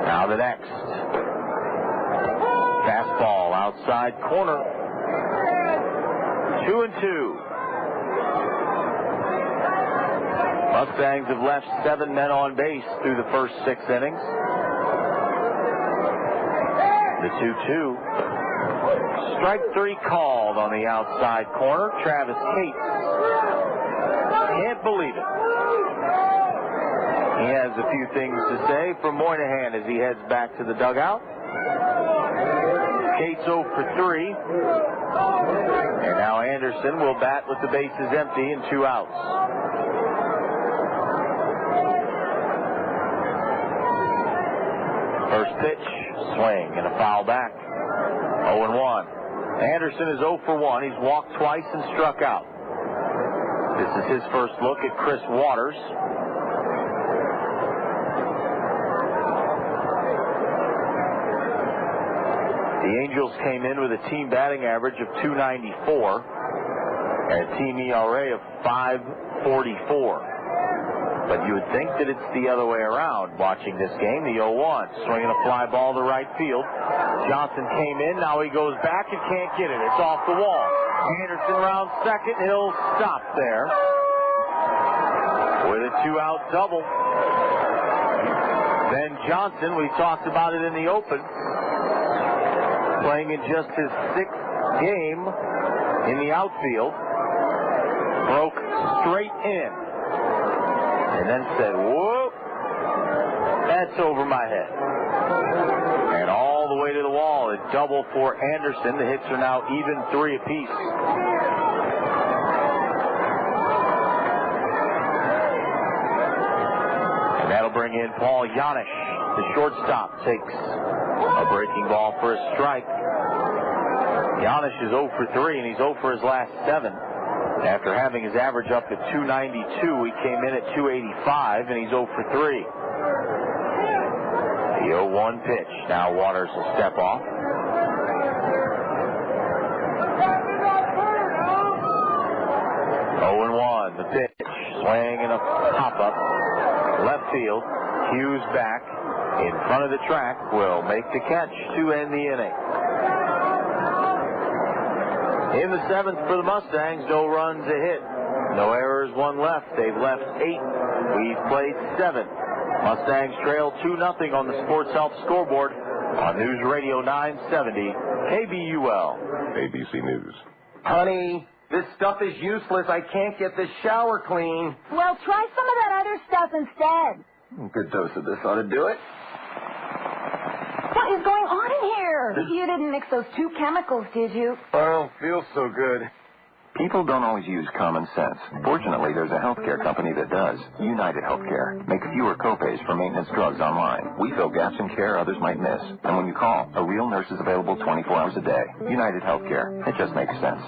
Now the next. Fastball outside corner. 2-2. Mustangs have left 7 men on base through the first 6 innings. The 2-2. Strike 3 called on the outside corner. Travis Cates. Can't believe it. He has a few things to say from Moynihan as he heads back to the dugout. Cates 0 for 3. And now Anderson will bat with the bases empty and 2 outs. First pitch, swing, and a foul back. 0-1. Anderson is 0 for 1. He's walked twice and struck out. This is his first look at Chris Waters. The Angels came in with a team batting average of .294 and a team ERA of 5.44. But you would think that it's the other way around watching this game. The 0-1, swinging a fly ball to right field. Johnson came in. Now he goes back and can't get it. It's off the wall. Anderson rounds second. He'll stop there with a 2-out double. Ben Johnson, we talked about it in the open, playing in just his 6th game in the outfield, broke straight in. And then said, whoop, that's over my head. And all the way to the wall, a double for Anderson. The hits are now even 3 apiece. And that'll bring in Paul Janish. The shortstop takes a breaking ball for a strike. Janish is 0 for 3, and he's 0 for his last 7. After having his average up at .292, he came in at .285, and he's 0 for 3. The 0-1 pitch. Now Waters will step off. 0-1, the pitch. Swing and a pop-up. Left field. Hughes back. In front of the track. Will make the catch to end the inning. In the 7th for the Mustangs, no runs, a hit. No errors, 1 left. They've left 8. We've played 7. Mustangs trail 2-0 on the Sports Health scoreboard on News Radio 970 KBUL. ABC News. Honey, this stuff is useless. I can't get this shower clean. Well, try some of that other stuff instead. A good dose of this ought to do it. What is going on in here? You didn't mix those two chemicals, did you? Oh, feels so good. People don't always use common sense. Fortunately, there's a healthcare company that does. United Healthcare. Make fewer copays for maintenance drugs online. We fill gaps in care others might miss. And when you call, a real nurse is available 24 hours a day. United Healthcare. It just makes sense.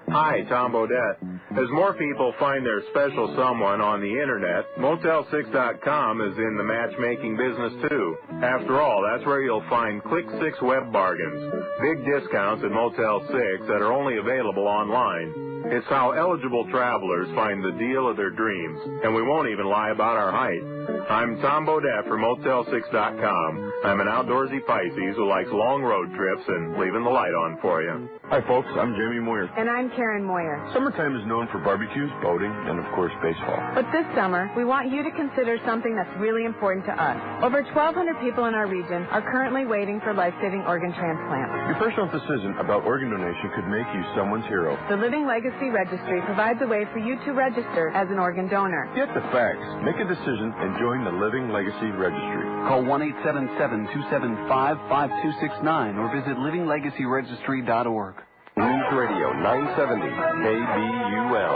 Hi, Tom Bodette. As more people find their special someone on the internet, Motel6.com is in the matchmaking business too. After all, that's where you'll find Click 6 web bargains. Big discounts at Motel 6 that are only available online. It's how eligible travelers find the deal of their dreams, and we won't even lie about our height. I'm Tom Bodette for Motel6.com. I'm an outdoorsy Pisces who likes long road trips and leaving the light on for you. Hi, folks. I'm Jamie Moyer. And I'm Karen Moyer. Summertime is known for barbecues, boating, and, of course, baseball. But this summer, we want you to consider something that's really important to us. Over 1,200 people in our region are currently waiting for life-saving organ transplants. Your personal decision about organ donation could make you someone's hero. The Living Legacy Registry provides a way for you to register as an organ donor. Get the facts. Make a decision and join the Living Legacy Registry. Call 1-877-275-5269 or visit livinglegacyregistry.org. News Radio 970 KBUL.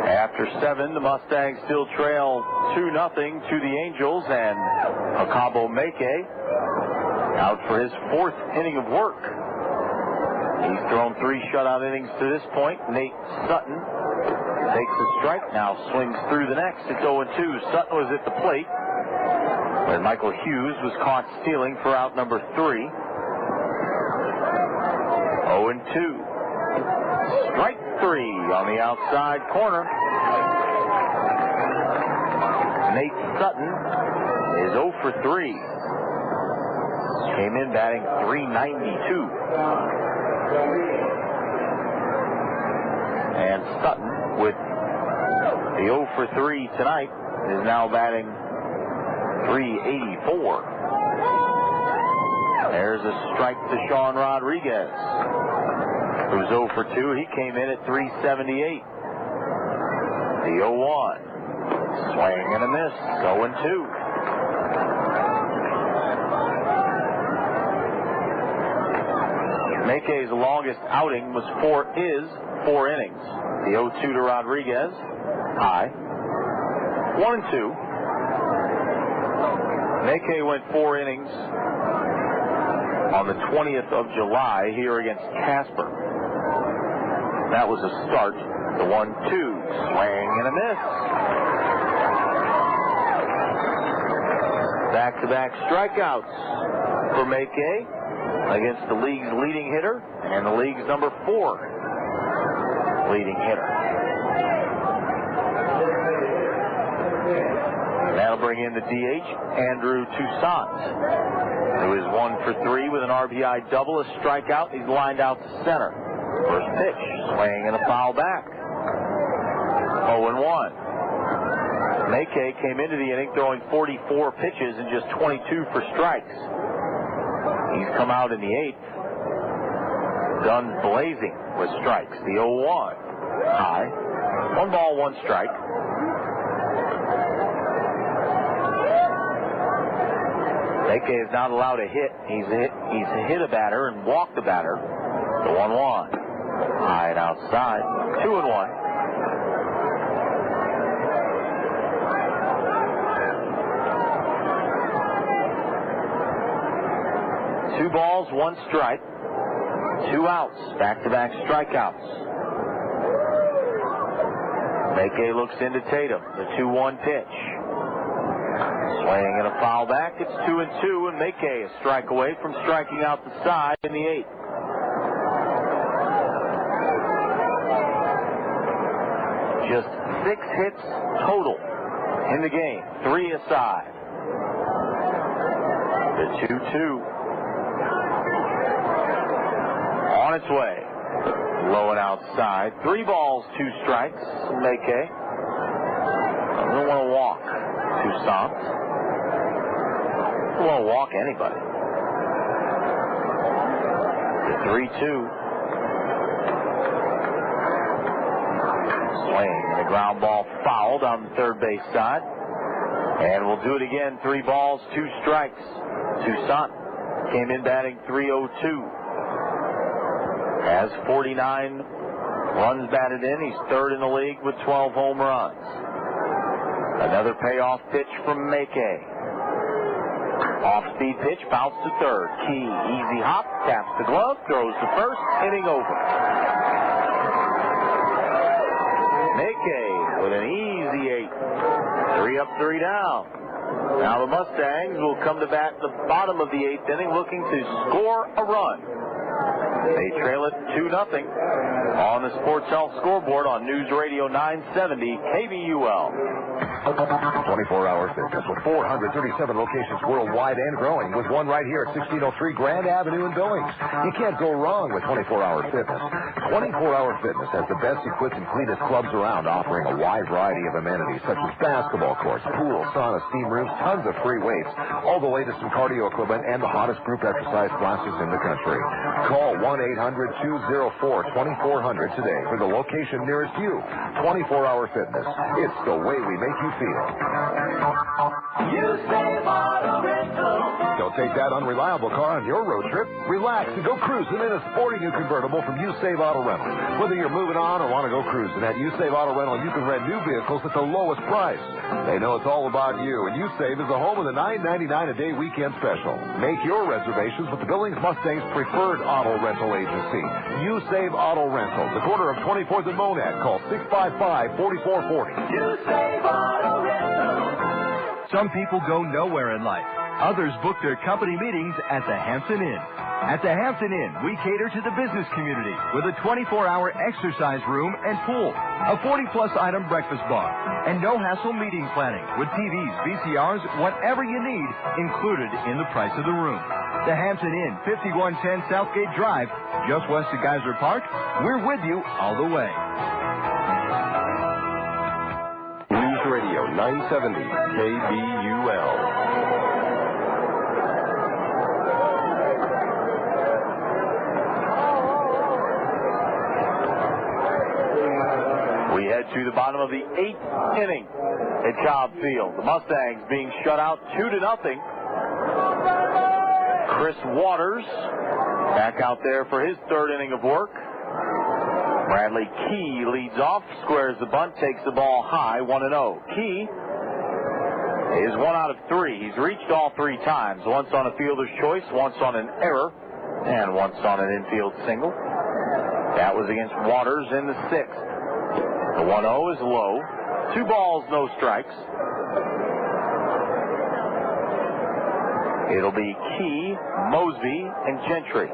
After 7, the Mustangs still trail 2-0 to the Angels, and Akabo Meke out for his 4th inning of work. He's thrown 3 shutout innings to this point. Nate Sutton takes a strike, now swings through the next. It's 0-2. Sutton was at the plate when Michael Hughes was caught stealing for out number 3. 0-2. Strike 3 on the outside corner. Nate Sutton is 0 for 3. Came in batting .392. And Sutton, with the 0 for 3 tonight, is now batting .384. There's a strike to Sean Rodriguez, who's 0 for 2. He came in at .378. The 0-1. Swing and a miss. 0-2. Meke's longest outing was 4 innings. The 0-2 to Rodriguez. High. 1-2. Meke went 4 innings on the 20th of July here against Casper. That was a start. The 1-2. Swing and a miss. Back-to-back strikeouts for Meke against the league's leading hitter and the league's number 4 leading hitter. That'll bring in the DH, Andrew Toussaint, who is 1 for 3 with an RBI double, a strikeout. He's lined out to center. First pitch, swing and a foul back. 0-1. Meke came into the inning throwing 44 pitches and just 22 for strikes. He's come out in the 8th, guns blazing with strikes. The 0-1. High. 1 ball, 1 strike. Meke is not allowed a hit. He's hit a batter and walked the batter. The 1-1. High and outside. 2-1. Two balls, 1 strike. 2 outs. Back-to-back strikeouts. Meke looks into Tatum. The 2-1 pitch. Swing and a foul back. It's 2-2, and Meke a strike away from striking out the side in the 8th. Just 6 hits total in the game. 3 aside. The 2-2. On its way. Low and outside. 3 balls, 2 strikes. Meke. Doesn't want to walk. Toussaint. Doesn't want to walk anybody. The 3-2. Swing and a ground ball foul down the third base side. And we'll do it again. 3 balls, 2 strikes. Toussaint came in batting .302. Has 49 runs batted in. He's third in the league with 12 home runs. Another payoff pitch from Mackay. Off-speed pitch, bounce to third. Key, easy hop, taps the glove, throws to first, inning over. Mackay with an easy 8. 3 up, 3 down. Now the Mustangs will come to bat in the bottom of the 8th inning looking to score a run. They trail it 2-0 on the Sports Health scoreboard on News Radio 970 KBUL. 24-hour fitness with 437 locations worldwide and growing, with one right here at 1603 Grand Avenue in Billings. You can't go wrong with 24-hour fitness. 24-hour fitness has the best equipped and cleanest clubs around, offering a wide variety of amenities such as basketball courts, pool, sauna, steam rooms, tons of free weights, all the latest in cardio equipment, and the hottest group exercise classes in the country. Call 1-800-204-2400 today for the location nearest you. 24-hour fitness. It's the way we make you feel. You save auto rental. Don't take that unreliable car on your road trip. Relax and go cruising in a sporty new convertible from You Save Auto Rental. Whether you're moving on or want to go cruising, at You Save Auto Rental, you can rent new vehicles at the lowest price. They know it's all about you, and You Save is the home of the $9.99 a day weekend special. Make your reservations with the Billings Mustangs preferred auto rental agency, You Save Auto Rental, the corner of 24th and Monad. Call 655-4440. You save auto rental. Some people go nowhere in life. Others book their company meetings at the Hampton Inn. At the Hampton Inn, we cater to the business community with a 24-hour exercise room and pool, a 40-plus item breakfast bar, and no-hassle meeting planning with TVs, VCRs, whatever you need included in the price of the room. The Hampton Inn, 5110 Southgate Drive, just west of Geyser Park. We're with you all the way. News Radio 970 KBUL. We head to the bottom of the 8th inning at Cobb Field. The Mustangs being shut out 2-0. Chris Waters back out there for his 3rd inning of work. Bradley Key leads off, squares the bunt, takes the ball high, 1-0. Key is 1 out of 3. He's reached all 3 times, once on a fielder's choice, once on an error, and once on an infield single. That was against Waters in the 6th. The 1-0 is low. 2 balls, no strikes. It'll be Key, Mosby, and Gentry.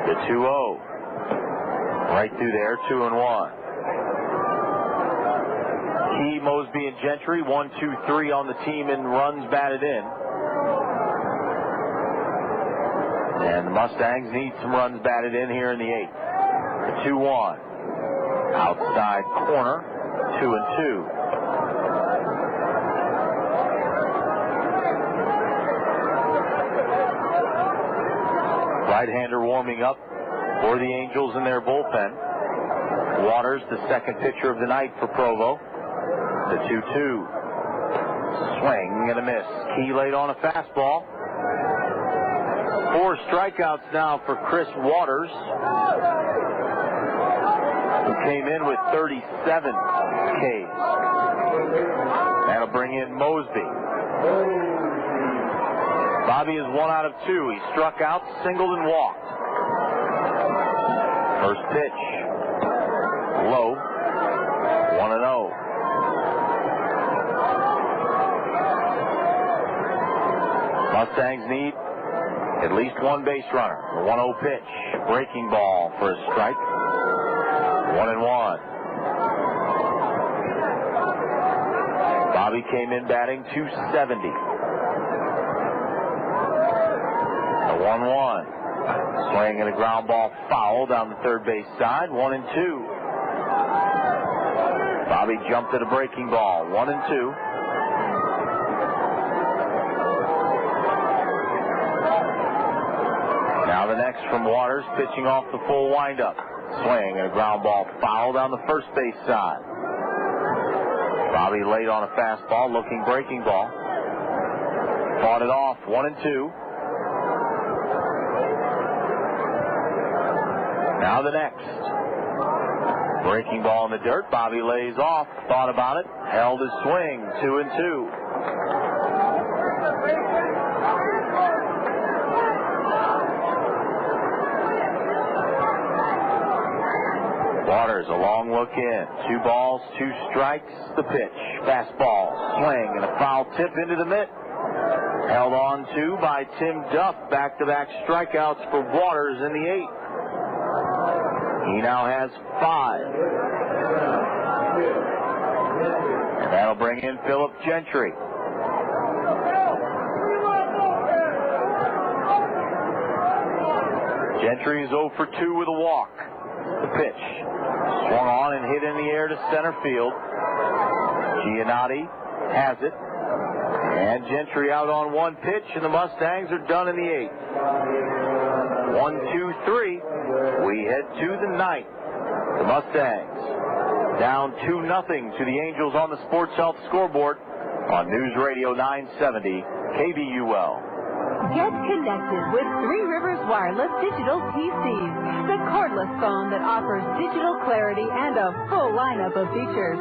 The 2-0. Right through there, 2-1. Key, Mosby, and Gentry, 1, 2, 3 on the team in runs batted in. And the Mustangs need some runs batted in here in the 8th. The 2-1. Outside corner, 2-2. Right-hander warming up for the Angels in their bullpen. Waters, the second pitcher of the night for Provo. The 2-2. Swing and a miss. Key laid on a fastball. 4 strikeouts now for Chris Waters, who came in with 37 Ks. That'll bring in Mosby. Bobby is 1 out of 2. He struck out, singled, and walked. First pitch. Low. 1-0. Mustangs need at least 1 base runner. The 1-0 pitch. Breaking ball for a strike. 1-1. Bobby came in batting .270. The 1-1. Swing and a ground ball foul down the third base side. 1-2. Bobby jumped at a breaking ball. 1-2. Now the next from Waters, pitching off the full windup. Swing and a ground ball foul down the first base side. Bobby late on a fastball, looking breaking ball. Fought it off, 1-2. Now the next. Breaking ball in the dirt. Bobby lays off, thought about it, held his swing, 2-2. Waters, a long look in. 2 balls, 2 strikes. The pitch. Fastball, swing, and a foul tip into the mitt. Held on to by Tim Duff. Back-to-back strikeouts for Waters in the 8th. He now has 5. And that'll bring in Philip Gentry. Gentry is 0 for 2 with a walk. The pitch. Swung on and hit in the air to center field. Giannotti has it. And Gentry out on 1 pitch, and the Mustangs are done in the 8th. 1-2-3. We head to the 9th. The Mustangs down 2-0 to the Angels on the Sports Health scoreboard on News Radio 970 KBUL. Get connected with Three Rivers Wireless Digital PCs, the cordless phone that offers digital clarity and a full lineup of features.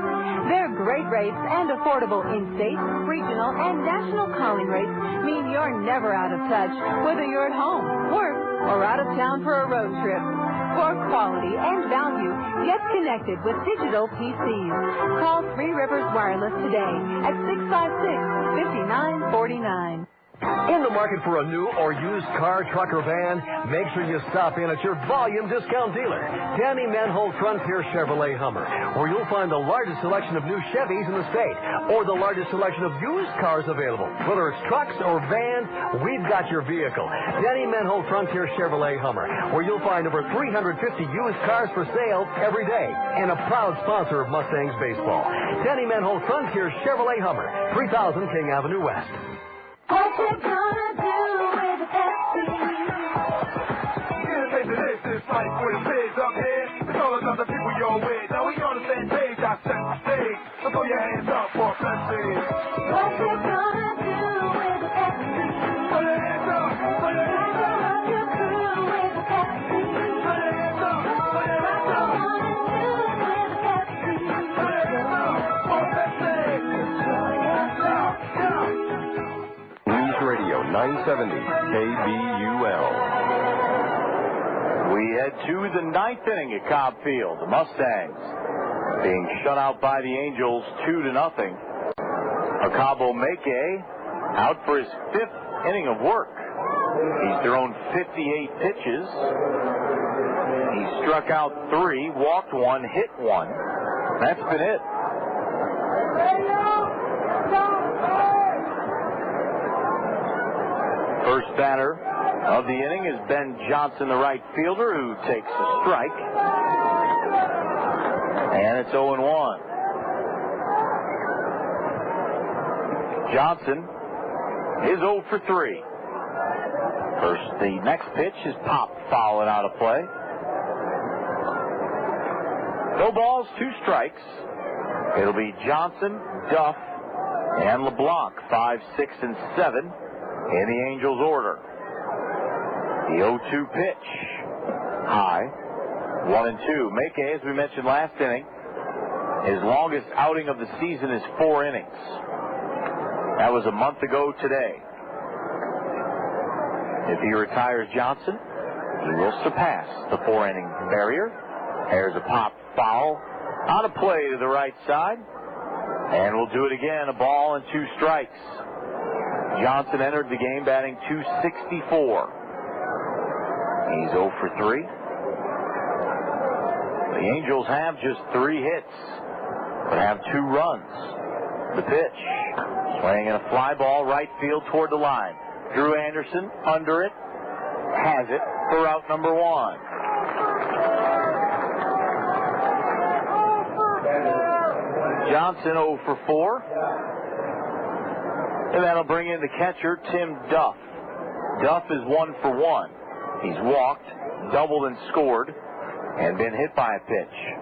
Their great rates and affordable in-state, regional, and national calling rates mean you're never out of touch, whether you're at home, work, or out of town for a road trip. For quality and value, get connected with digital PCs. Call Three Rivers Wireless today at 656-5949. In the market for a new or used car, truck, or van? Make sure you stop in at your volume discount dealer, Danny Manholt Frontier Chevrolet Hummer, where you'll find the largest selection of new Chevys in the state, or the largest selection of used cars available. Whether it's trucks or vans, we've got your vehicle. Danny Manholt Frontier Chevrolet Hummer, where you'll find over 350 used cars for sale every day, and a proud sponsor of Mustangs baseball. Danny Manholt Frontier Chevrolet Hummer, 3000 King Avenue West. What you gonna do with the Pepsi? Yeah, baby, this is life with a biz up here. It's all about the people you're with. Now we on the same page, I set the stage. So throw your hands up for Pepsi. What you gonna do with the Pepsi? Put your hands up, put your hands up. What you do with the Pepsi? Put your hands up, put your hands up. What you gonna do with the Pepsi? Put your hands up for Pepsi. Radio 970 KBUL. We head to the 9th inning at Cobb Field. The Mustangs being shut out by the Angels 2-0. Acabo Meke out for his 5th inning of work. He's thrown 58 pitches. He struck out 3, walked 1, hit 1. That's been it. First batter of the inning is Ben Johnson, the right fielder, who takes a strike. And it's 0-1. Johnson is 0 for 3. The next pitch is popped foul and out of play. No balls, 2 strikes. It'll be Johnson, Duff, and LeBlanc, 5, 6, and 7. In the Angels' order. The 0-2 pitch. High. 1-2. Meke, as we mentioned last inning, his longest outing of the season is 4 innings. That was a month ago today. If he retires Johnson, he will surpass the 4-inning barrier. There's a pop foul. Out of play to the right side. And we'll do it again. A ball and 2 strikes. Johnson entered the game batting .264. He's 0 for 3. The Angels have just 3 hits, but have 2 runs. The pitch. Swinging a fly ball right field toward the line. Drew Anderson under it. Has it for out number 1. Johnson 0 for 4. And that'll bring in the catcher, Tim Duff. Duff is 1 for 1. He's walked, doubled, and scored. and been hit by a pitch.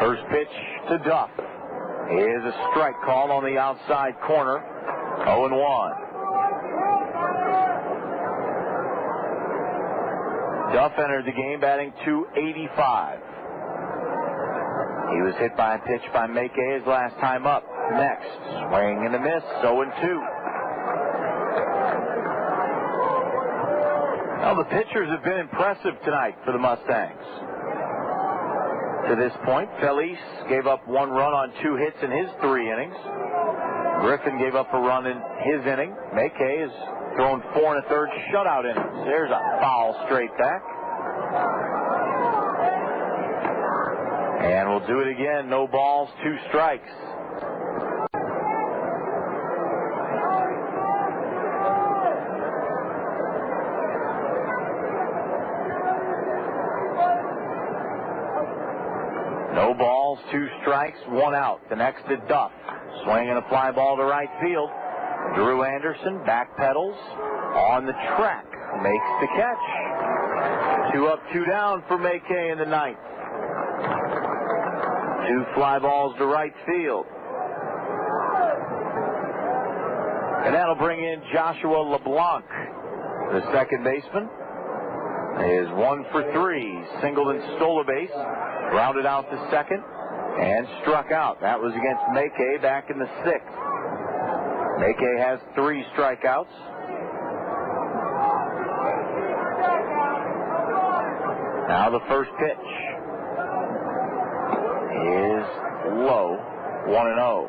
First pitch to Duff is a strike call on the outside corner. 0-1. Duff entered the game batting .285. He was hit by a pitch by Mackay his last time up. Next, swing and a miss, 0-2. Well, the pitchers have been impressive tonight for the Mustangs. To this point, Felice gave up 1 run on 2 hits in his 3 innings. Griffin gave up a run in his inning. Mackay has thrown 4 1/3 shutout innings. There's a foul straight back. And we'll do it again. No balls, 2 strikes. No balls, 2 strikes, 1 out. The next to Duff. Swinging a fly ball to right field. Drew Anderson backpedals on the track. Makes the catch. 2 up, 2 down for Mackay in the 9th. 2 fly balls to right field. And that'll bring in Joshua LeBlanc. The second baseman is 1 for 3. Singled and stole a base. Rounded out the second and struck out. That was against Mackay back in the 6th. Mackay has 3 strikeouts. Now the first pitch is low, 1-0.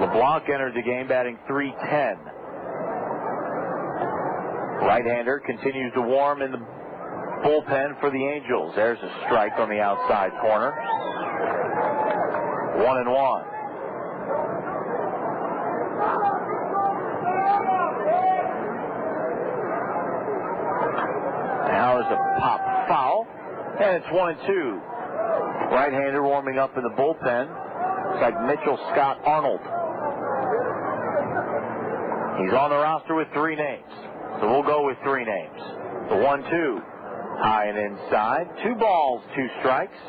LeBlanc entered the game batting .310. Right-hander continues to warm in the bullpen for the Angels. There's a strike on the outside corner. 1-1. Now there's a pop foul, and it's 1-2. Right-hander warming up in the bullpen. It's like Mitchell Scott Arnold. He's on the roster with 3 names, so we'll go with 3 names. The 1-2. High and inside. 2 balls, 2 strikes.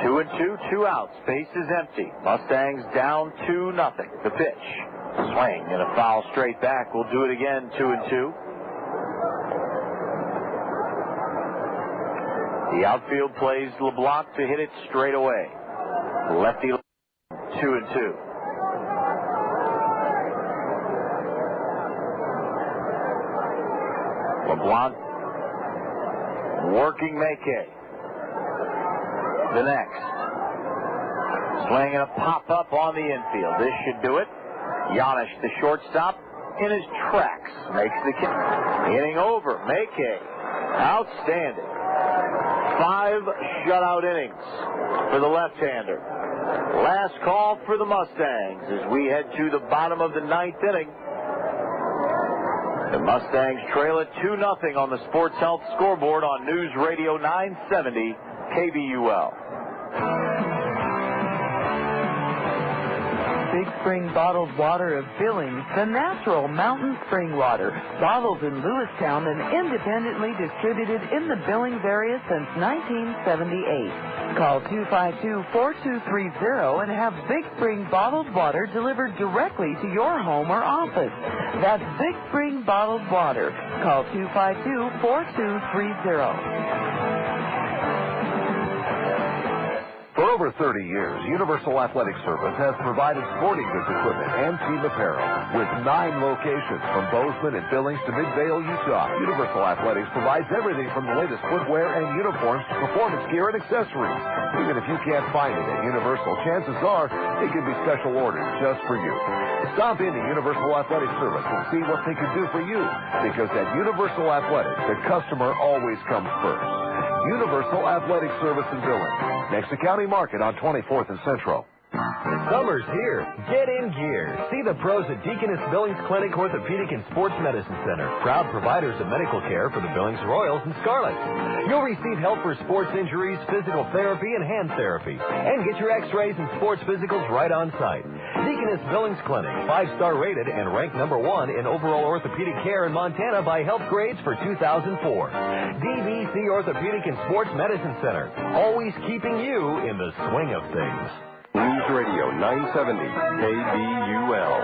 Two and 2, 2 outs. Base is empty. Mustangs down 2-0. The pitch. Swing and a foul straight back. We'll do it again. 2-2. The outfield plays LeBlanc to hit it straight away. Lefty 2-2. LeBlanc working Mackay. The next. Swing and a pop-up on the infield. This should do it. Janish, the shortstop, in his tracks. Makes the catch. Inning over. Mackay. Outstanding. 5 shutout innings for the left-hander. Last call for the Mustangs as we head to the bottom of the 9th inning. The Mustangs trail at 2-0 on the Sports Health scoreboard on News Radio 970 KBUL. Big Spring Bottled Water of Billings, the natural mountain spring water, bottled in Lewistown and independently distributed in the Billings area since 1978. Call 252-4230 and have Big Spring Bottled Water delivered directly to your home or office. That's Big Spring Bottled Water. Call 252-4230. For over 30 years, Universal Athletic Service has provided sporting goods equipment and team apparel with 9 locations from Bozeman and Billings to Midvale, Utah. Universal Athletics provides everything from the latest footwear and uniforms to performance gear and accessories. Even if you can't find it at Universal, chances are it can be special ordered just for you. Stop in to Universal Athletic Service and see what they can do for you, because at Universal Athletics, the customer always comes first. Universal Athletic Service in Billings, next to County Market on 24th and Central. Summer's here. Get in gear. See the pros at Deaconess Billings Clinic Orthopedic and Sports Medicine Center, proud providers of medical care for the Billings Royals and Scarlets. You'll receive help for sports injuries, physical therapy, and hand therapy. And get your x-rays and sports physicals right on site. Deaconess Billings Clinic, 5-star rated and ranked #1 in overall orthopedic care in Montana by Health Grades for 2004. DBC Orthopedic and Sports Medicine Center, always keeping you in the swing of things. News Radio 970 KBUL.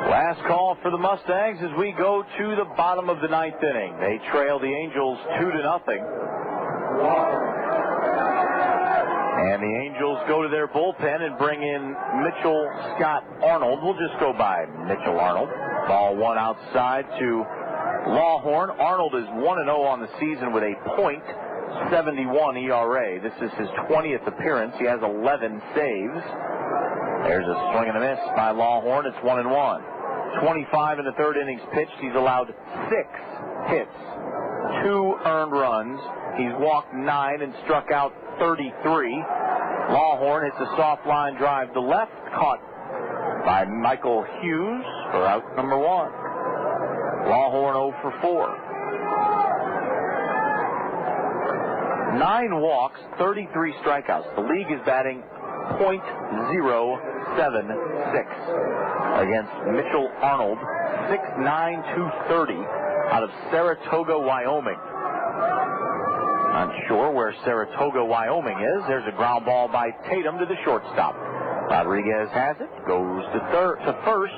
Last call for the Mustangs as we go to the bottom of the 9th inning. They trail the Angels 2-0. And the Angels go to their bullpen and bring in Mitchell Scott Arnold. We'll just go by Mitchell Arnold. Ball one outside to Lawhorn. Arnold is 1-0 on the season with a .71 ERA. This is his 20th appearance. He has 11 saves. There's a swing and a miss by Lawhorn. It's 1-1. 25 in the third innings pitched. He's allowed 6 hits, 2 earned runs. He's walked 9 and struck out 33. Lawhorn hits a soft line drive to left, caught by Michael Hughes for out number 1. Lawhorn 0 for 4. 9 walks, 33 strikeouts. The league is batting .076 against Mitchell Arnold, 6'9", 230, out of Saratoga, Wyoming. Not sure where Saratoga, Wyoming is. There's a ground ball by Tatum to the shortstop. Rodriguez has it, goes to first.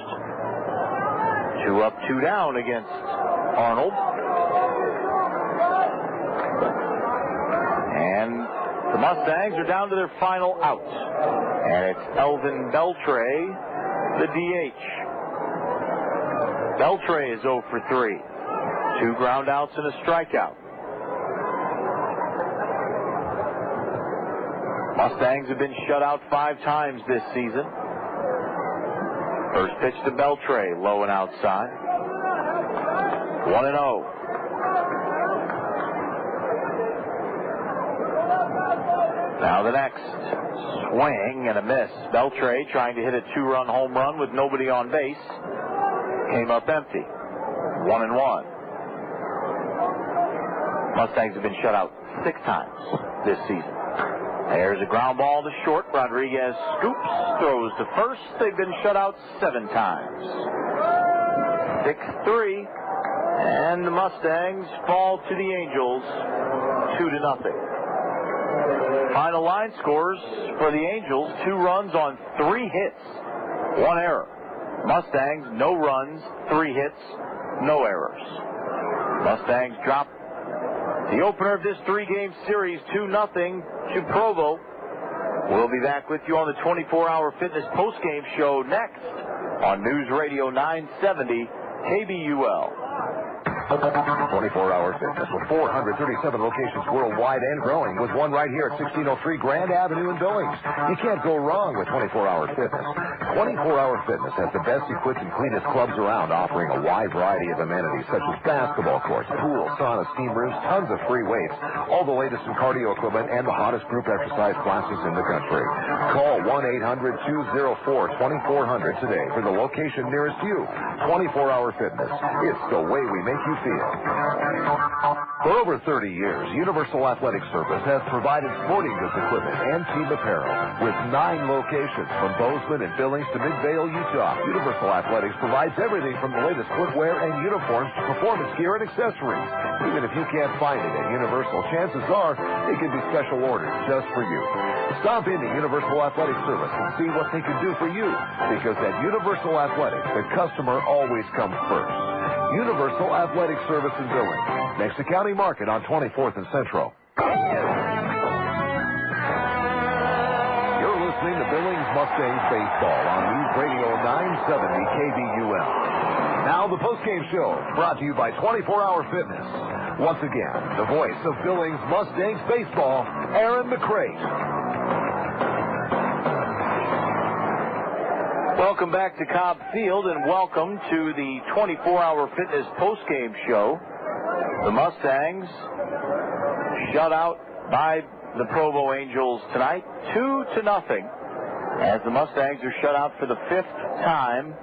2 up, 2 down against Arnold. And the Mustangs are down to their final out. And it's Elvin Beltre, the DH. Beltre is 0 for 3. 2 ground outs and a strikeout. Mustangs have been shut out 5 times this season. First pitch to Beltre, low and outside. 1-0. Now the next swing and a miss. Beltre trying to hit a 2-run home run with nobody on base. Came up empty. 1-1. Mustangs have been shut out 6 times this season. There's a ground ball to short. Rodriguez scoops, throws to first. They've been shut out 7 times. 6-3. And the Mustangs fall to the Angels 2-0. Final line scores for the Angels: 2 runs on 3 hits, 1 error. Mustangs, no runs, 3 hits, no errors. Mustangs drop the opener of this 3-game series 2-0 to Provo. We'll be back with you on the 24-hour fitness postgame show next on News Radio 970 KBUL. 24-hour fitness with 437 locations worldwide and growing, with one right here at 1603 Grand Avenue in Billings. You can't go wrong with 24-hour fitness. 24-hour fitness has the best equipped and cleanest clubs around, offering a wide variety of amenities such as basketball courts, pool, sauna, steam rooms, tons of free weights, all the latest in cardio equipment, and the hottest group exercise classes in the country. Call 1-800-204-2400 today for the location nearest you. 24-hour fitness. It's the way we make you feel. For over 30 years, Universal Athletic Service has provided sporting goods equipment and team apparel with 9 locations from Bozeman and Billings to Midvale, Utah. Universal Athletics provides everything from the latest footwear and uniforms to performance gear and accessories. Even if you can't find it at Universal, chances are it can be special ordered just for you. Stop into Universal Athletic Service and see what they can do for you, because at Universal Athletics, the customer always comes first. Universal Athletic Service in Billings, next to County Market on 24th and Central. You're listening to Billings Mustangs baseball on News Radio 970 KBUL. Now the postgame show, brought to you by 24-Hour Fitness. Once again, the voice of Billings Mustangs baseball, Aaron McCray. Welcome back to Cobb Field, and welcome to the 24-Hour Fitness postgame show. The Mustangs shut out by the Provo Angels tonight, 2-0, as the Mustangs are shut out for the 5th time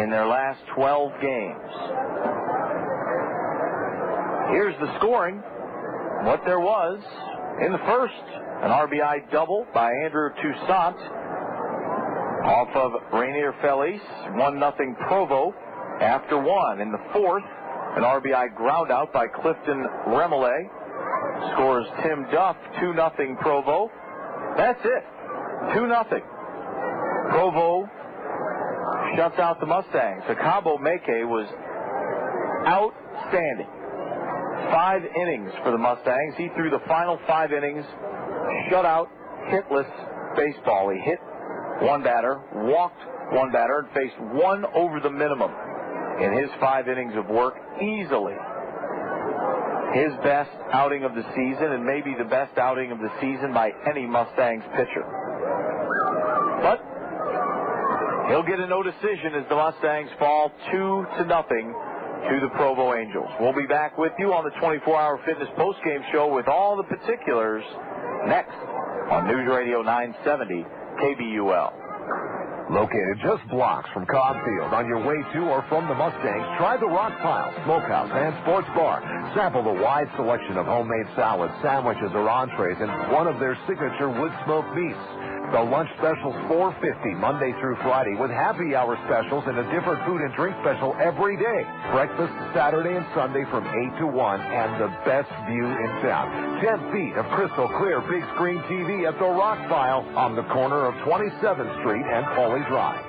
in their last 12 games. Here's the scoring. What there was in the first, an RBI double by Andrew Toussaint off of Rainier Felice, 1-0 Provo after one. In the fourth, an RBI ground out by Clifton Remele. Scores Tim Duff, 2-0 Provo. That's it, 2-0. Provo shuts out the Mustangs. Jacobo Meke was outstanding. 5 innings for the Mustangs. He threw the final 5 innings, shutout, hitless baseball. He hit one batter, walked one batter, and faced one over the minimum in his 5 innings of work. Easily his best outing of the season, and maybe the best outing of the season by any Mustangs pitcher. But he'll get a no decision as the Mustangs fall 2-0 to the Provo Angels. We'll be back with you on the 24-hour fitness postgame show with all the particulars next on News Radio 970 KBUL. Located just blocks from Cobb Field, on your way to or from the Mustangs, try the Rock Pile Smokehouse and Sports Bar. Sample the wide selection of homemade salads, sandwiches, or entrees, and one of their signature wood-smoked meats. The lunch specials $4.50 Monday through Friday, with happy hour specials and a different food and drink special every day. Breakfast Saturday and Sunday from 8 to 1, and the best view in town. 10 feet of crystal clear big screen TV at the Rock Pile on the corner of 27th Street and Foley Drive.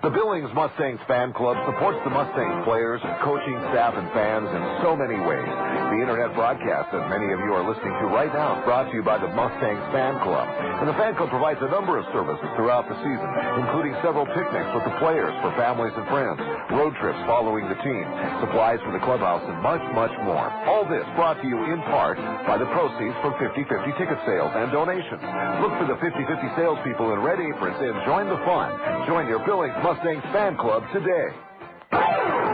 The Billings Mustangs Fan Club supports the Mustangs players, coaching staff, and fans in so many ways. The internet broadcast that many of you are listening to right now is brought to you by the Mustangs Fan Club. And the Fan Club provides a number of services throughout the season, including several picnics with the players for families and friends, road trips following the team, supplies for the clubhouse, and much, much more. All this brought to you in part by the proceeds from 50/50 ticket sales and donations. Look for the 50/50 salespeople in red aprons and join the fun. Join your Billings Mustangs Fan Club today.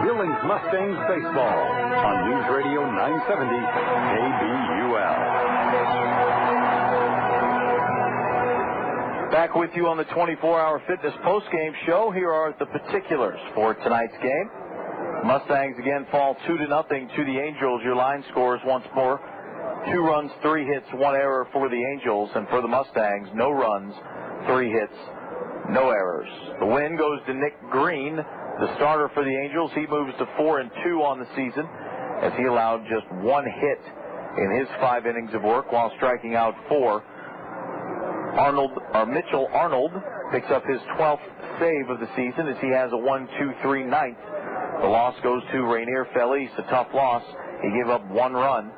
Billings Mustangs Baseball on News Radio 970 KBUL. Back with you on the 24-hour fitness postgame show. Here are the particulars for tonight's game. Mustangs again fall 2-0 to the Angels. Your line scores once more 2 runs, 3 hits, 1 error for the Angels, and for the Mustangs, no runs, 3 hits, no errors. The win goes to Nick Green, the starter for the Angels. He moves to 4-2 on the season, as he allowed just 1 hit in his 5 innings of work while striking out 4. Mitchell Arnold picks up his 12th save of the season as he has a 1-2-3 ninth. The loss goes to Rainier Felice, a tough loss. He gave up 1 run.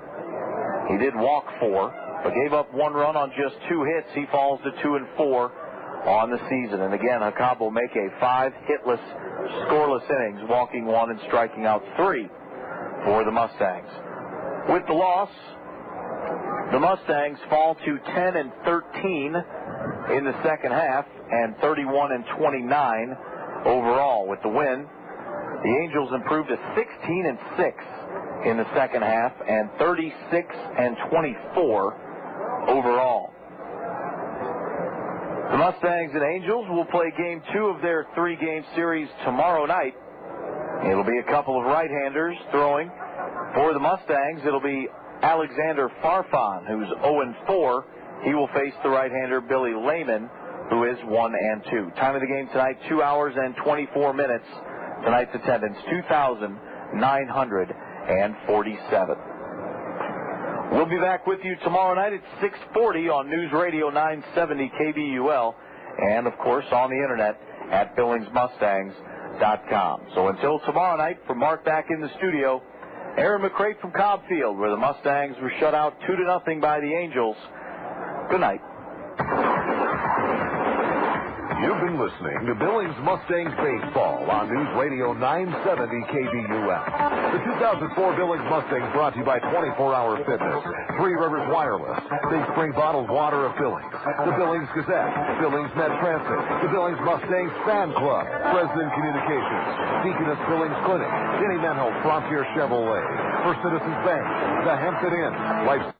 He did walk 4, but gave up 1 run on just 2 hits. He falls to 2-4 on the season. And again, Jacobo Meke 5 hitless, scoreless innings, walking 1 and striking out 3 for the Mustangs. With the loss, the Mustangs fall to 10-13 in the second half and 31-29 overall. With the win, the Angels improved to 16-6 in the second half and 36-24 overall. The Mustangs and Angels will play Game 2 of their 3-game series tomorrow night. It'll be a couple of right-handers throwing. For the Mustangs, it'll be Alexander Farfan, who's 0-4. He will face the right-hander Billy Lehman, who is 1-2. Time of the game tonight, 2 hours and 24 minutes. Tonight's attendance, 2,947. We'll be back with you tomorrow night at 6:40 on News Radio 970 KBUL, and, of course, on the Internet at BillingsMustangs.com. So until tomorrow night, from Mark back in the studio, Aaron McCrate from Cobb Field, where the Mustangs were shut out 2-0 by the Angels. Good night. You've been listening to Billings Mustangs Baseball on News Radio 970 KBUL. The 2004 Billings Mustangs brought to you by 24-Hour Fitness, Three Rivers Wireless, Big Spring Bottled Water of Billings, the Billings Gazette, Billings Met Transit, the Billings Mustangs Fan Club, President Communications, Deaconess Billings Clinic, Denny Menholt, Frontier Chevrolet, First Citizens Bank, the Hampton Inn, Life